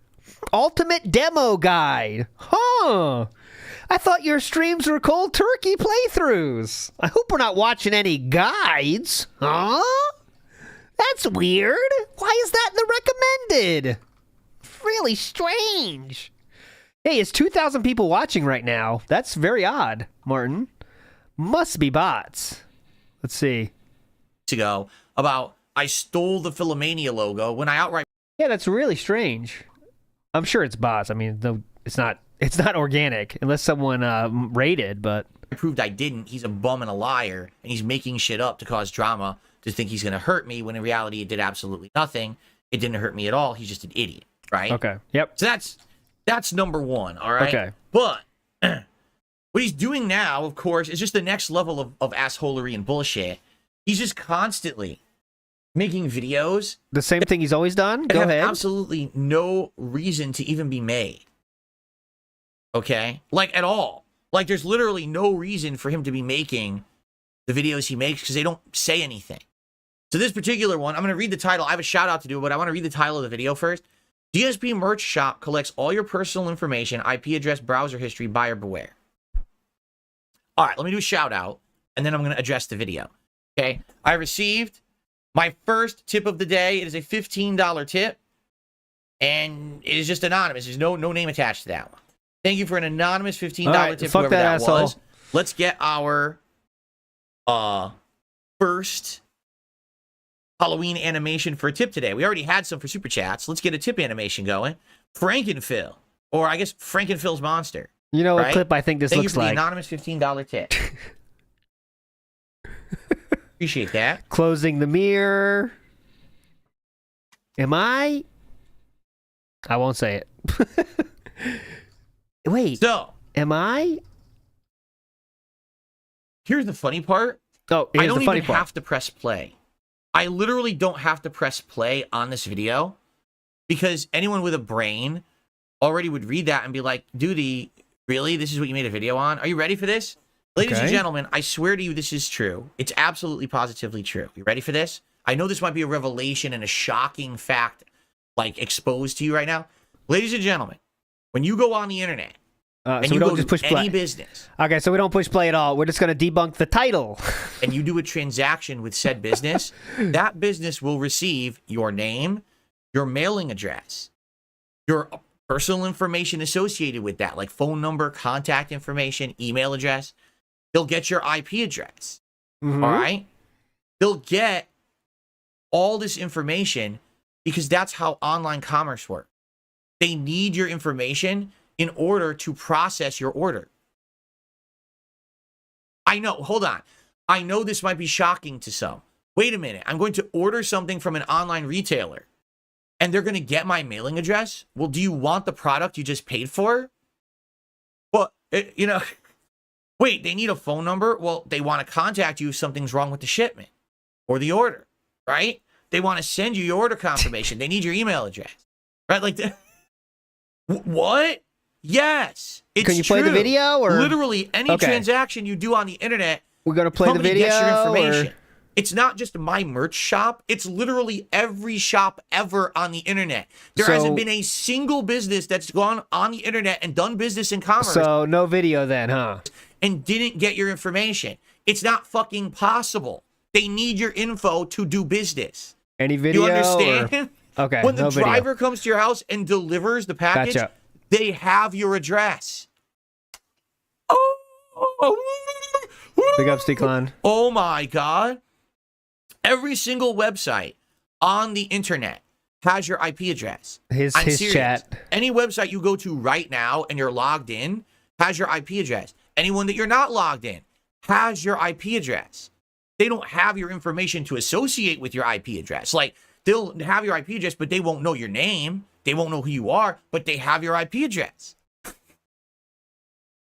Ultimate demo guide. Huh. I thought your streams were cold turkey playthroughs. I hope we're not watching any guides. Huh? That's weird. Why is that in the recommended? Really strange. Hey, it's 2,000 people watching right now. That's very odd, Martin. Must be bots. Let's see. Ago about I stole the Philomania logo when I outright. Yeah, that's really strange. I'm sure it's bots. I mean, it's not organic unless someone raided, but Proved I didn't. He's a bum and a liar, and he's making shit up to cause drama to think he's going to hurt me, when in reality it did absolutely nothing. It didn't hurt me at all. He's just an idiot, right? Okay. Yep. So that's number one, all right? Okay. But what he's doing now, of course, is just the next level of assholery and bullshit. He's just constantly making videos. The same thing he's always done? That Go have ahead. absolutely no reason to even be made. Okay? Like, at all. Like, there's literally no reason for him to be making the videos he makes because they don't say anything. So this particular one, I'm going to read the title. I have a shout out to do, but I want to read the title of the video first. DSP Merch Shop collects all your personal information, IP address, browser history, buyer beware. All right, let me do a shout out, and then I'm going to address the video. Okay? I received my first tip of the day. It is a $15 tip, and it is just anonymous. There's no name attached to that one. Thank you for an anonymous $15 tip, whoever that was. Let's get our first Halloween animation for a tip today. We already had some for Super Chats. Let's get a tip animation going. Frankenphil, or I guess Frankenphil's monster. You know what right? clip I think this Thank looks you for like? the anonymous $15 tip. Appreciate that. Closing the mirror. Am I won't say it. Wait. So, am I? here's the funny part. Oh, I don't even have to press play. I literally don't have to press play on this video because anyone with a brain already would read that and be like, Duty, really? This is what you made a video on? Are you ready for this? Ladies and gentlemen, I swear to you this is true. It's absolutely positively true. You ready for this? I know this might be a revelation and a shocking fact, like, exposed to you right now. Ladies and gentlemen, when you go on the internet and so you we don't go just to push play. any business Okay, so we don't push play at all. We're just going to debunk the title. and you do a transaction with said business, that business will receive your name, your mailing address, your personal information associated with that, like phone number, contact information, email address. They'll get your IP address. Mm-hmm. All right? They'll get all this information because that's how online commerce works. They need your information in order to process your order. I know, hold on. I know this might be shocking to some. Wait a minute. I'm going to order something from an online retailer and they're going to get my mailing address? Well, do you want the product you just paid for? Well, wait, they need a phone number? Well, they want to contact you if something's wrong with the shipment or the order, right? They want to send you your order confirmation. They need your email address, right? Like, what? Yes, it's Can you play the true. video or literally any transaction you do on the internet? We're gonna play the video. Gets your information. It's not just my merch shop. It's literally every shop ever on the internet. There hasn't been a single business that's gone on the internet and done business in commerce. So no video then, huh? And didn't get your information. It's not fucking possible. They need your info to do business. Any video? You understand? Okay. When the no video. driver comes to your house and delivers the package, Gotcha. they have your address. Big ups, Declan. Oh my God. Every single website on the internet has your IP address. His serious. chat. Any website you go to right now and you're logged in has your IP address. Anyone that you're not logged in has your IP address. They don't have your information to associate with your IP address. Like, they'll have your IP address, but they won't know your name. They won't know who you are, but they have your IP address.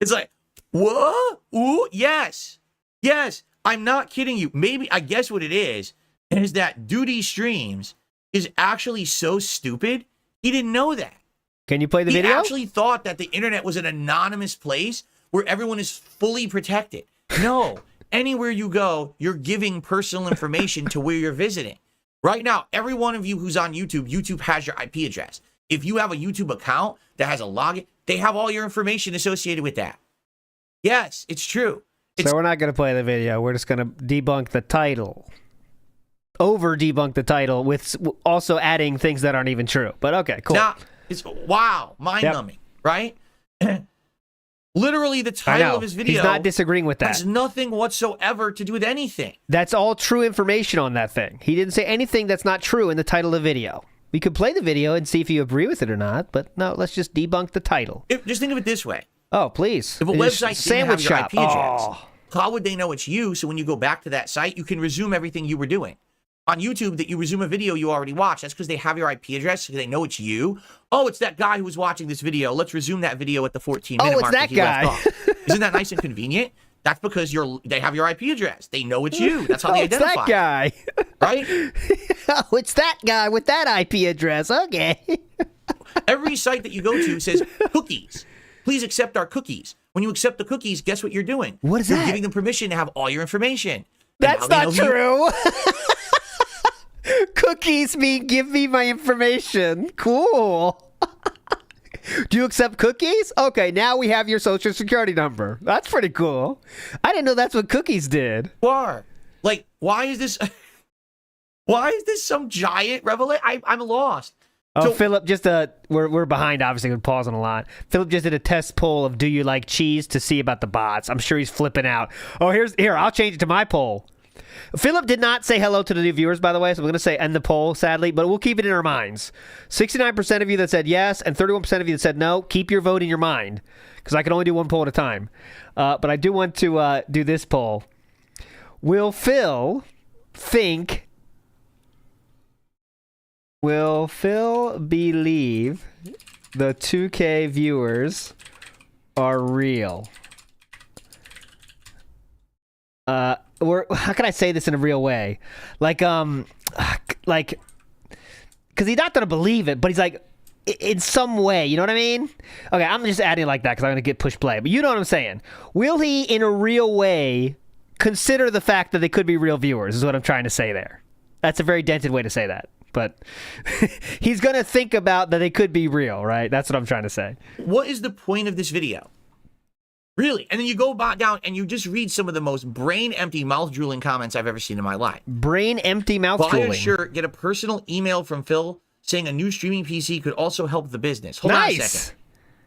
It's like, what? Ooh, yes. Yes, I'm not kidding you. Maybe, I guess what it is that D00dy Streams is actually so stupid, he didn't know that. Can you play the video? He actually thought that the internet was an anonymous place where everyone is fully protected. No, anywhere you go, you're giving personal information to where you're visiting. Right now, every one of you who's on YouTube, YouTube has your IP address. If you have a YouTube account that has a login, they have all your information associated with that. Yes, it's true. So we're not going to play the video. We're just going to debunk the title. Over debunk the title with also adding things that aren't even true. But okay, cool. Now, it's wow, mind-numbing, right? Literally, the title of his video. He's not disagreeing with that. Has nothing whatsoever to do with anything. That's all true information on that thing. He didn't say anything that's not true in the title of the video. We could play the video and see if you agree with it or not, but no, let's just debunk the title. Just think of it this way. Oh, please. If a website didn't have your IP address, Oh. how would they know it's you? So when you go back to that site, you can resume everything you were doing. On YouTube, that you resume a video you already watched. That's because they have your IP address, so they know it's you. Oh, it's that guy who was watching this video. Let's resume that video at the 14-minute mark. Oh, it's that guy. Isn't that nice and convenient? That's because they have your IP address. They know it's you. That's how they it's identify. that guy. Right? Oh, it's that guy with that IP address. Okay. Every site that you go to says cookies. Please accept our cookies. When you accept the cookies, guess what you're doing? What is You're that? giving them permission to have all your information. That's not true. Cookies mean give me my information. Cool. Do you accept cookies? Okay, now we have your social security number. That's pretty cool. I didn't know that's what cookies did. Like, why is this some giant revelation? I'm lost. Oh, So- Philip, just we're behind, obviously, we're pausing a lot. Philip just did a test poll of do you like cheese to see about the bots. I'm sure he's flipping out. Oh, here, I'll change it to my poll. Philip did not say hello to the new viewers, by the way, so we're going to say end the poll, sadly, but we'll keep it in our minds. 69% of you that said yes, and 31% of you that said no. Keep your vote in your mind, because I can only do one poll at a time. But I do want to do this poll. Will Phil believe the 2K viewers are real? How can I say this in a real way? Like, because he's not gonna believe it, but he's like, in some way, you know what I mean? Okay, I'm just adding it like that because I'm gonna get push play, but you know what I'm saying. Will he, in a real way, consider the fact that they could be real viewers? Is what I'm trying to say there. That's a very dented way to say that, but he's gonna think about that they could be real, right? That's what I'm trying to say. What is the point of this video? Really? And then you go back down and you just read some of the most brain-empty, mouth-drooling comments I've ever seen in my life. Brain-empty, mouth-drooling. Buy a shirt, get a personal email from Phil saying a new streaming PC could also help the business. Hold on a second.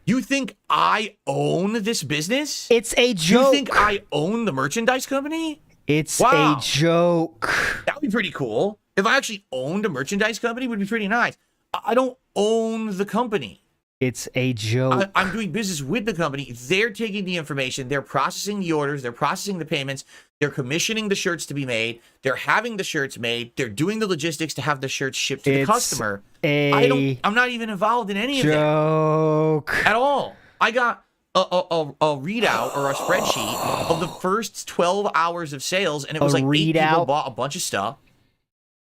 You think I own this business? It's a joke. You think I own the merchandise company? It's Wow. a joke. That would be pretty cool. If I actually owned a merchandise company, it would be pretty nice. I don't own the company. It's a joke. I'm doing business with the company. They're taking the information. They're processing the orders. They're processing the payments. They're commissioning the shirts to be made. They're having the shirts made. They're doing the logistics to have the shirts shipped to the customer. I'm not even involved in any of that joke at all. I got a readout or a spreadsheet of the first 12 hours of sales, and it was like 8 people bought a bunch of stuff.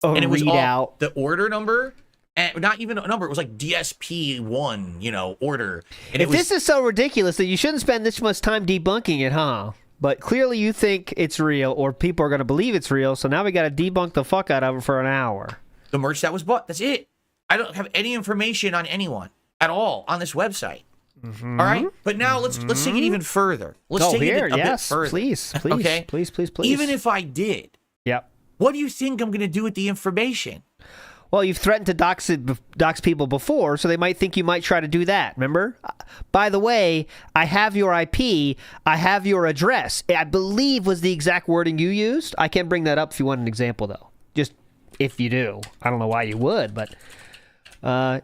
And it was all the order number. And not even a number. It was like DSP1, order. And if this is so ridiculous that you shouldn't spend this much time debunking it, huh? But clearly you think it's real, or people are going to believe it's real, so now we got to debunk the fuck out of it for an hour. The merch that was bought, that's it. I don't have any information on anyone at all on this website. Mm-hmm. All right? But now let's take it even further. Let's take it a bit further. Please. Okay? Please. Even if I did, yep. what do you think I'm going to do with the information? Well, you've threatened to dox people before, so they might think you might try to do that, remember? By the way, I have your IP, I have your address. I believe was the exact wording you used. I can bring that up if you want an example, though. Just if you do. I don't know why you would, but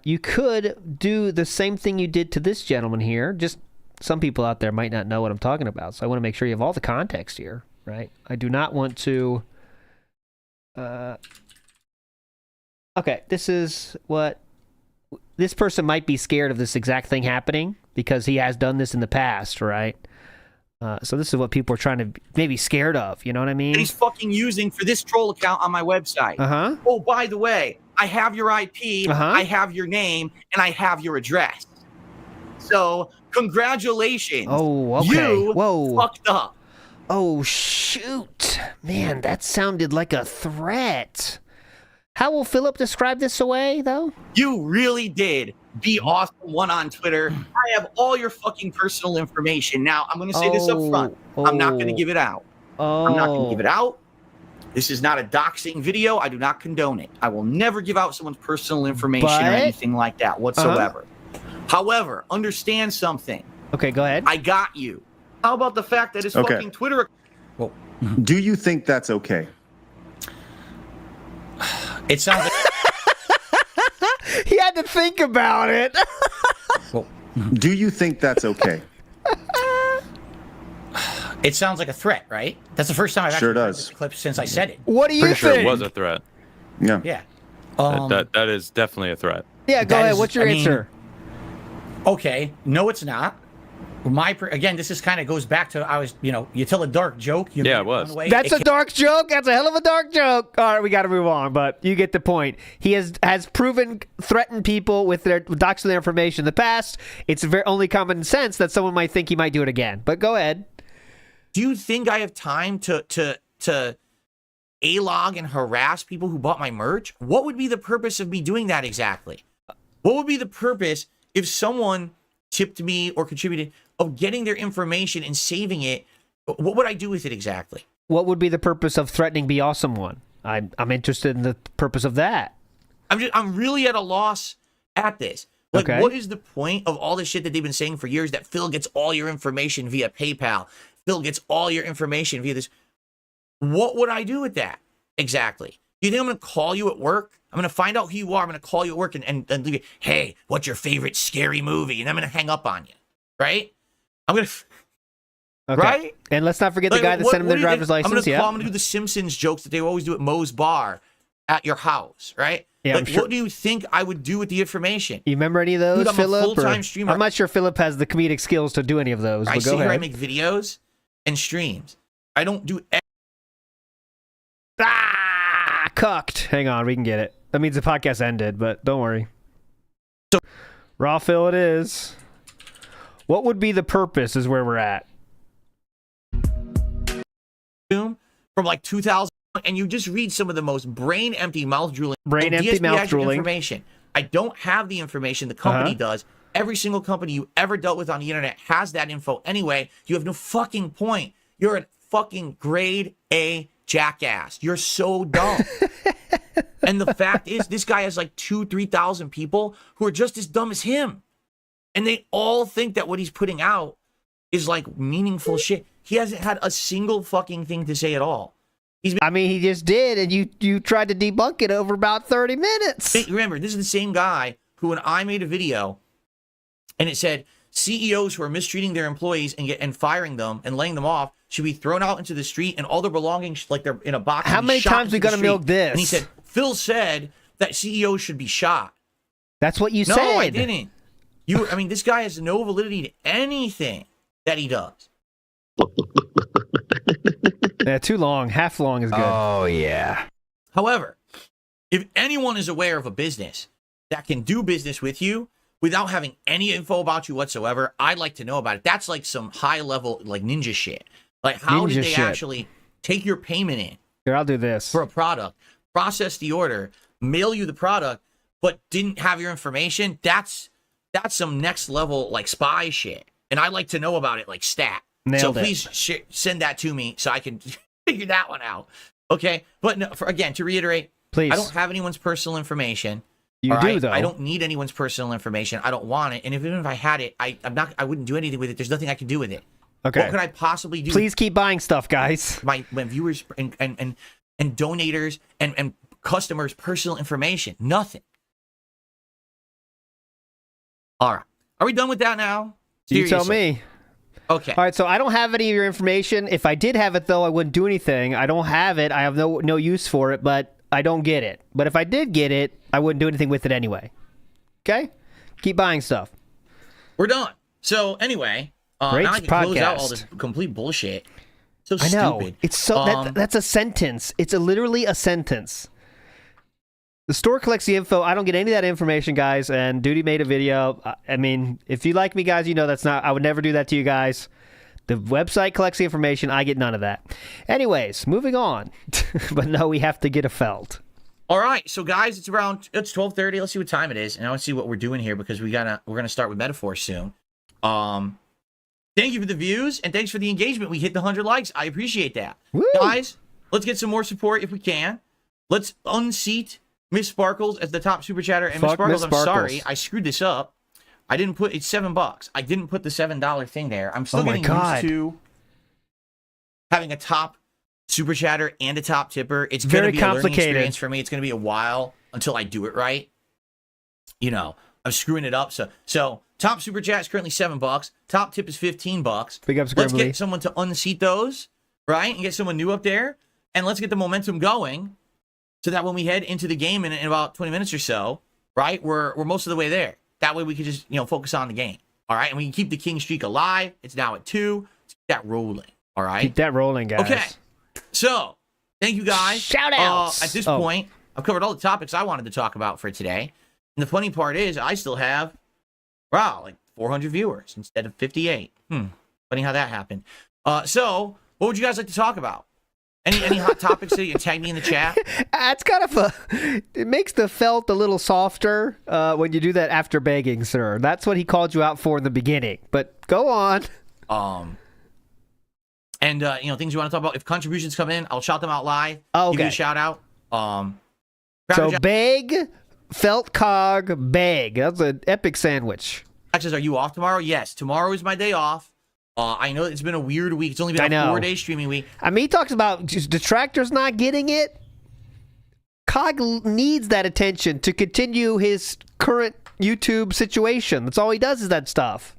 you could do the same thing you did to this gentleman here. Just some people out there might not know what I'm talking about, so I want to make sure you have all the context here, right? I do not want to... Okay, this is what... This person might be scared of this exact thing happening because he has done this in the past, right? So this is what people are trying to maybe scared of, you know what I mean? That he's fucking using for this troll account on my website. Uh-huh. Oh, by the way, I have your IP, Uh-huh. I have your name, and I have your address. So, congratulations. Oh, okay. You Whoa. fucked up. Oh, shoot. Man, that sounded like a threat. How will Philip describe this away, though? You really did. Be awesome one on Twitter. I have all your fucking personal information. Now, I'm going to say this up front. I'm not going to give it out. I'm not going to give it out. This is not a doxing video. I do not condone it. I will never give out someone's personal information or anything like that whatsoever. However, understand something. Okay, go ahead. I got you. How about the fact that his fucking Twitter... Well, Do you think that's okay? it sounds like... He had to think about it. Do you think that's okay? It sounds like a threat, right? That's the first time I've Sure actually heard does. this clip since I said it. What do you Pretty think? sure it was a threat. Yeah. Yeah. That is definitely a threat. Yeah, go That ahead. is- What's your I mean, answer? Okay. No, it's not. Again, this is kind of goes back to you tell a dark joke. You Yeah, make it was. one way, That's it a dark joke. That's a hell of a dark joke. All right, we got to move on, but you get the point. He has proven threatened people with their doxing their information in the past. It's only common sense that someone might think he might do it again. But go ahead. Do you think I have time to A-log and harass people who bought my merch? What would be the purpose of me doing that exactly? What would be the purpose if someone tipped me or contributed of getting their information and saving it? What would I do with it exactly? What would be the purpose of threatening Be Awesome One? I'm interested in the purpose of that. I'm really at a loss at this. Like, Okay. what is the point of all this shit that they've been saying for years that Phil gets all your information via PayPal? Phil gets all your information via this. What would I do with that exactly? Do you think I'm going to call you at work? I'm going to find out who you are. I'm going to call you at work and leave you, hey, what's your favorite scary movie? And I'm going to hang up on you, right? I'm going to... Okay. Right? And let's not forget the guy that sent him their driver's license. I'm going to do the Simpsons jokes that they always do at Moe's Bar at your house, right? Yeah, like, what do you think I would do with the information? You remember any of those, Dude, I'm a Philip? full-time streamer. I'm not sure Philip has the comedic skills to do any of those. I But sit go here, I ahead. make videos and streams. I don't do... Cucked. Hang on, we can get it. That means the podcast ended, but don't worry. Raw Phil it is. What would be the purpose is where we're at. From like 2000, and you just read some of the most brain-empty, mouth-drooling... Brain-empty, DSP has your mouth-drooling. information. I don't have the information. The company does. Every single company you ever dealt with on the internet has that info anyway. You have no fucking point. You're a fucking grade A jackass. You're so dumb. And the fact is, this guy has like 3,000 people who are just as dumb as him. And they all think that what he's putting out is like meaningful shit. He hasn't had a single fucking thing to say at all. He just did, and you tried to debunk it over about 30 minutes. Hey, remember, this is the same guy who, when I made a video, and it said CEOs who are mistreating their employees and firing them and laying them off should be thrown out into the street and all their belongings, like they're in a box. How and many shot times we into the gotta street. milk this? And he said, Phil said that CEOs should be shot. That's what you No, said. I didn't. This guy has no validity to anything that he does. Yeah, too long. Half long is good. Oh, yeah. However, if anyone is aware of a business that can do business with you without having any info about you whatsoever, I'd like to know about it. That's like some high level, like ninja shit. Like, how did they actually take your payment in Here, I'll do this. for a product, process the order, mail you the product, but didn't have your information? That's some next level, like, spy shit. And I'd like to know about it, like, stat. Nailed so it. please send that to me so I can figure that one out. Okay, but no, again, to reiterate, Please. I don't have anyone's personal information. You do, though. I don't need anyone's personal information. I don't want it. And even if I had it, I wouldn't do anything with it. There's nothing I can do with it. Okay. What could I possibly do? Please keep buying stuff, guys. My viewers and donators and customers' personal information. Nothing. All right. Are we done with that now? You tell Seriously. me. Okay. All right, so I don't have any of your information. If I did have it, though, I wouldn't do anything. I don't have it. I have no use for it, but I don't get it. But if I did get it, I wouldn't do anything with it anyway. Okay? Keep buying stuff. We're done. So anyway, Great now I can close out all this complete bullshit. So I know. stupid. It's so that's a sentence. It's literally a sentence. The store collects the info. I don't get any of that information, guys. And Duty made a video. I mean, if you like me, guys, you know that's not. I would never do that to you guys. The website collects the information. I get none of that. Anyways, moving on. But no, we have to get a felt. All right, so guys, it's 12:30. Let's see what time it is, and I want to see what we're doing here because we're gonna start with metaphors soon. Thank you for the views and thanks for the engagement. We hit the 100 likes. I appreciate that, guys. Let's get some more support if we can. Let's unseat Miss Sparkles as the top super chatter. And Miss Sparkles, I'm sorry, I screwed this up. I didn't put it's $7. I didn't put the $7 thing there. I'm still getting used to having a top super chatter and a top tipper. It's going to be a learning experience for me. It's going to be a while until I do it right. You know, I'm screwing it up. So top super chat is currently $7. Top tip is $15. Big ups, let's get someone to unseat those, right, and get someone new up there, and let's get the momentum going, so that when we head into the game in about 20 minutes or so, right, we're most of the way there. That way we can just focus on the game. All right, and we can keep the king streak alive. It's now at 2. Let's keep that rolling. All right, keep that rolling, guys. Okay. So, thank you guys. Shoutouts. At this point, I've covered all the topics I wanted to talk about for today. And the funny part is, I still have, like 400 viewers instead of 58. Funny how that happened. So, what would you guys like to talk about? Any hot topics that you can tag me in the chat? It's kind of it makes the felt a little softer when you do that after begging, sir. That's what he called you out for in the beginning. But go on. And things you want to talk about. If contributions come in, I'll shout them out live. Oh, okay. Give you a shout out. So beg, felt cog, beg. That's an epic sandwich. Are you off tomorrow? Yes. Tomorrow is my day off. I know it's been a weird week. It's only been a 4-day streaming week. I mean, he talks about just detractors not getting it. Cog needs that attention to continue his current YouTube situation. That's all he does is that stuff.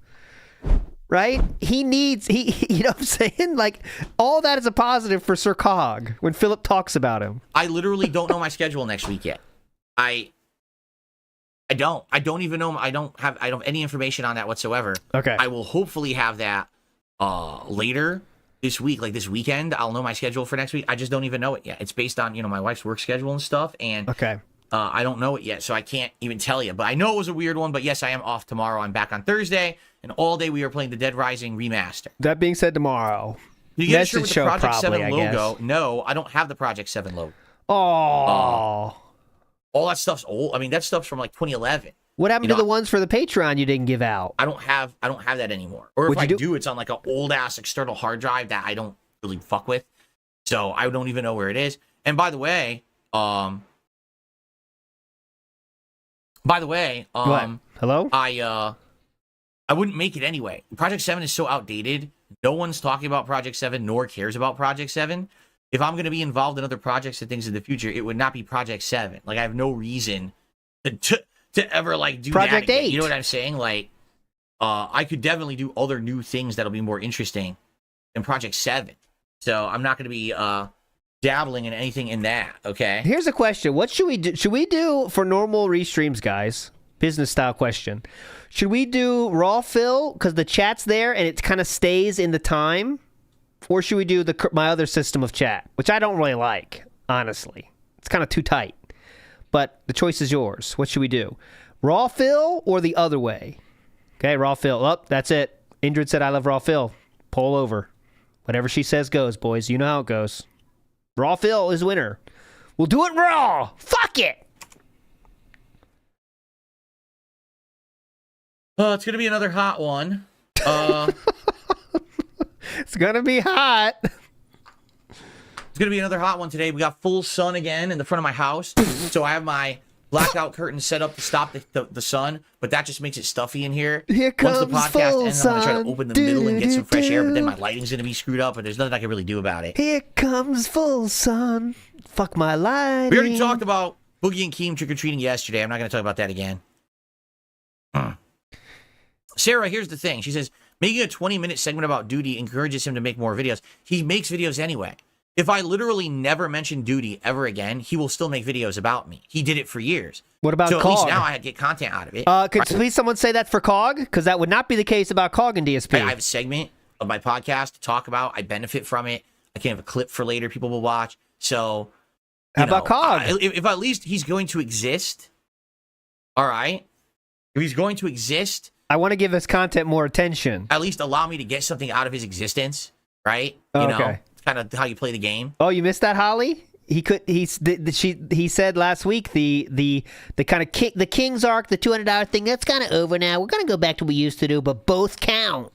Right? He needs, you know what I'm saying? Like, all that is a positive for Sir Cog when Philip talks about him. I literally don't know my schedule next week yet. I don't even know. I don't have any information on that whatsoever. Okay. I will hopefully have that later this week, like this weekend. I'll know my schedule for next week. I just don't even know it yet. It's based on my wife's work schedule and stuff, and I don't know it yet, so I can't even tell you. But I know it was a weird one. But yes, I am off tomorrow. I'm back on Thursday, and all day we are playing the Dead Rising remaster. That being said, tomorrow you get a shirt with the Project 7 logo? No, I don't have the Project 7 logo. Oh. All that stuff's old. I mean, that stuff's from like 2011. What happened to the ones for the Patreon you didn't give out? I don't have that anymore. Or if I do, it's on like an old ass external hard drive that I don't really fuck with. So I don't even know where it is. And by the way, hello? I wouldn't make it anyway. Project 7 is so outdated. No one's talking about Project 7 nor cares about Project 7. If I'm going to be involved in other projects and things in the future, it would not be Project 7. Like, I have no reason to ever like do Project that again. 8. You know what I'm saying? Like, I could definitely do other new things that'll be more interesting than Project 7. So I'm not going to be dabbling in anything in that. Okay. Here's a question: what should we do? Should we do for normal restreams, guys? Business style question. Should we do raw fill because the chat's there and it kind of stays in the time, or should we do my other system of chat, which I don't really like, honestly? It's kind of too tight. But the choice is yours. What should we do? Raw fill or the other way? Okay, raw fill. Oh, that's it. Indrid said I love raw fill. Poll over. Whatever she says goes, boys. You know how it goes. Raw fill is winner. We'll do it raw. Fuck it. It's going to be another hot one. It's going to be hot. It's going to be another hot one today. We got full sun again in the front of my house. So I have my blackout curtain set up to stop the sun, but that just makes it stuffy in here. Here comes Once the podcast full ends, I'm going to try to sun. open the middle and get some fresh air, but then my Do-do-do. lighting's going to be screwed up, and there's nothing I can really do about it. Here comes full sun. Fuck my lighting. We already talked about Boogie and Keem trick-or-treating yesterday. I'm not going to talk about that again. Sarah, here's the thing. She says, making a 20-minute segment about Duty encourages him to make more videos. He makes videos anyway. If I literally never mention Duty ever again, he will still make videos about me. He did it for years. What about so at Cog? least now I get content out of it. Could please someone say that for Cog? Because that would not be the case about Cog and DSP. I have a segment of my podcast to talk about. I benefit from it. I can have a clip for later people will watch. So, How about Cog? If at least he's going to exist, all right? If he's going to exist, I want to give his content more attention. at least allow me to get something out of his existence, right? You know, Okay. it's kind of how you play the game. Oh, you missed that, Holly? He said last week the kind of the King's Arc, the $200 thing, that's kind of over now. We're gonna go back to what we used to do, but both count.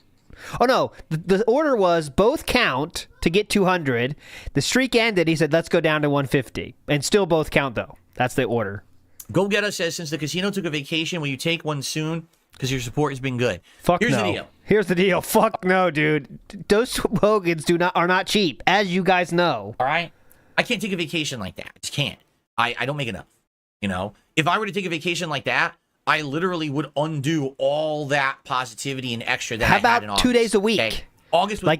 Oh no, the order was both count to get 200. The streak ended. He said let's go down to 150, and still both count though. That's the order. Go Get Us says, since the casino took a vacation, will you take one soon? Because your support has been good. Fuck Here's no. the deal. Here's the deal. Fuck no, dude. Those Hogans are not cheap, as you guys know. All right? I can't take a vacation like that. I just can't. I don't make enough. You know? If I were to take a vacation like that, I literally would undo all that positivity and extra that How I had in about August. 2 days a week? Okay? August was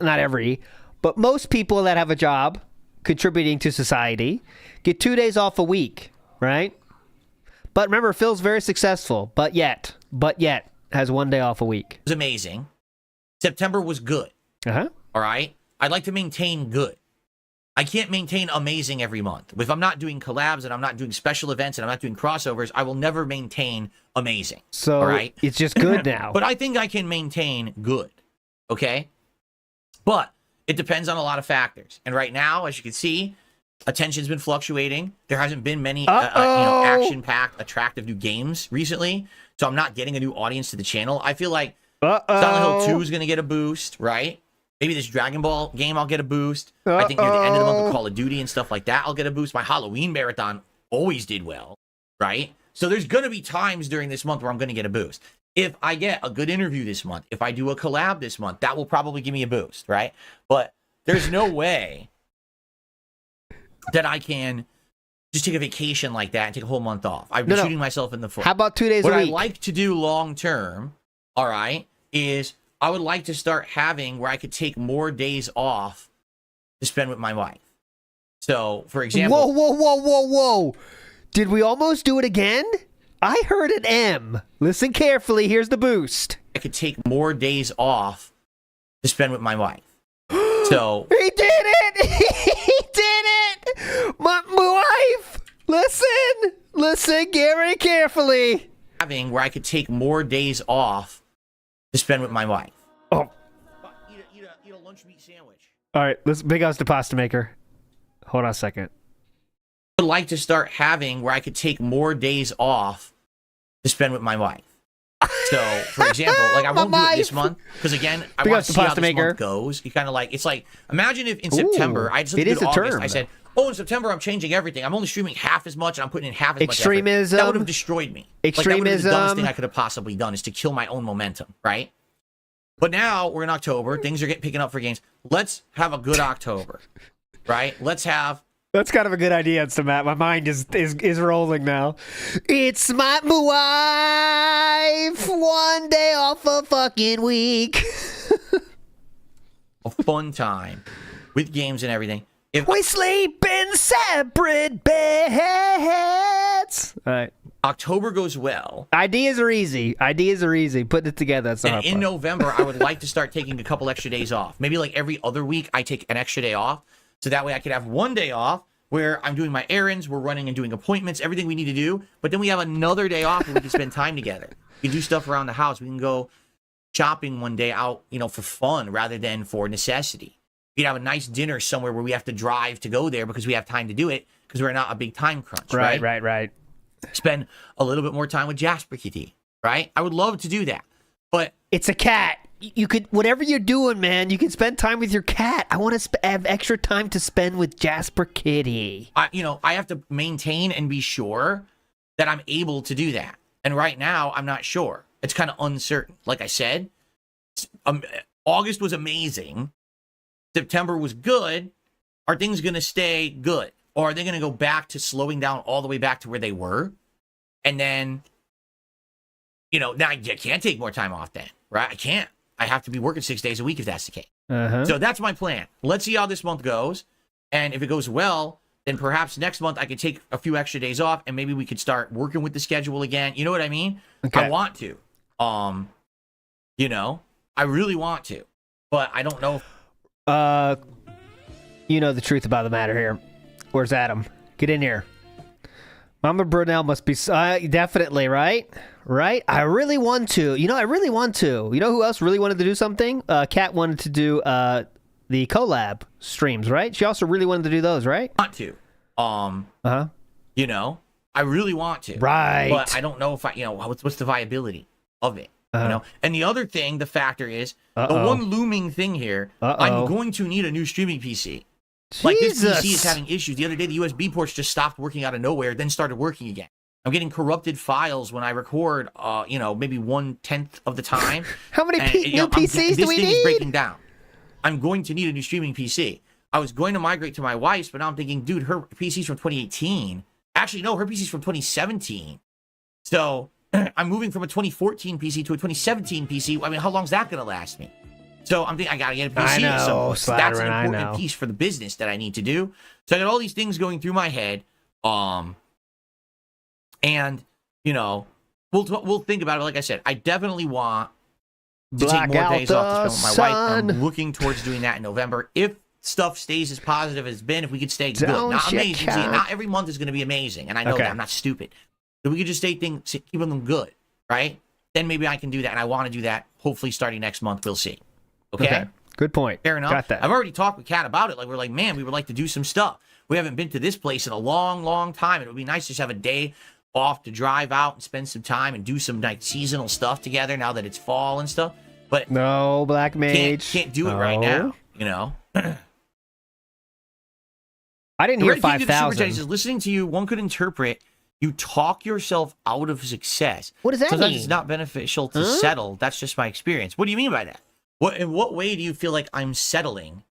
Not every, but most people that have a job contributing to society get 2 days off a week, right? But remember, Phil's very successful, but yet has 1 day off a week. was amazing. September was good. Uh-huh. All right? I'd like to maintain good. I can't maintain amazing every month. If I'm not doing collabs and I'm not doing special events and I'm not doing crossovers, I will never maintain amazing. So all right? it's just good now. But I think I can maintain good. Okay? But it depends on a lot of factors. And right now, as you can see, attention's been fluctuating. There hasn't been many action-packed, attractive new games recently. So I'm not getting a new audience to the channel. I feel like Silent Hill 2 is going to get a boost, right? Maybe this Dragon Ball game I'll get a boost. I think near the end of the month with Call of Duty and stuff like that, I'll get a boost. My Halloween marathon always did well, right? So there's going to be times during this month where I'm going to get a boost. If I get a good interview this month, if I do a collab this month, that will probably give me a boost, right? But there's no way that I can just take a vacation like that and take a whole month off. I'm shooting myself in the foot. How about 2 days What a I week? like to do long term, all right, is I would like to start having where I could take more days off to spend with my wife. So, for example, Whoa. Did we almost do it again? I heard an M. Listen carefully. Here's the boost. I could take more days off to spend with my wife. So He did it! He did it! My wife! Listen very carefully. having where I could take more days off to spend with my wife. Oh. Eat a lunch meat sandwich. All right, let's big ups to Pasta Maker. Hold on a second. I would like to start having where I could take more days off to spend with my wife. So, for example, like I won't do it this month because again, I Big want ups to to see how Pasta this Maker. month goes. You kind of like it's like imagine if in September I just looked it at is a August. term. I said, "Oh, in September I'm changing everything. I'm only streaming half as much and I'm putting in half as much effort." Extremism. That would have destroyed me. Like, that would have been the dumbest Extremism. thing I could have possibly done is to kill my own momentum, right? But now we're in October. Things are picking up for games. Let's have a good October, right? Let's have. That's kind of a good idea, Insta Matt. My mind is rolling now. It's my wife. 1 day off a fucking week. A fun time with games and everything. If We sleep in separate beds. All right. October goes well, Ideas are easy. Putting it together. That's not and in fun. November, I would like to start taking a couple extra days off. Maybe like every other week, I take an extra day off. So that way I could have 1 day off where I'm doing my errands, we're running and doing appointments, everything we need to do. But then we have another day off and we can spend time together. We can do stuff around the house. We can go shopping one day out, for fun rather than for necessity. We can have a nice dinner somewhere where we have to drive to go there because we have time to do it because we're not a big time crunch, right? Right. Spend a little bit more time with Jasper Kitty, right? I would love to do that. But It's a cat. you could, whatever you're doing, man, you can spend time with your cat. I want to have extra time to spend with Jasper Kitty. I have to maintain and be sure that I'm able to do that. And right now, I'm not sure. It's kind of uncertain. Like I said, August was amazing. September was good. Are things going to stay good? Or are they going to go back to slowing down all the way back to where they were? And then, now you can't take more time off then, right? I can't. I have to be working 6 days a week if that's the case. So that's my plan. Let's see how this month goes. And if it goes well, then perhaps next month I could take a few extra days off and maybe we could start working with the schedule again. You know what I mean? Okay. I want to. I really want to. But I don't know. You know the truth about the matter here. Where's Adam? Get in here. Mama Brunel must be definitely, right? Right? I really want to. I really want to. You know who else really wanted to do something? Kat wanted to do the collab streams, right? She also really wanted to do those, right? Want to. I really want to. Right. But I don't know if what's the viability of it? And the other thing, the factor is the one looming thing here. I'm going to need a new streaming PC. Like this PC is having issues. The other day, the USB ports just stopped working out of nowhere, then started working again. I'm getting corrupted files when I record, maybe 1/10 of the time. How many new PCs do we need? This thing is breaking down. I'm going to need a new streaming PC. I was going to migrate to my wife's, but now I'm thinking, dude, her PC's from 2018. Actually, no, her PC's from 2017. So I'm moving from a 2014 PC to a 2017 PC. I mean, how long's that going to last me? So I'm thinking I got to get a PC. I know, so that's an important piece for the business that I need to do. So I got all these things going through my head. And we'll think about it. Like I said, I definitely want to take more days off to spend with my wife. I'm looking towards doing that in November. If stuff stays as positive as it's been, if we could stay good, not amazing. See, not every month is going to be amazing, and I know that. I'm not stupid. If we could just keep them good, right? Then maybe I can do that, and I want to do that. Hopefully, starting next month, we'll see. Okay. Good point. Fair enough. Got that. I've already talked with Kat about it. Like, we're like, man, we would like to do some stuff. We haven't been to this place in a long, long time. It would be nice to just have a day off to drive out and spend some time and do some seasonal stuff together now that it's fall and stuff. But no, Black Mage. Can't do it right now, I didn't hear 5,000. Listening to you, one could interpret you talk yourself out of success. What does that Sometimes mean? It's not beneficial to settle. That's just my experience. What do you mean by that? In what way do you feel like I'm settling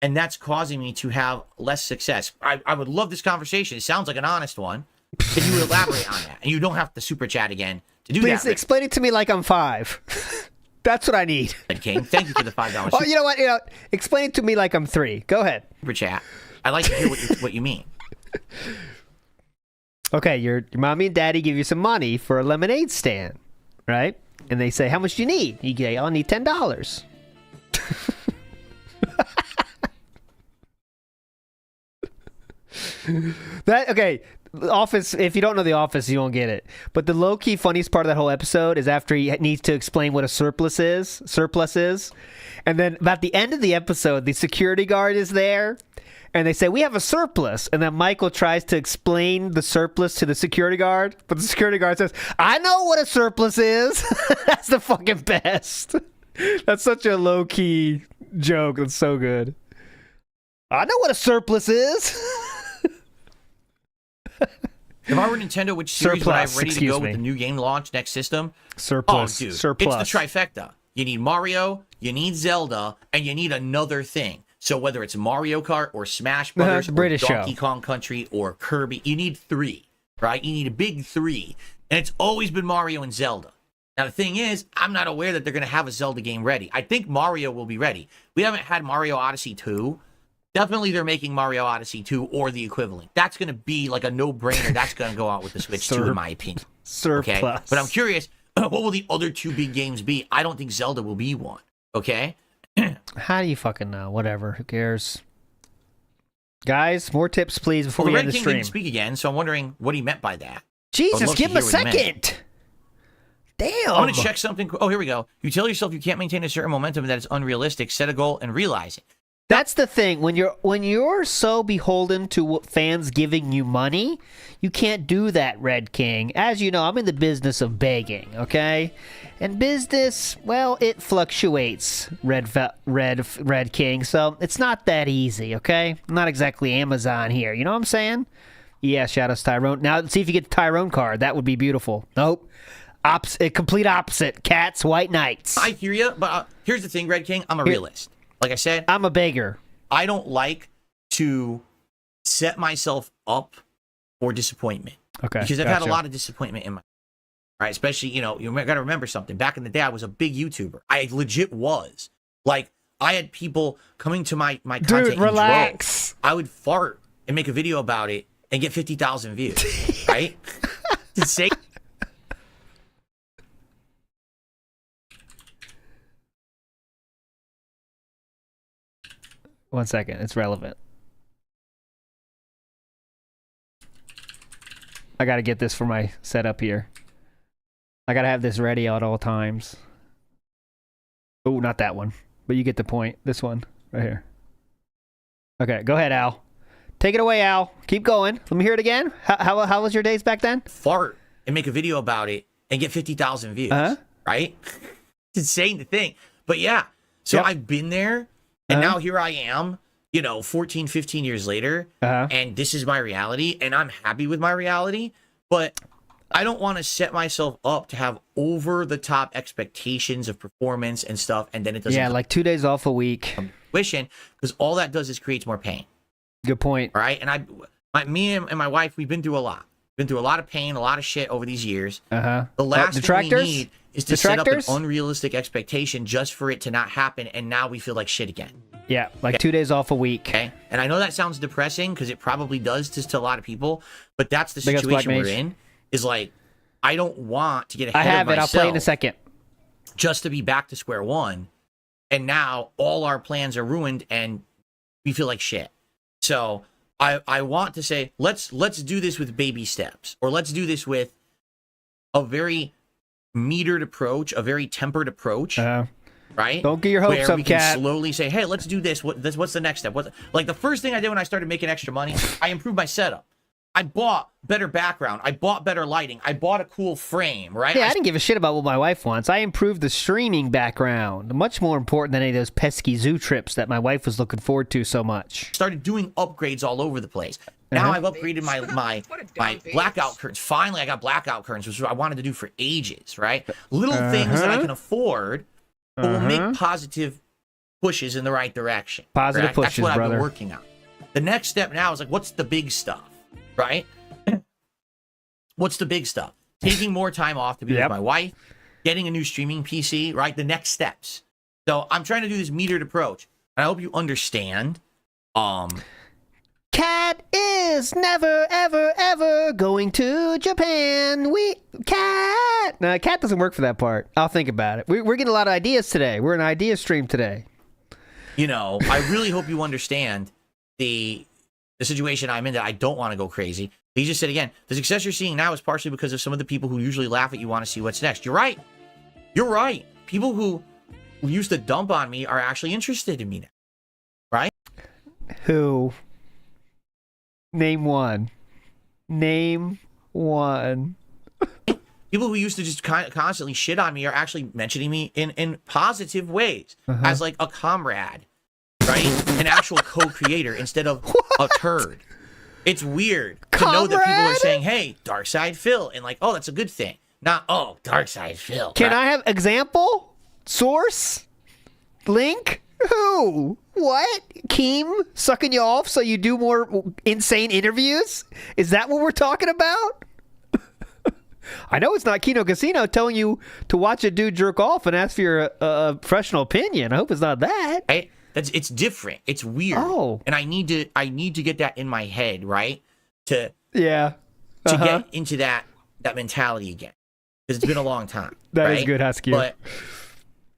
and that's causing me to have less success? I would love this conversation. It sounds like an honest one. Can you elaborate on that? And you don't have to super chat again to do that. Please explain it to me like I'm 5. That's what I need. King, thank you for the $5. Oh, you know what? Explain it to me like I'm 3. Go ahead. Super chat. I like to hear what you mean. Okay, your mommy and daddy give you some money for a lemonade stand, right? And they say, how much do you need? You go, I'll need $10. Okay, The Office, if you don't know The Office, you won't get it. But the low-key funniest part of that whole episode is after he needs to explain what a surplus is. And then about the end of the episode, the security guard is there. And they say, we have a surplus. And then Michael tries to explain the surplus to the security guard. But the security guard says, I know what a surplus is. That's the fucking best. That's such a low-key joke. That's so good. I know what a surplus is. If I were Nintendo, which series would I have ready to go with the new game launch next system? Surplus. Oh, dude. Surplus. It's the trifecta. You need Mario, you need Zelda, and you need another thing. So whether it's Mario Kart or Smash Brothers or Donkey Kong Country or Kirby, you need 3, right? You need a big 3. And it's always been Mario and Zelda. Now, the thing is, I'm not aware that they're going to have a Zelda game ready. I think Mario will be ready. We haven't had Mario Odyssey 2. Definitely they're making Mario Odyssey 2 or the equivalent. That's going to be like a no-brainer. That's going to go out with the Switch 2, in my opinion. Surplus. Okay? But I'm curious, what will the other 2 big games be? I don't think Zelda will be one. Okay? How do you fucking know? Whatever. Who cares? Guys, more tips, please, before we end the stream. The Red King didn't speak again, so I'm wondering what he meant by that. Jesus, give him a second. Damn. I'm going to check something. Oh, here we go. You tell yourself you can't maintain a certain momentum and that it's unrealistic. Set a goal and realize it. That's the thing. When you're so beholden to fans giving you money, you can't do that, Red King. As you know, I'm in the business of begging, okay? And business, well, it fluctuates, Red King. So it's not that easy, okay? I'm not exactly Amazon here. You know what I'm saying? Yeah, Shoutouts Tyrone. Now, let's see if you get the Tyrone card. That would be beautiful. Nope. Complete opposite. Cats, White Knights. I hear you, but here's the thing, Red King. I'm a realist. Like I said, I'm a beggar. I don't like to set myself up for disappointment. Okay. Because I've had a lot of disappointment in my life. Right? Especially, you got to remember something. Back in the day, I was a big YouTuber. I legit was. Like, I had people coming to my content. Dude, relax. I would fart and make a video about it and get 50,000 views. Right? To say. One second, it's relevant. I gotta get this for my setup here. I gotta have this ready at all times. Oh, not that one. But you get the point. This one, right here. Okay, go ahead, Al. Take it away, Al. Keep going. Let me hear it again. How was your days back then? Fart and make a video about it and get 50,000 views. Right? It's insane to think. But yeah, so I've been there. And now here I am, 14, 15 years later, and this is my reality, and I'm happy with my reality, but I don't want to set myself up to have over-the-top expectations of performance and stuff, and then it doesn't like 2 days off a week. Fruition, because all that does is creates more pain. Good point. All right? And me and my wife, we've been through a lot. Been through a lot of pain, a lot of shit over these years. The last thing we need is to set up an unrealistic expectation just for it to not happen, and now we feel like shit again. Yeah, like 2 days off a week. Okay, and I know that sounds depressing because it probably does to a lot of people, but that's the situation we're in. Is like, I don't want to get ahead of myself. I'll play in a second. Just to be back to square one, and now all our plans are ruined, and we feel like shit. So I want to say, let's do this with baby steps, or let's do this with a very metered approach, a very tempered approach, right? Don't get your hopes up, we can slowly say, hey, let's do this. What's the next step? Like the first thing I did when I started making extra money, I improved my setup. I bought better background. I bought better lighting. I bought a cool frame, right? Yeah, I didn't give a shit about what my wife wants. I improved the streaming background. Much more important than any of those pesky zoo trips that my wife was looking forward to so much. Started doing upgrades all over the place. Now I've upgraded my blackout curtains. Finally, I got blackout curtains, which is what I wanted to do for ages, right? Little things that I can afford, but will make positive pushes in the right direction. Positive pushes, That's what brother. I've been working on. The next step now is like, what's the big stuff? Right? What's the big stuff? Taking more time off to be with my wife, getting a new streaming PC, right? The next steps. So I'm trying to do this metered approach. And I hope you understand. Cat is never, ever, ever going to Japan. No, Cat doesn't work for that part. I'll think about it. We're getting a lot of ideas today. We're an idea stream today. I really hope you understand the situation I'm in, that I don't want to go crazy. He just said again, the success you're seeing now is partially because of some of the people who usually laugh at you want to see what's next. You're right. You're right. People who used to dump on me are actually interested in me now. Right? Who? Name one. Name one. People who used to just constantly shit on me are actually mentioning me in positive ways as like a comrade. Right? An actual co-creator instead of a turd. It's weird to know that people are saying, hey, Dark Side Phil, and like, oh, that's a good thing. Not, oh, Dark Side Phil. Can I have example? Source? Link? Who? What? Keem sucking you off so you do more insane interviews? Is that what we're talking about? I know it's not Kino Casino telling you to watch a dude jerk off and ask for your professional opinion. I hope it's not that. It's different. It's weird. Oh. And I need to get that in my head, right? To get into that mentality again. Because it's been a long time. That is good, Husky. But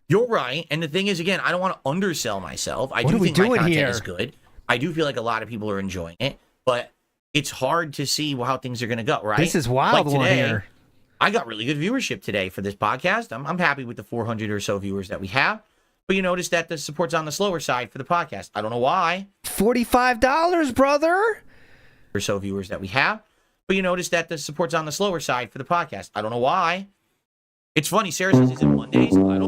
you're right. And the thing is, again, I don't want to undersell myself. I What do are we think my doing content here? is good. I do feel like a lot of people are enjoying it. But it's hard to see how things are going to go, right? This is wild like one today, here. I got really good viewership today for this podcast. I'm happy with the 400 or so viewers that we have. but you notice that the support's on the slower side for the podcast. I don't know why. $45, brother. Or so viewers that we have, but you notice that the support's on the slower side for the podcast. I don't know why. It's funny. Sarah says, is it Mondays? I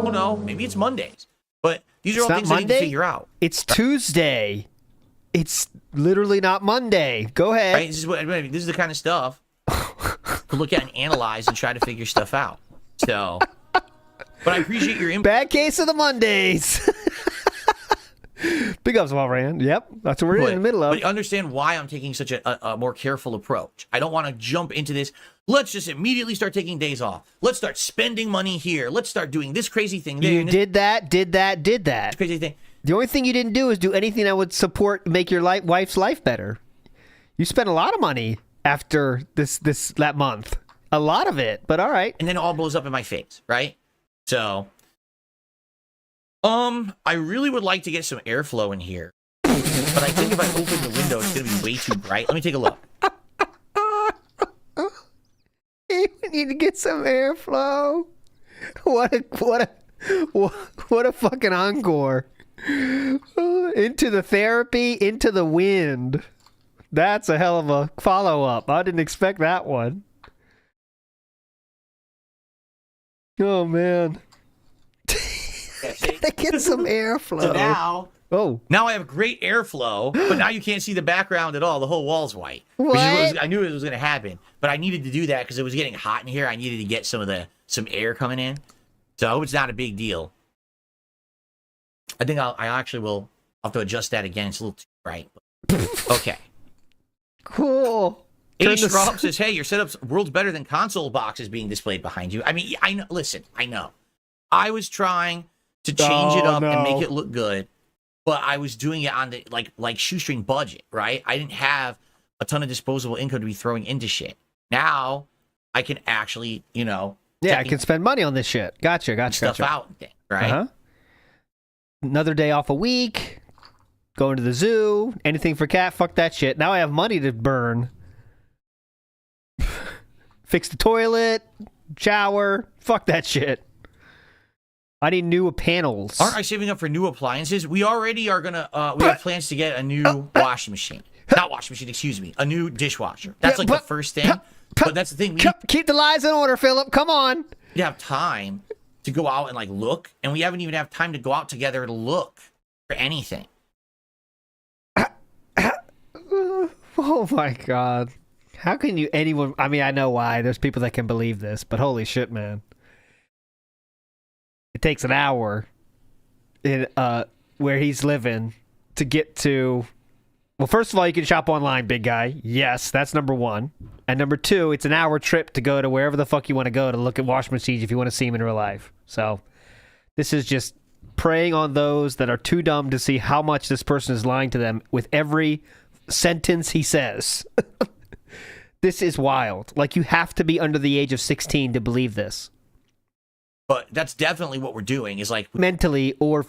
don't know. Maybe it's Mondays. But these are all things I need to figure out. It's Tuesday. It's literally not Monday. Go ahead. Right? This is the kind of stuff to look at and analyze and try to figure stuff out. So, but I appreciate your input. Bad case of the Mondays. Big ups, Walrand. Yep, that's what we're in the middle of. But understand why I'm taking such a more careful approach. I don't want to jump into this. Let's just immediately start taking days off. Let's start spending money here. Let's start doing this crazy thing there. You did that. Crazy thing. The only thing you didn't do is do anything that would support, make your wife's life better. You spent a lot of money after that month. A lot of it, but all right. And then it all blows up in my face, right? So, I really would like to get some airflow in here. But I think if I open the window, it's going to be way too bright. Let me take a look. We need to get some airflow. What a fucking encore. Into the therapy, into the wind. That's a hell of a follow-up. I didn't expect that one. Oh, man. Gotta get some airflow. So now I have great airflow, but now you can't see the background at all. The whole wall's white. What? I knew it was going to happen, but I needed to do that because it was getting hot in here. I needed to get some air coming in. So it's not a big deal. I think I actually will have to adjust that again. It's a little too bright. Okay. Cool. Ace Rob says, hey, your setup's world's better than console boxes being displayed behind you. I mean, I know. Listen, I know. I was trying to change it up and make it look good, but I was doing it on the like shoestring budget, right? I didn't have a ton of disposable income to be throwing into shit. Now I can actually, yeah, I can spend money on this shit. Gotcha. Stuff out and things, right? Uh-huh. Another day off a week, going to the zoo, anything for cat, fuck that shit. Now I have money to burn. Fix the toilet, shower, fuck that shit. I need new panels. Aren't I saving up for new appliances? We already are gonna, we have plans to get a new washing machine. Not washing machine, excuse me. A new dishwasher. That's the first thing. But that's the thing. Keep the lies in order, Philip. Come on. We have time to go out and look, and we haven't even have time to go out together to look for anything. Oh my god. How can anyone, I mean, I know why. There's people that can believe this, but holy shit, man. It takes an hour in where he's living to get to. Well, first of all, you can shop online, big guy. Yes, that's number one. And number two, it's an hour trip to go to wherever the fuck you want to go to look at washing machines if you want to see them in real life. So this is just preying on those that are too dumb to see how much this person is lying to them with every sentence he says. This is wild. Like, you have to be under the age of 16 to believe this. But that's definitely what we're doing, is mentally or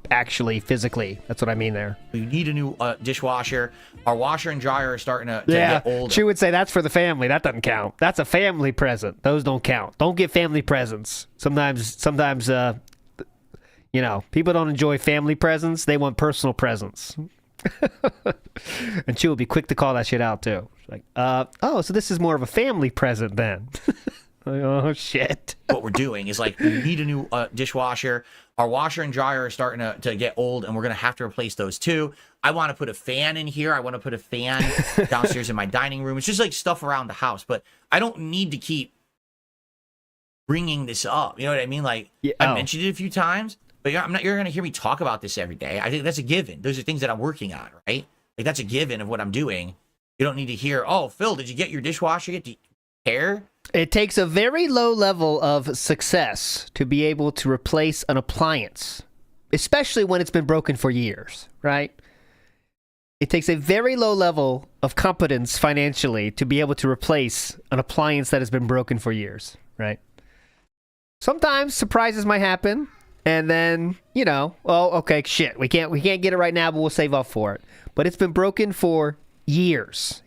actually physically. That's what I mean there. We need a new dishwasher. Our washer and dryer are starting to get older. She would say that's for the family. That doesn't count. That's a family present. Those don't count. Don't get family presents. Sometimes people don't enjoy family presents. They want personal presents. And she will be quick to call that shit out too. Like, so this is more of a family present then. Like, oh shit. What we're doing is we need a new dishwasher. Our washer and dryer are starting to get old, and we're gonna have to replace those too. I want to put a fan in here. I want to put a fan downstairs in my dining room. It's just stuff around the house, but I don't need to keep bringing this up. You know what I mean? I mentioned it a few times, but you're gonna hear me talk about this every day. I think that's a given. Those are things that I'm working on, right? That's a given of what I'm doing. You don't need to hear, oh, Phil, did you get your dishwasher yet? Do you care? It takes a very low level of success to be able to replace an appliance, especially when it's been broken for years, right? It takes a very low level of competence financially to be able to replace an appliance that has been broken for years, right? Sometimes surprises might happen, and then, okay, shit, we can't get it right now, but we'll save up for it. But it's been broken for years.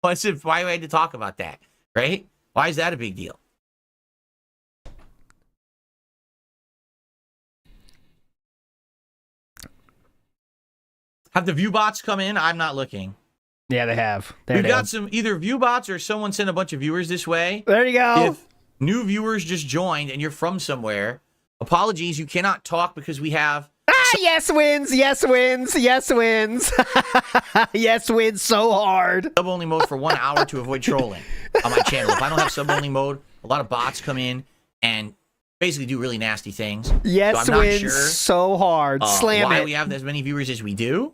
Well, why do I had to talk about that, right? Why is that a big deal? Have the view bots come in? I'm not looking. Yeah, they have. We've got some either view bots or someone sent a bunch of viewers this way. There you go. If new viewers just joined and you're from somewhere, apologies, you cannot talk because we have... yes wins, yes wins, yes wins. Yes wins so hard. Sub-only mode for 1 hour to avoid trolling on my channel. If I don't have sub-only mode, a lot of bots come in and basically do really nasty things. Yes so I'm wins not sure, so hard. Slam why it. we have as many viewers as we do.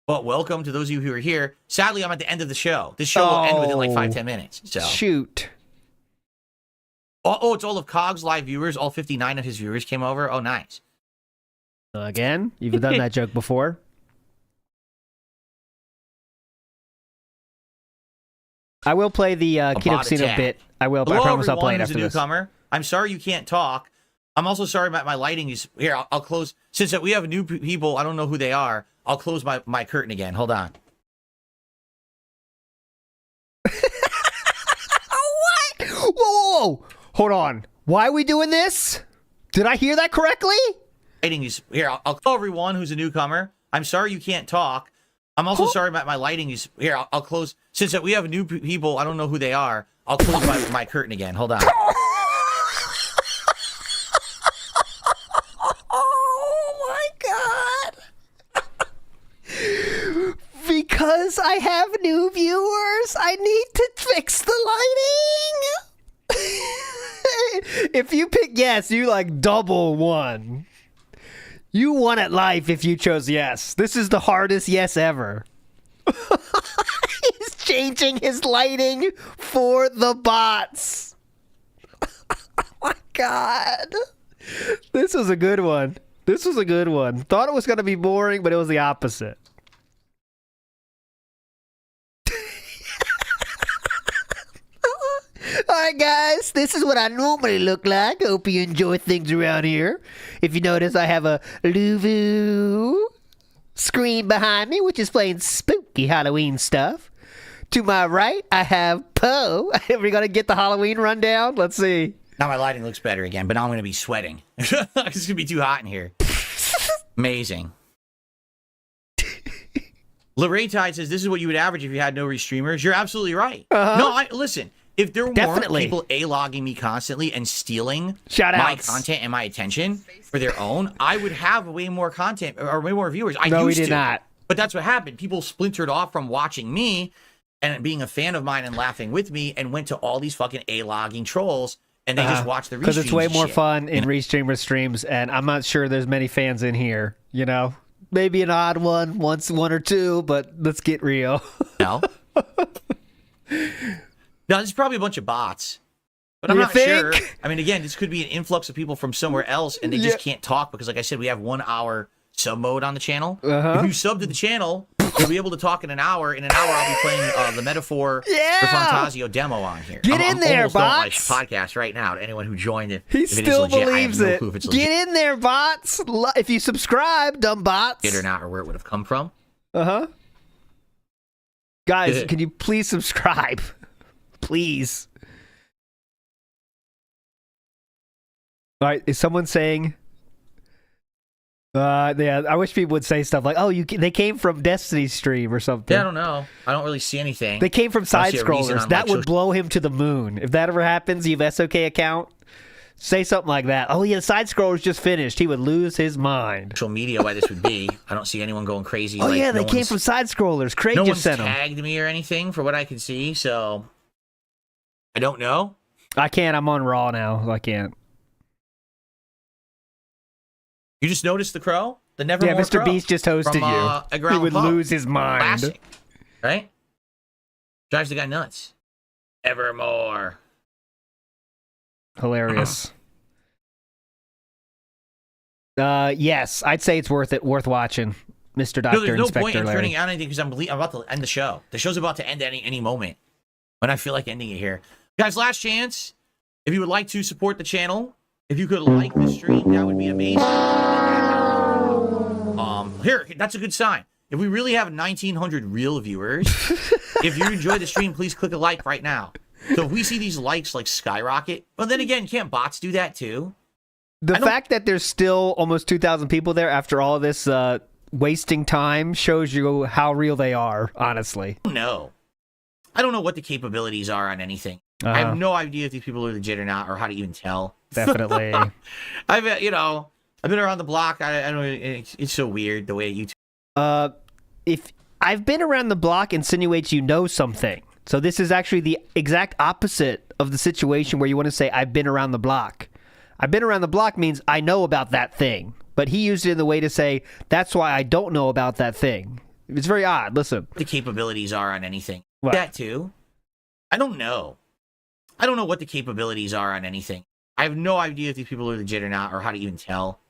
But welcome to those of you who are here. Sadly, I'm at the end of the show. This show will end within like 5-10 minutes. So shoot. Oh, it's all of Cog's live viewers. All 59 of his viewers came over. Oh, nice. Again, you've done that joke before. I will play the Kino Casino bit. I will. Hello, I promise I'll play it everyone after who's a this. newcomer. I'm sorry you can't talk. I'm also sorry about my lighting is here. I'll close since we have new people. I don't know who they are. I'll close my curtain again. Hold on. What? Whoa, whoa, whoa! Hold on. Why are we doing this? Did I hear that correctly? Lighting is here. I'll call everyone who's a newcomer. I'm sorry you can't talk. I'm also sorry about my lighting is here. I'll close since we have new people. I don't know who they are. I'll close my curtain again. Hold on. Because I have new viewers, I need to fix the lighting. If you pick yes, you like double one. You won at life if you chose yes. This is the hardest yes ever. He's changing his lighting for the bots. Oh my god. This was a good one. This was a good one. Thought it was going to be boring, but it was the opposite. Alright guys, this is what I normally look like. Hope you enjoy things around here. If you notice, I have a Luvu screen behind me, which is playing spooky Halloween stuff. To my right, I have Poe. Are we going to get the Halloween rundown? Let's see. Now my lighting looks better again, but now I'm going to be sweating. It's going to be too hot in here. Amazing. Lorraine Tide says, this is what you would average if you had no restreamers. You're absolutely right. No, listen. If there weren't people A-logging me constantly and stealing my content and my attention for their own, I would have way more content or way more viewers. No, we did not. But that's what happened. People splintered off from watching me and being a fan of mine and laughing with me and went to all these fucking A-logging trolls and they just watch the restreams. Because it's way more fun in restreamer streams, and I'm not sure there's many fans in here, you know? Maybe an odd one, one or two, but let's get real. No. No, this is probably a bunch of bots. But I'm not sure. I mean, again, this could be an influx of people from somewhere else, and they just can't talk because, like I said, we have 1 hour sub mode on the channel. If you sub to the channel, you'll be able to talk in an hour. In an hour, I'll be playing the Metaphor the Fantasio demo on here. Get in there, bots! My podcast right now to anyone who joined it. He still believes it. Get in there, bots! If you subscribe, dumb bots. It or not, or where it would have come from. Guys, can you please subscribe? Please. All right, is someone saying? Yeah, I wish people would say stuff like, "Oh, they came from Destiny's stream or something." Yeah, I don't know. I don't really see anything. They came from side scrollers. That would blow him to the moon. If that ever happens, you have SOK account. Say something like that. Oh yeah, the side scrollers just finished. He would lose his mind. Social media, why this would be? I don't see anyone going crazy. Oh like, yeah, they came from side scrollers. Craig just sent them. No one's tagged me or anything for what I can see, so I don't know. I can't. I'm on Raw now. I can't. You just noticed the crow? The Nevermore Mr. Crow Beast just hosted you. He would lose his mind. Classic, right? Drives the guy nuts. Evermore. Hilarious. Yes, I'd say it's worth watching, Mr. Doctor There's no Inspector point in Larry. turning out anything because I'm about to end the show. The show's about to end any moment when I feel like ending it here. Guys, last chance. If you would like to support the channel, if you could like the stream, that would be amazing. Here, that's a good sign. If we really have 1,900 real viewers, if you enjoy the stream, please click a like right now. So if we see these likes like skyrocket, well, then again, can't bots do that too? The fact that there's still almost 2,000 people there after all of this wasting time shows you how real they are, honestly. No. I don't know what the capabilities are on anything. I have no idea if these people are legit or not, or how to even tell. Definitely. I've been around the block. I don't know. It's so weird the way YouTube. If I've been around the block insinuates you know something. So this is actually the exact opposite of the situation where you want to say, I've been around the block. I've been around the block means I know about that thing. But he used it in the way to say, that's why I don't know about that thing. It's very odd. Listen. The capabilities are on anything. What? That too. I don't know. I don't know what the capabilities are on anything. I have no idea if these people are legit or not, or how to even tell.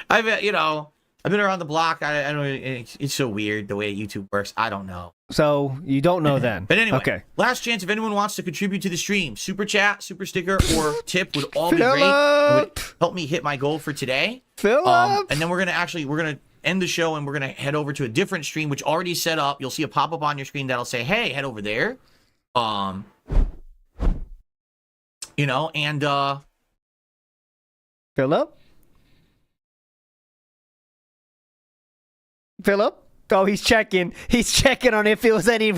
I've been around the block. I don't know. It's so weird the way YouTube works. I don't know. So you don't know then. But anyway, okay. Last chance if anyone wants to contribute to the stream. Super chat, super sticker, or tip would all be great. It would help me hit my goal for today. Philip! And then we're gonna end the show and we're gonna head over to a different stream which already set up. You'll see a pop-up on your screen that'll say, hey, head over there. And Philip? Oh, he's checking. He's checking on if it was any.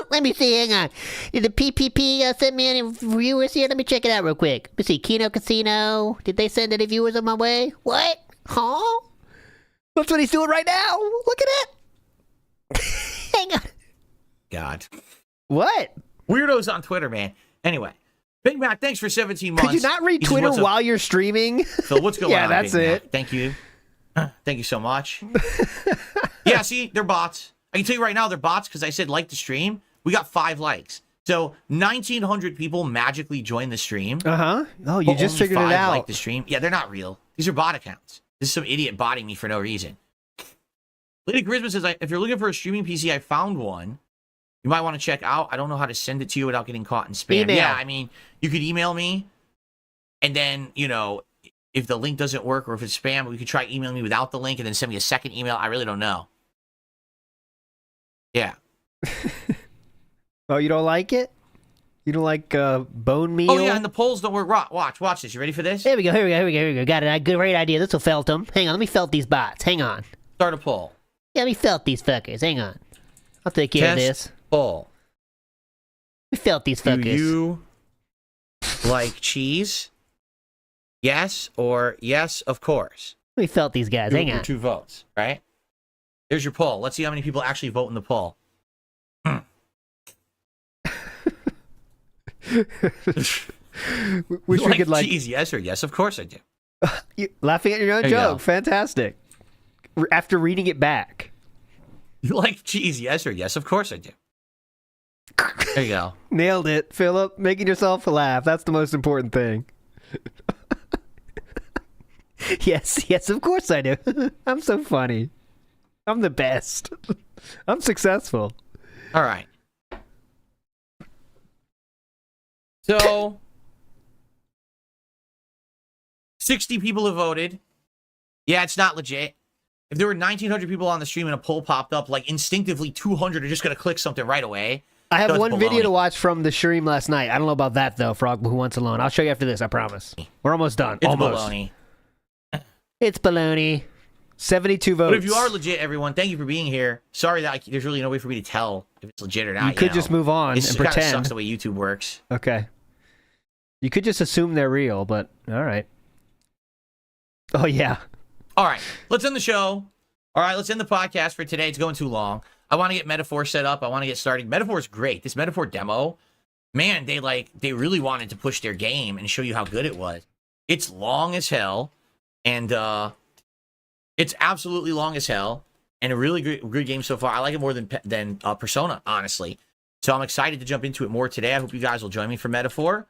Let me see, hang on. Did the PPP send me any viewers here? Let me check it out real quick. Let me see, Kino Casino. Did they send any viewers on my way? What? Huh? That's what he's doing right now. Look at it. Hang on. God. What? Weirdos on Twitter, man. Anyway, Big Mac, thanks for 17 months. Could you not read Twitter while you're streaming? Phil, what's going on? Yeah, that's Big it. Mac? Thank you. Thank you so much. Yeah, see, they're bots. I can tell you right now, they're bots because I said like the stream. We got 5 likes. So 1,900 people magically joined the stream. Uh-huh. Oh, you just figured it out. Like the stream. Yeah, they're not real. These are bot accounts. This is some idiot botting me for no reason. Lady Charisma says, if you're looking for a streaming PC, I found one. You might want to check out. I don't know how to send it to you without getting caught in spam. Email. Yeah, I mean, you could email me. And then, if the link doesn't work or if it's spam, you could try emailing me without the link and then send me a second email. I really don't know. Yeah. Oh, you don't like it? You don't like bone meal? Oh, yeah, and the polls don't work. Watch this. You ready for this? Here we go. Got it. Great idea. This will felt them. Hang on, let me felt these bots. Hang on. Start a poll. Yeah, let me felt these fuckers. Hang on. I'll take care of this. Poll. We felt these fuckers. Do you like cheese? Yes or yes, of course. We felt these guys. Hang on. 2 votes, right? Here's your poll. Let's see how many people actually vote in the poll. Wish we could like cheese, yes or yes, of course I do. Laughing at your own There you joke. go. Fantastic. After reading it back. You like cheese, yes or yes, of course I do. There you go. Nailed it, Philip. Making yourself laugh. That's the most important thing. Yes, of course I do. I'm so funny. I'm the best. I'm successful. All right. So, 60 people have voted. Yeah, it's not legit. If there were 1,900 people on the stream and a poll popped up, like instinctively 200 are just going to click something right away. I have So it's one video baloney. to watch from the stream last night. I don't know about that, though, Frog Who Wants Alone. I'll show you after this, I promise. We're almost done. It's almost. baloney. It's baloney. 72 votes. But if you are legit, everyone, thank you for being here. Sorry that there's really no way for me to tell if it's legit or not. You could just move on It and kind of pretend. sucks the way YouTube works. Okay. You could just assume they're real, but all right. Oh, yeah. All right, let's end the show. All right, let's end the podcast for today. It's going too long. I want to get Metaphor set up. I want to get started. Metaphor is great. This Metaphor demo, man, they really wanted to push their game and show you how good it was. It's long as hell, and it's absolutely long as hell, and a really good game so far. I like it more than Persona, honestly. So I'm excited to jump into it more today. I hope you guys will join me for Metaphor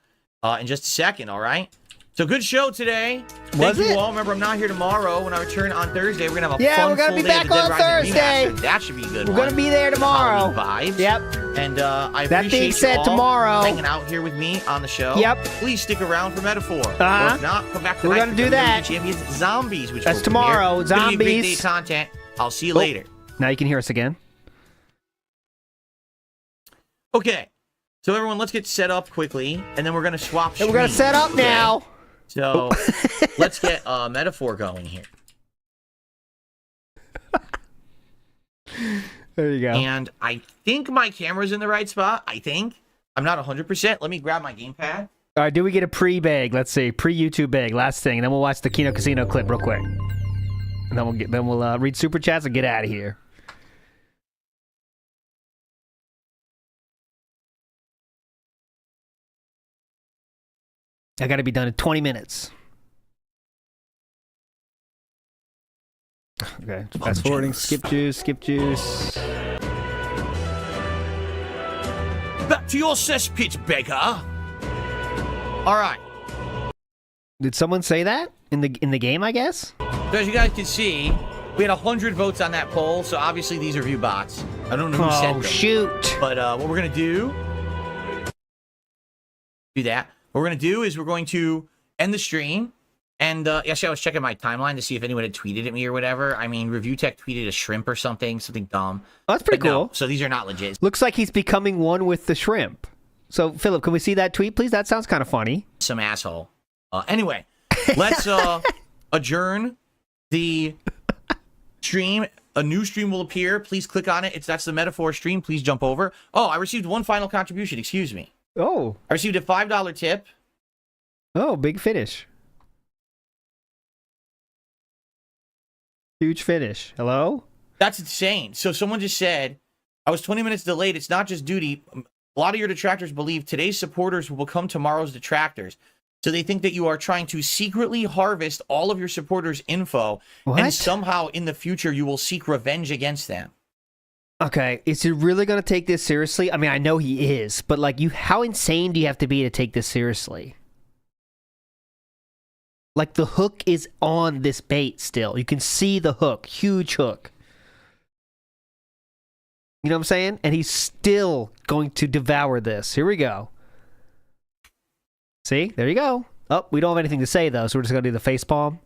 in just a second. All right. So good show today. Thank you all. Remember, I'm not here tomorrow. When I return on Thursday, we're gonna have a fun we're gonna full be day back of the Dead on Rising Thursday. remaster. That should be a good. We're gonna be there tomorrow. Halloween vibes. Yep. And I That being appreciate said, you all tomorrow- hanging out here with me on the show. Yep. Please stick around for Metaphor. Or Uh-huh. if not, come back tonight. We're gonna for do WWE that. Champions Zombies, which That's will premiere. tomorrow. It's gonna be a great day Zombies. of content. I'll see you later. Now you can hear us again. Okay. So everyone, let's get set up quickly, and then we're gonna swap. We're gonna streams, set up okay? now. So let's get Metaphor going here. There you go. And I think my camera's in the right spot. I think. I'm not 100%. Let me grab my gamepad. All right, do we get a pre-bag? Let's see, pre-YouTube bag. Last thing, and then we'll watch the Kino Casino clip real quick, and then we'll read super chats and get out of here. I got to be done in 20 minutes. Okay, fast forwarding. Skip juice. Back to your cesspit, beggar. All right. Did someone say that in the game? I guess. So as you guys can see, we had 100 votes on that poll. So obviously these are view bots. I don't know who sent them. Shoot! But what we're gonna do that. What we're gonna do is we're going to end the stream. And actually, I was checking my timeline to see if anyone had tweeted at me or whatever. I mean, Review Tech tweeted a shrimp or something dumb. Oh, that's pretty But cool. No, so these are not legit. Looks like he's becoming one with the shrimp. So, Philip, can we see that tweet, please? That sounds kind of funny. Some asshole. Anyway, let's adjourn the stream. A new stream will appear. Please click on it. That's the metaphor stream. Please jump over. Oh, I received one final contribution. Excuse me. Oh. I received a $5 tip. Oh, big finish. Huge finish. Hello? That's insane. So someone just said, I was 20 minutes delayed. It's not just duty. A lot of your detractors believe today's supporters will become tomorrow's detractors. So they think that you are trying to secretly harvest all of your supporters' info. What? And somehow in the future you will seek revenge against them. Okay, is he really going to take this seriously? I mean, I know he is, but like, how insane do you have to be to take this seriously? Like, the hook is on this bait still. You can see the hook. Huge hook. You know what I'm saying? And he's still going to devour this. Here we go. See? There you go. Oh, we don't have anything to say, though, so we're just going to do the face palm.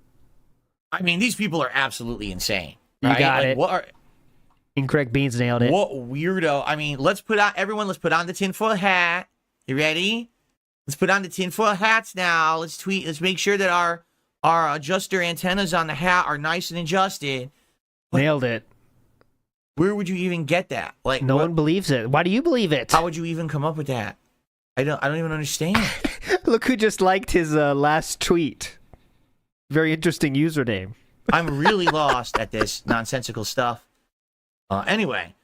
I mean, these people are absolutely insane. You right? got like, it. What are... Incorrect Beans nailed it. What weirdo. I mean, let's put on the tinfoil hat. You ready? Let's put on the tinfoil hats now. Let's make sure that our adjuster antennas on the hat are nice and adjusted. Nailed it. Where would you even get that? Like, no one believes it. Why do you believe it? How would you even come up with that? I don't even understand. Look who just liked his last tweet. Very interesting username. I'm really lost at this nonsensical stuff. Anyway,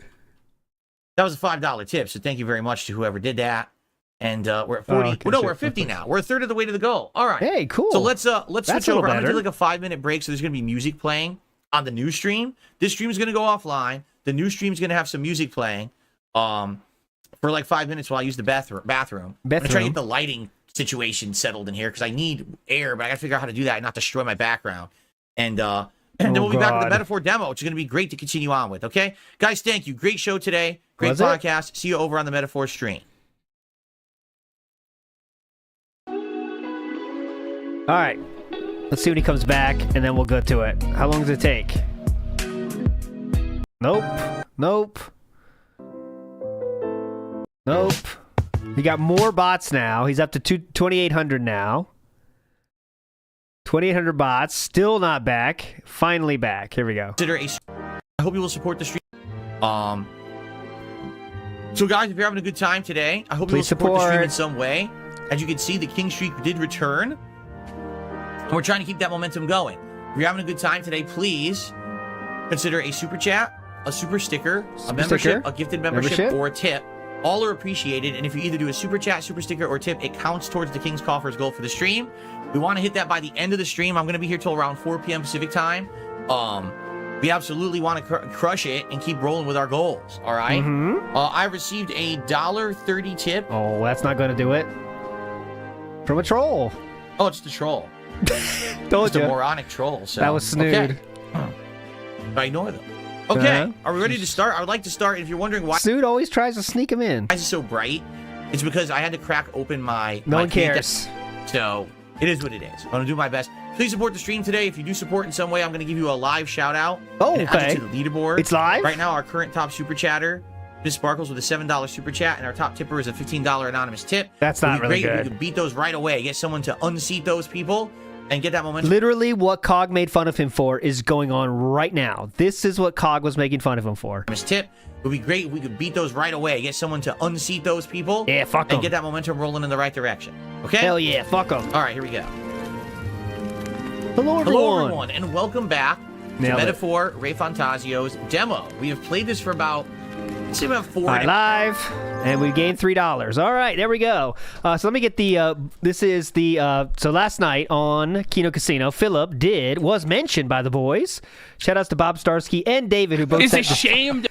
that was a $5 tip, so thank you very much to whoever did that. And we're at 40. Oh, okay, no, we're at 50 now. We're a third of the way to the goal. All right. Hey, cool. So let's switch over. I'm gonna better. do like a 5-minute break. So there's gonna be music playing on the new stream. This stream is gonna go offline. The new stream is gonna have some music playing. For like 5 minutes while I use the bathroom. I'm gonna try to get the lighting situation settled in here because I need air, but I gotta figure out how to do that and not destroy my background. And then we'll be back with the metaphor demo, which is gonna be great to continue on with. Okay, guys, thank you. Great show today. Great podcast. See you over on the metaphor stream. All right, let's see when he comes back, and then we'll go to it. How long does it take? Nope. He got more bots now. He's up to 2,800 now. 2,800 bots. Still not back. Finally back. Here we go. I hope you will support the stream. So guys, if you're having a good time today, I hope you will support the stream in some way. As you can see, the King Streak did return. And we're trying to keep that momentum going. If you're having a good time today, please consider a super chat, a super sticker, a membership, a gifted membership, or a tip. All are appreciated. And if you either do a super chat, super sticker, or tip, it counts towards the King's Coffers goal for the stream. We want to hit that by the end of the stream. I'm going to be here till around 4 p.m. Pacific time. We absolutely want to crush it and keep rolling with our goals. All right. I received a $1.30 tip. Oh, that's not going to do it. From a troll. Oh, it's the troll. Told Just a moronic troll. So. That was Snood. Okay. I ignore them. Okay, are we ready to start? I would like to start. If you're wondering why Snood always tries to sneak him in. Why is it so bright? It's because I had to crack open my. No one cares. So it is what it is. I'm gonna do my best. Please support the stream today. If you do support in some way, I'm gonna give you a live shout out. Oh, and add okay. you to the leaderboard. It's live right now. Our current top super chatter, Miss Sparkles, with a $7 super chat, and our top tipper is a $15 anonymous tip. That's not really great. good. We could beat those right away. Get someone to unseat those people. and get that momentum. Literally, what Cog made fun of him for is going on right now. This is what Cog was making fun of him for. His tip would be great if we could beat those right away. Get someone to unseat those people. Yeah, fuck them. And get that momentum rolling in the right direction. Okay? Hell yeah, fuck them. All right, here we go. Hello, everyone. Hello, everyone, and welcome back to Nailed it. Metaphor Ray Fantasio's demo. We have played this for about, let's say about 4 All right, live, and we gained $3. All right, there we go. So let me get the, this is the, so last night on Kino Casino, Philip was mentioned by the boys. Shoutouts to Bob Starsky and David, who both It's sent ashamed.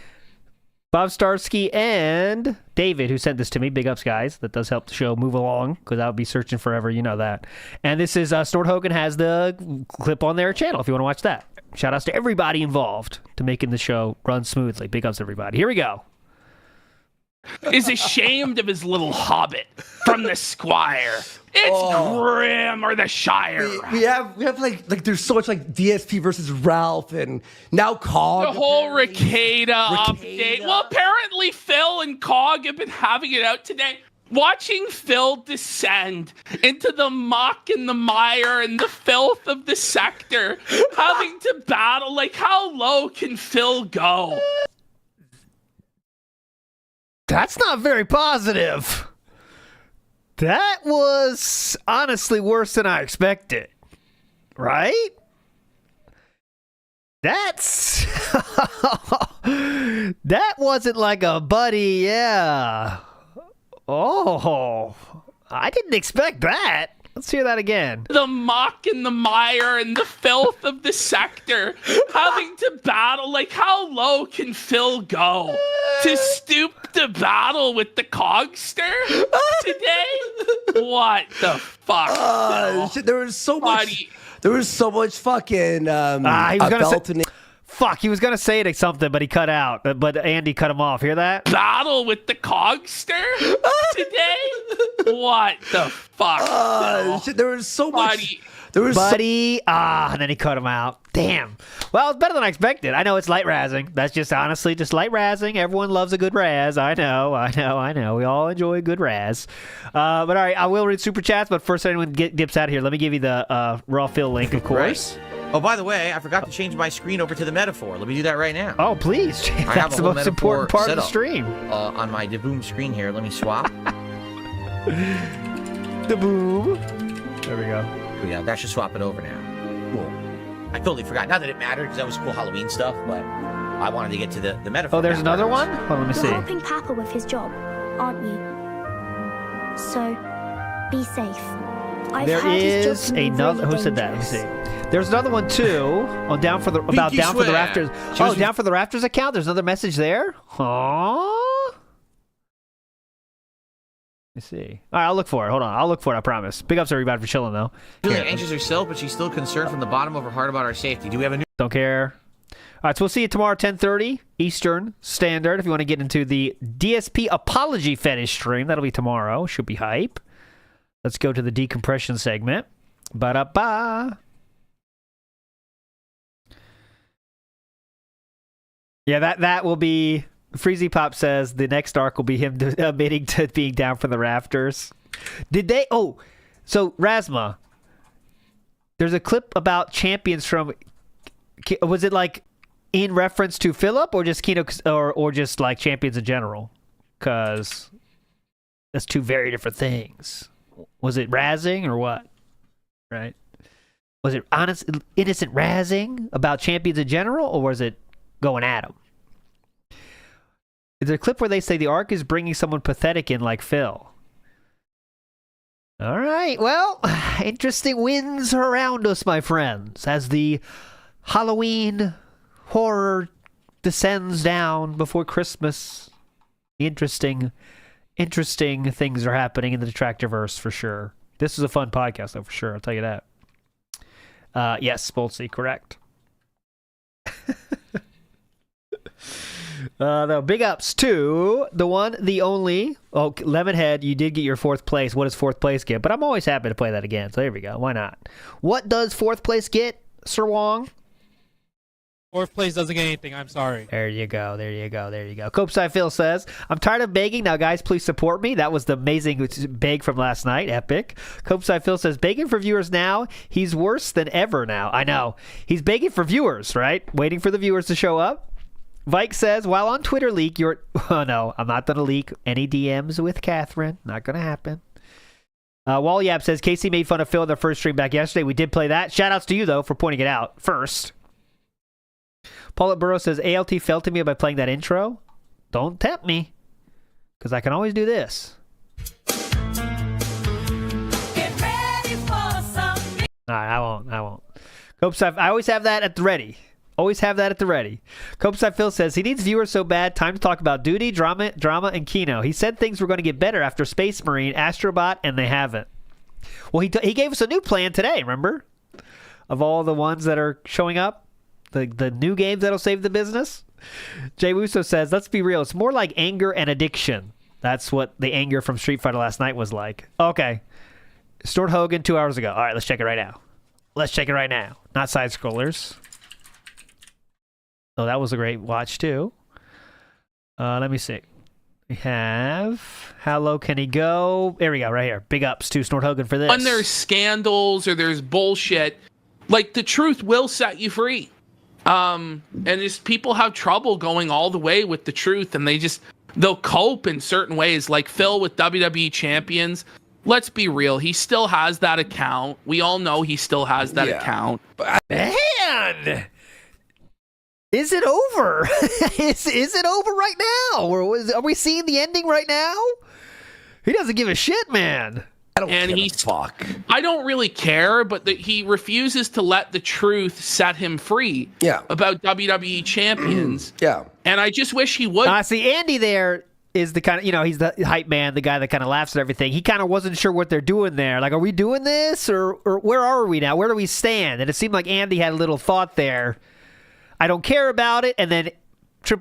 Bob Starsky and David, who sent this to me. Big ups, guys. That does help the show move along, because I would be searching forever. You know that. And this is, Snort Hogan has the clip on their channel if you want to watch that. Shout outs to everybody involved to making the show run smoothly. Big ups, everybody. Here we go. Is ashamed of his little hobbit from the Squire. It's Grim or the Shire. We have like there's so much like DSP versus Ralph and now Cog. The whole Ricada update. Well, apparently Phil and Cog have been having it out today. Watching Phil descend into the muck and the mire and the filth of the sector, having to battle, like how low can Phil go? That's not very positive. That was honestly worse than I expected. Right? That's... that wasn't like a buddy, yeah. Oh, I didn't expect that. Let's hear that again. The muck and the mire and the filth of the sector, having to battle, like how low can Phil go? To stoop to battle with the Cogster today? What the fuck? Shit, there was so much. There was so much fucking. He was gonna say, fuck, he was gonna say it something, but he cut out. But Andy cut him off. Hear that? Battle with the Cogster today? What the fuck? Shit, there was so much. Buddy, and then he cut him out. Damn. Well, it's better than I expected. I know it's light razzing. That's just honestly just light razzing. Everyone loves a good razz. I know. We all enjoy a good razz. But all right, I will read super chats. But first, anyone dips out of here. Let me give you the raw fill link, of course. Right. Oh, by the way, I forgot to change my screen over to the metaphor. Let me do that right now. Oh, please. That's the most important part of the stream. On my DeBoom screen here. Let me swap. DeBoom. There we go. Yeah, that should swap it over now. Cool. I totally forgot. Not that it mattered, because that was cool Halloween stuff, but I wanted to get to the metaphor. Oh, there's another one? Hold on, let me see. You're helping Papa with his job, aren't you? So, be safe. There is another. Who said that? Let me see. There's another one too. On down for the down for the rafters. Oh, down for the rafters account. There's another message there. Huh? Let's see. All right, I'll look for it. Hold on. I'll look for it, I promise. Big ups everybody for chilling, though. Feeling anxious herself, but she's still concerned from the bottom of her heart about our safety. Do we have a new... Don't care. All right, so we'll see you tomorrow, 10:30 Eastern Standard. If you want to get into the DSP Apology Fetish stream, that'll be tomorrow. Should be hype. Let's go to the decompression segment. Ba-da-ba. Yeah, that will be... Freezy Pop says the next arc will be him admitting to being down for the rafters. Did they? Oh, so Razma, there's a clip about champions from. Was it like in reference to Philip or just Kino or just like champions in general? Because that's two very different things. Was it razzing or what? Right? Was it honest, innocent razzing about champions in general, or was it going at them? There's a clip where they say the arc is bringing someone pathetic in like Phil. All right, well, interesting winds around us, my friends, as the Halloween horror descends down before Christmas. Interesting things are happening in the Detractorverse for sure. This is a fun podcast, though, for sure. I'll tell you that. Yes, Spolsey, correct. No, big ups to the one, the only. Oh, Lemonhead, you did get your 4th place. What does 4th place get? But I'm always happy to play that again. So there we go. Why not? What does 4th place get, Sir Wong? Fourth place doesn't get anything. I'm sorry. There you go. There you go. There you go. Copeside Phil says, I'm tired of begging. Now, guys, please support me. That was the amazing beg from last night. Epic. Copeside Phil says, begging for viewers now. He's worse than ever now. I know. He's begging for viewers, right? Waiting for the viewers to show up. Vike says, while on Twitter leak, you're... Oh, no. I'm not going to leak any DMs with Catherine. Not going to happen. Wallyap says, Casey made fun of Phil in their first stream back yesterday. We did play that. Shoutouts to you, though, for pointing it out first. Paulette Burrow says, ALT fell to me by playing that intro. Don't tempt me, because I can always do this. Get ready for something. No, I won't. Copeside, I always have that at the ready. Always have that at the ready. Copeside Phil says, he needs viewers so bad. Time to talk about duty, drama, and Kino. He said things were going to get better after Space Marine, Astrobot, and they haven't. Well, he gave us a new plan today, remember? Of all the ones that are showing up. The new games that'll save the business. Jay Wuso says, let's be real. It's more like anger and addiction. That's what the anger from Street Fighter last night was like. Okay. Stored Hogan 2 hours ago. All right, let's check it right now. Let's check it right now. Not side scrollers. Oh, that was a great watch too. Let me see. We have how low can he go? There we go, right here. Big ups to Snort Hogan for this. When there's scandals or there's bullshit, like the truth will set you free. And just people have trouble going all the way with the truth, and they'll cope in certain ways. Like Phil with WWE Champions. Let's be real. He still has that account. We all know he still has that account. Man! Is it over? is it over right now? Are we seeing the ending right now? He doesn't give a shit, man. I don't really care, but he refuses to let the truth set him free. About WWE champions. And I just wish he would. See, Andy there is the kind of, he's the hype man, the guy that kind of laughs at everything. He kind of wasn't sure what they're doing there. Like, are we doing this or where are we now? Where do we stand? And it seemed like Andy had a little thought there. I don't care about it. And then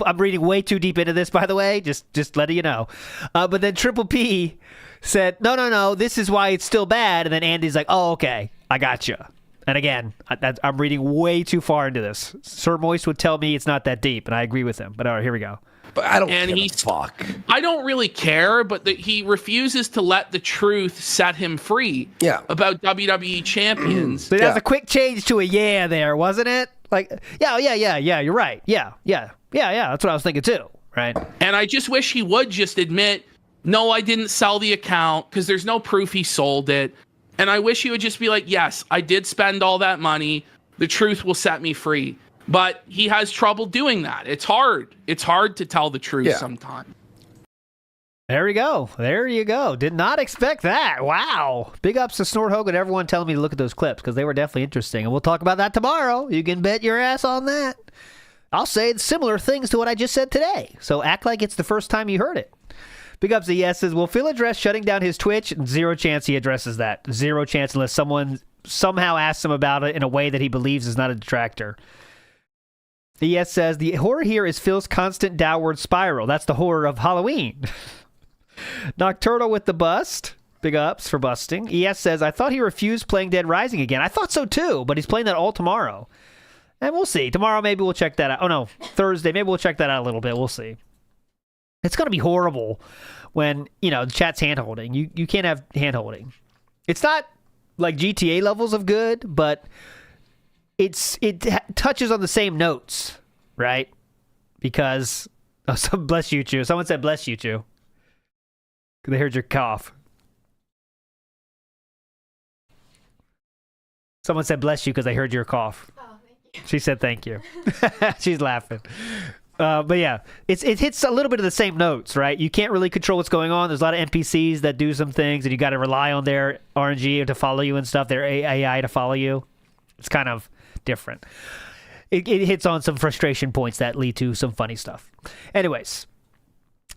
I'm reading way too deep into this, by the way, just letting you know. But then Triple P said, no, this is why it's still bad. And then Andy's like, oh, okay, I got you. And again, I'm reading way too far into this. Sir Moist would tell me it's not that deep, and I agree with him. But all right, here we go. But I don't I don't really care, but he refuses to let the truth set him free. About WWE champions. So that was a quick change to a yeah there, wasn't it? Like, yeah, you're right. Yeah, that's what I was thinking too, right? And I just wish he would just admit, no, I didn't sell the account, because there's no proof he sold it. And I wish he would just be like, yes, I did spend all that money. The truth will set me free. But he has trouble doing that. It's hard. It's hard to tell the truth sometimes. There we go. There you go. Did not expect that. Wow. Big ups to Snort Hogan. Everyone telling me to look at those clips because they were definitely interesting. And we'll talk about that tomorrow. You can bet your ass on that. I'll say similar things to what I just said today. So act like it's the first time you heard it. Big ups to Yes says, will Phil address shutting down his Twitch? Zero chance he addresses that. Zero chance unless someone somehow asks him about it in a way that he believes is not a detractor. Yes says, the horror here is Phil's constant downward spiral. That's the horror of Halloween. Nocturnal with the bust. Big ups for busting. ES says, I thought he refused playing Dead Rising again. I thought so too, but he's playing that all tomorrow. And we'll see. Tomorrow maybe we'll check that out. Oh no, Thursday. Maybe we'll check that out a little bit. We'll see. It's going to be horrible when, the chat's hand-holding. You can't have hand-holding. It's not like GTA levels of good, but it touches on the same notes, right? Because, bless you, Chu. Someone said bless you, Chu. They heard your cough. Someone said bless you because they heard your cough. Oh, thank you. She said thank you. She's laughing. But yeah, it hits a little bit of the same notes, right? You can't really control what's going on. There's a lot of NPCs that do some things, and you got to rely on their RNG to follow you and stuff, their AI to follow you. It's kind of different. It hits on some frustration points that lead to some funny stuff. Anyways,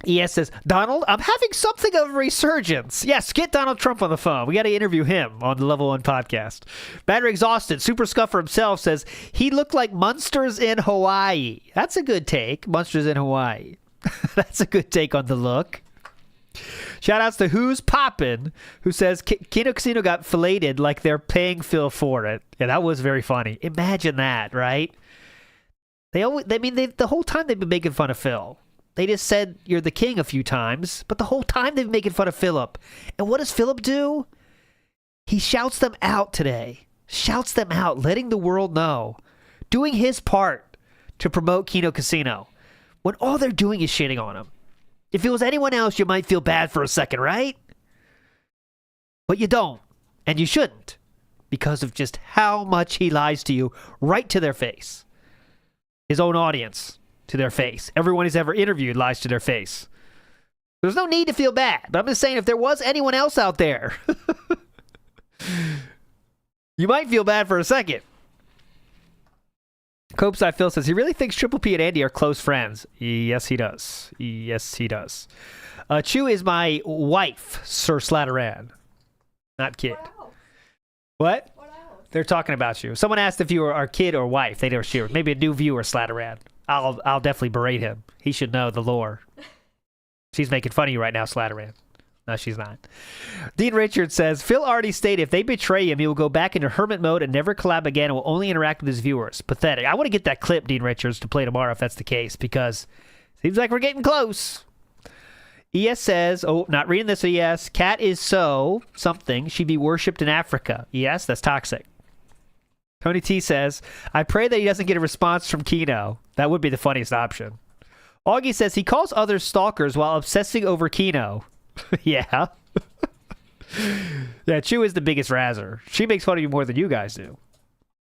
ES says, Donald, I'm having something of a resurgence. Yes, get Donald Trump on the phone. We got to interview him on the Level 1 podcast. Battery Exhausted, Super Scuffer himself says, he looked like Munsters in Hawaii. That's a good take. Munsters in Hawaii. That's a good take on the look. Shoutouts to Who's Poppin', who says, Kino Casino got filleted like they're paying Phil for it. Yeah, that was very funny. Imagine that, right? The whole time they've been making fun of Phil. They just said you're the king a few times, but the whole time they've been making fun of Philip. And what does Philip do? He shouts them out today. Shouts them out, letting the world know. Doing his part to promote Kino Casino. When all they're doing is shitting on him. If it was anyone else, you might feel bad for a second, right? But you don't. And you shouldn't. Because of just how much he lies to you right to their face. His own audience to their face. Everyone he's ever interviewed lies to their face. There's no need to feel bad. But I'm just saying, if there was anyone else out there, you might feel bad for a second. Copeside Phil says, he really thinks Triple P and Andy are close friends. Yes, he does. Yes, he does. Chew is my wife, Sir Slatteran. Not kid. What? They're talking about you. Someone asked if you were our kid or wife. They never sure. Maybe a new viewer, Slatteran. I'll definitely berate him. He should know the lore. She's making fun of you right now, Slatteran. No, she's not. Dean Richards says, Phil already stated if they betray him, he will go back into hermit mode and never collab again and will only interact with his viewers. Pathetic. I want to get that clip, Dean Richards, to play tomorrow if that's the case, because it seems like we're getting close. ES says, not reading this, ES. Cat is so something. She'd be worshipped in Africa. ES, that's toxic. Tony T says, I pray that he doesn't get a response from Kino. That would be the funniest option. Augie says, he calls others stalkers while obsessing over Kino. Yeah. Yeah, Chew is the biggest razzer. She makes fun of you more than you guys do.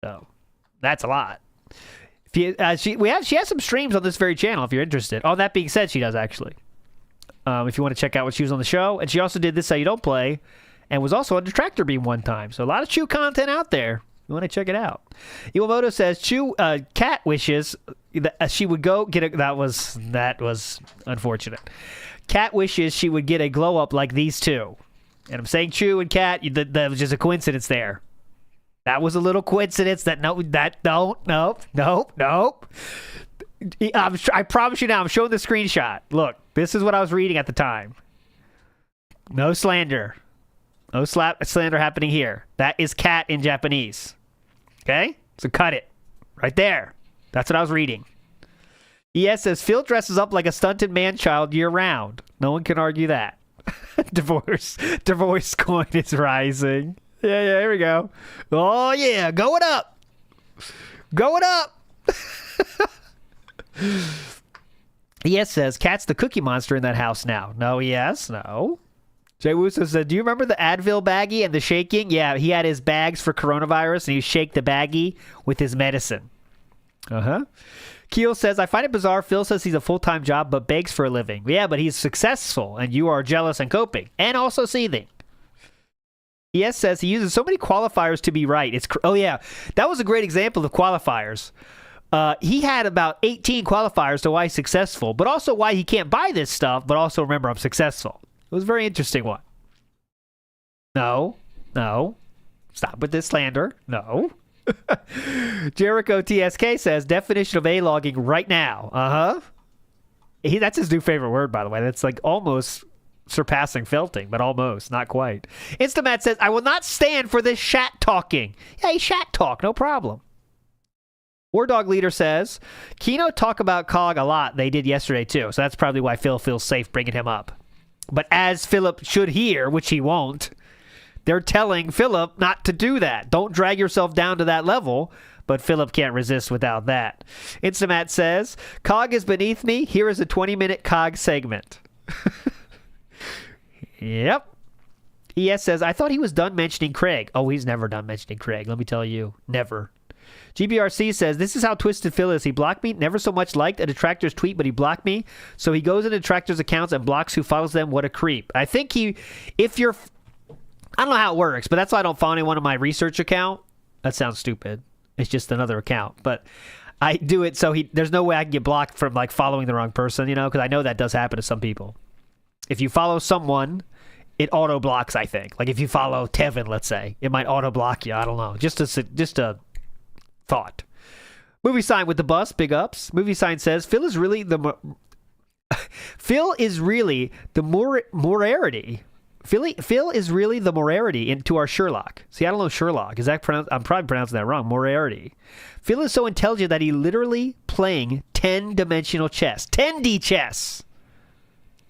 So, that's a lot. She has some streams on this very channel if you're interested. Oh, that being said, she does actually. If you want to check out what she was on the show. And she also did This How You Don't Play and was also on Detractor Beam one time. So a lot of Chew content out there. You want to check it out. Iwamoto says, Chew, Cat wishes that she would go get a... That was unfortunate. Cat wishes she would get a glow up like these two. And I'm saying Chew and Cat, that was just a coincidence there. That was a little coincidence nope. I promise you now, I'm showing the screenshot. Look, this is what I was reading at the time. No slander. No slander happening here. That is cat in Japanese. Okay? So cut it. Right there. That's what I was reading. ES says, Phil dresses up like a stunted man-child year-round. No one can argue that. Divorce coin is rising. Yeah, here we go. Oh, yeah. Going up. Going up. ES says, Cat's the cookie monster in that house now. No, ES, no. Jay Wuso says, do you remember the Advil baggie and the shaking? Yeah, he had his bags for coronavirus, and he shake the baggie with his medicine. Uh-huh. Keel says, I find it bizarre. Phil says he's a full-time job, but begs for a living. Yeah, but he's successful, and you are jealous and coping, and also seething. ES says he uses so many qualifiers to be right. Oh, yeah. That was a great example of qualifiers. He had about 18 qualifiers to why he's successful, but also why he can't buy this stuff, but also remember, I'm successful. It was a very interesting one. No. Stop with this slander. No. Jericho TSK says, definition of A-logging right now. Uh-huh. That's his new favorite word, by the way. That's like almost surpassing felting, but almost. Not quite. Instamat says, I will not stand for this shat talking. Hey, shat talk. No problem. War Dog Leader says, Kino talk about Cog a lot. They did yesterday, too. So that's probably why Phil feels safe bringing him up. But as Philip should hear, which he won't, they're telling Philip not to do that. Don't drag yourself down to that level. But Philip can't resist without that. Instamat says, Cog is beneath me. Here is a 20-minute Cog segment. Yep. ES says, I thought he was done mentioning Craig. Oh, he's never done mentioning Craig. Let me tell you. Never. GBRC says, this is how Twisted Phil is. He blocked me, never so much liked a detractor's tweet, but he blocked me. So he goes into detractors' accounts and blocks who follows them. What a creep. I think I don't know how it works, but that's why I don't follow anyone on my research account. That sounds stupid. It's just another account. But I do it so there's no way I can get blocked from like following the wrong person, because I know that does happen to some people. If you follow someone, it auto-blocks, I think. Like if you follow Tevin, let's say, it might auto-block you. I don't know. Just a thought. Movie Sign with the bus, big ups. Movie Sign says, Phil is really the Morarity. Phil is really the Morarity into our Sherlock. See, I don't know Sherlock. I'm probably pronouncing that wrong. Morarity. Phil is so intelligent that he literally playing 10-dimensional chess. 10D chess.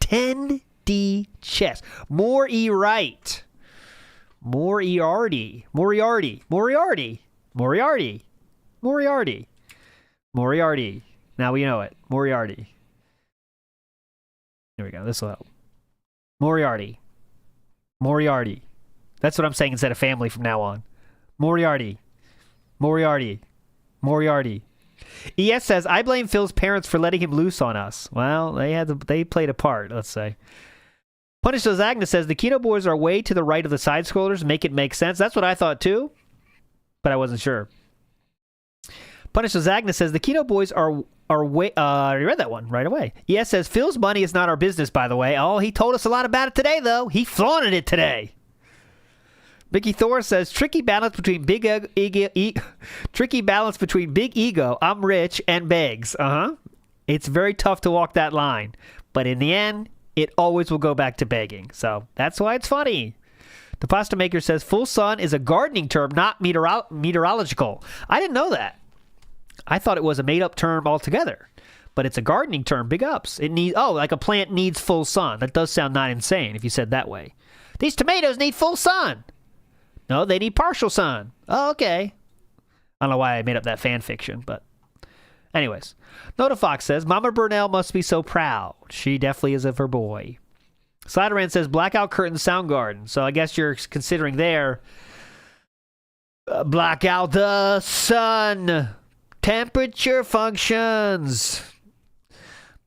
10D chess. Moriarty. Moriarty. Moriarty. Moriarty. Moriarty. Moriarty. Moriarty. Now we know it. Moriarty. Here we go. This will help. Moriarty. Moriarty. That's what I'm saying instead of family from now on. Moriarty. Moriarty. Moriarty. ES says, I blame Phil's parents for letting him loose on us. Well, they played a part, let's say. Punish Those Agnes says, the Kino boys are way to the right of the side scrollers. Make it make sense. That's what I thought too, but I wasn't sure. Punish Those Agnes says, the Kino boys are way... I read that one right away. ES says, Phil's money is not our business, by the way. Oh, he told us a lot about it today, though. He flaunted it today. Mickey Thor says, tricky balance between big ego, I'm rich, and begs. It's very tough to walk that line. But in the end, it always will go back to begging. So that's why it's funny. The Pasta Maker says, full sun is a gardening term, not meteorological. I didn't know that. I thought it was a made-up term altogether. But it's a gardening term. Big ups. It needs, like a plant needs full sun. That does sound not insane if you said that way. These tomatoes need full sun. No, they need partial sun. Oh, okay. I don't know why I made up that fan fiction, but... Anyways. Notafox says, Mama Burnell must be so proud. She definitely is of her boy. Sliderman says, blackout curtain Soundgarden. So I guess you're considering there... black out the sun. Temperature functions.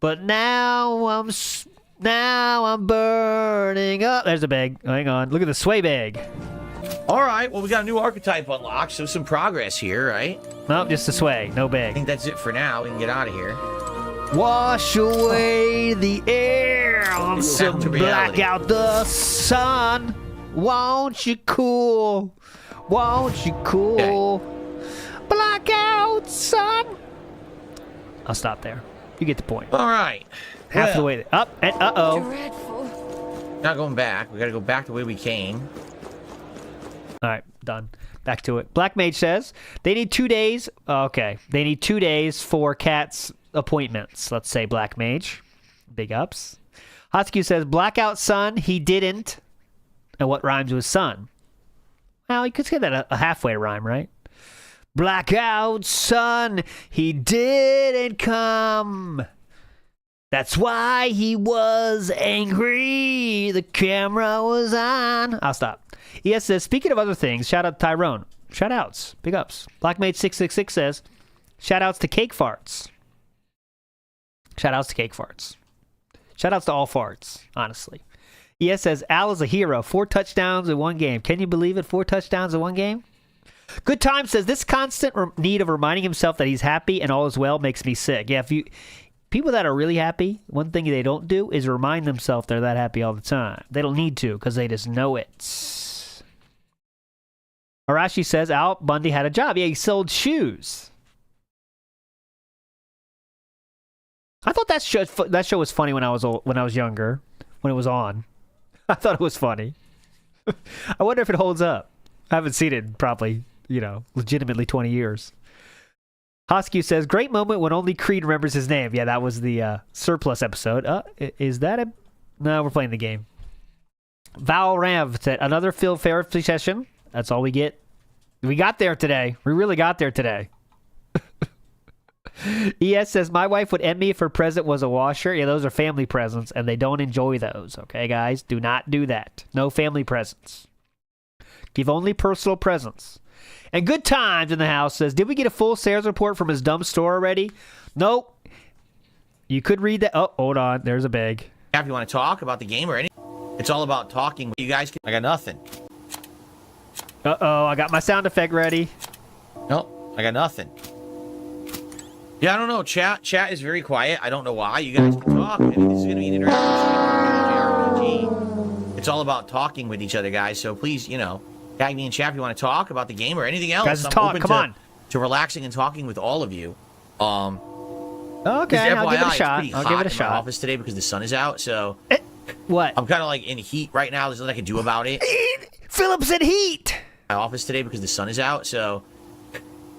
But now I'm burning up. There's a bag. Hang on. Look at the sway bag. All right, well, we got a new archetype unlocked, so some progress here, right? Nope, just a sway, no bag. I think that's it for now. We can get out of here. Wash away the air on some black out the sun. Won't you cool? Won't you cool? Okay. Black out sun. I'll stop there. You get the point. All right. Half the way up and Dreadful. Not going back. We got to go back the way we came. All right, done. Back to it. Black Mage says they need 2 days. Okay, they need 2 days for Cat's appointments. Let's say Black Mage. Big ups. Hotskew says blackout sun. He didn't. And what rhymes with sun? Well, you could say that a halfway rhyme, right? Blackout sun. He didn't come. That's why he was angry. The camera was on. I'll stop. ES says, speaking of other things, shout out to Tyrone. Shout outs. Big ups. Blackmate666 says, shout outs to cake farts. Shout outs to cake farts. Shout outs to all farts, honestly. ES says, Al is a hero. 4 touchdowns in 1 game. Can you believe it? 4 touchdowns in 1 game? Good Time says, this constant need of reminding himself that he's happy and all is well makes me sick. Yeah, people that are really happy, one thing they don't do is remind themselves they're that happy all the time. They don't need to because they just know it. Arashi says Al Bundy had a job. Yeah, he sold shoes. I thought that show was funny when I was younger, when it was on. I thought it was funny. I wonder if it holds up. I haven't seen it in probably, legitimately 20 years. Hoskew says, great moment when only Creed remembers his name. Yeah, that was the surplus episode. Is that a... No, we're playing the game. Val Rav said, another Phil therapy session. That's all we get. We got there today. We really got there today. ES says, my wife would end me if her present was a washer. Yeah, those are family presents, and they don't enjoy those. Okay, guys? Do not do that. No family presents. Give only personal presents. And Good Times in the house says, did we get a full sales report from his dumb store already? Nope. You could read that. Oh, hold on. There's a bag. If you want to talk about the game or anything, it's all about talking. You guys I got nothing. Uh-oh, I got my sound effect ready. Nope, I got nothing. Yeah, I don't know. Chat is very quiet. I don't know why. You guys can talk. Maybe this is going to be an interactive stream on JRPG. It's all about talking with each other, guys. So please, tag me in chat if you want to talk about the game or anything else. Guys, talk. Come on. To relaxing and talking with all of you. Okay, I'll give it a shot. I'll give it a shot. My office today because the sun is out, so... What? I'm kind of like in heat right now. There's nothing I can do about it. Phillips in heat! My office today because the sun is out, so...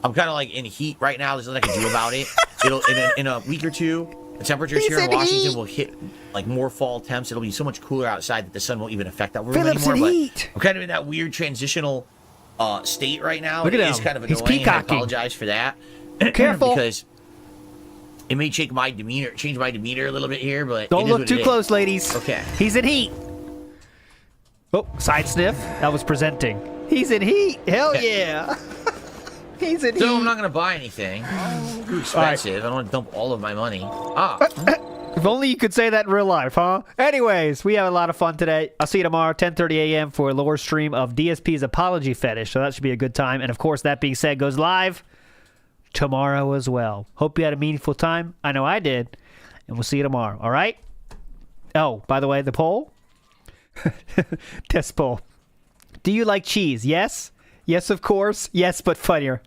I'm kind of like in heat right now. There's nothing I can do about it. it'll in a week or two, the temperatures here in Washington will hit like more fall temps. It'll be so much cooler outside that the sun won't even affect that room anymore. But I'm kind of in that weird transitional state right now. Look at him. It is kind of He's annoying. I peacocking. apologize for that. Careful. Because it may change my demeanor a little bit here, but Don't look too close, ladies. Okay. He's in heat. Oh, side sniff. That was presenting. He's in heat. Hell yeah. He's in heat. So I'm not going to buy anything. Too expensive. I don't want to dump all of my money. If only you could say that in real life, huh? Anyways, we have a lot of fun today. I'll see you tomorrow, 10:30 a.m. for a lore stream of DSP's Apology Fetish. So that should be a good time. And of course, that being said, goes live tomorrow as well. Hope you had a meaningful time. I know I did. And we'll see you tomorrow. All right? Oh, by the way, the poll? Test poll. Do you like cheese? Yes? Yes, of course. Yes, but funnier.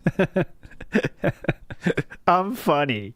I'm funny.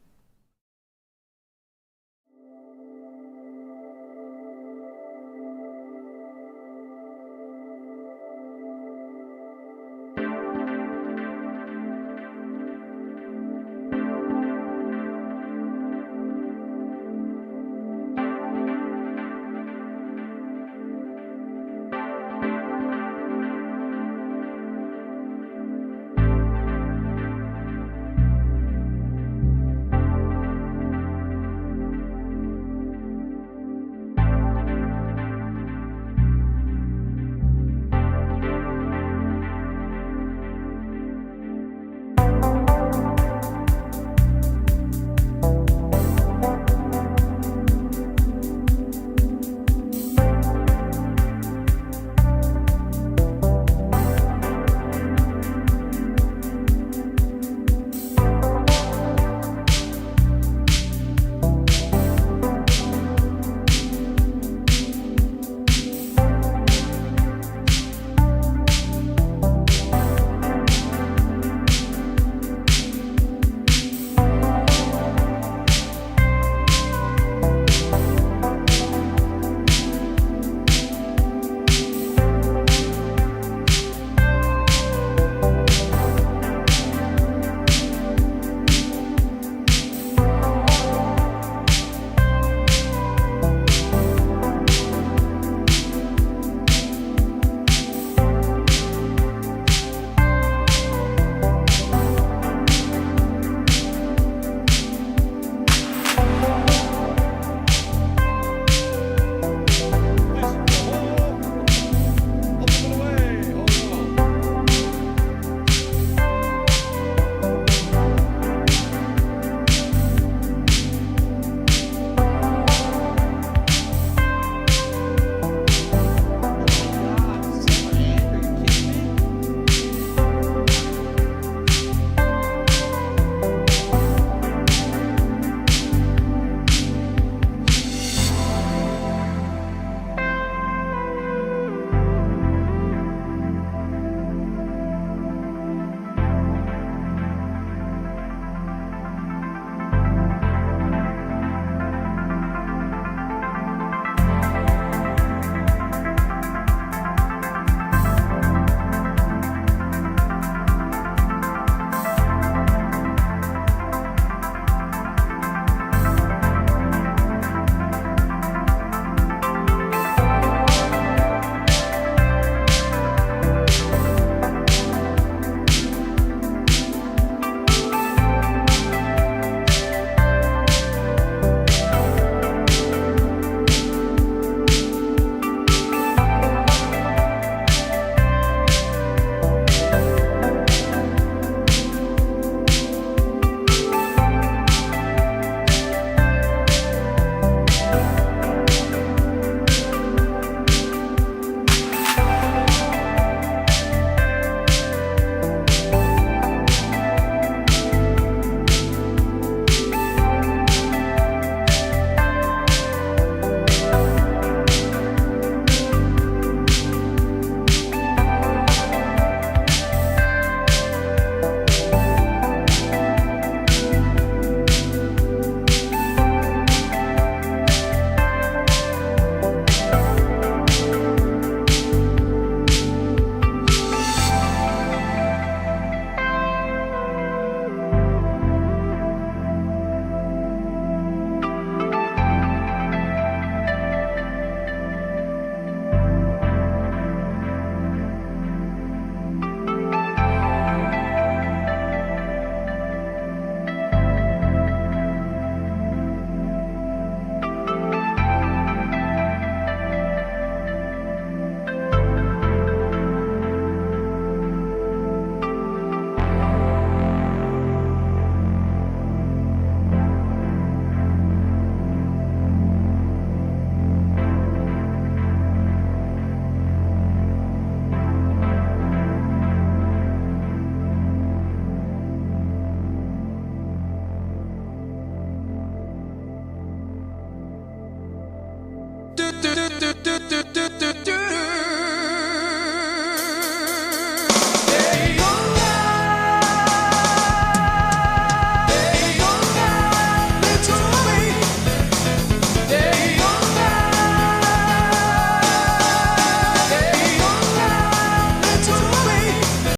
do do do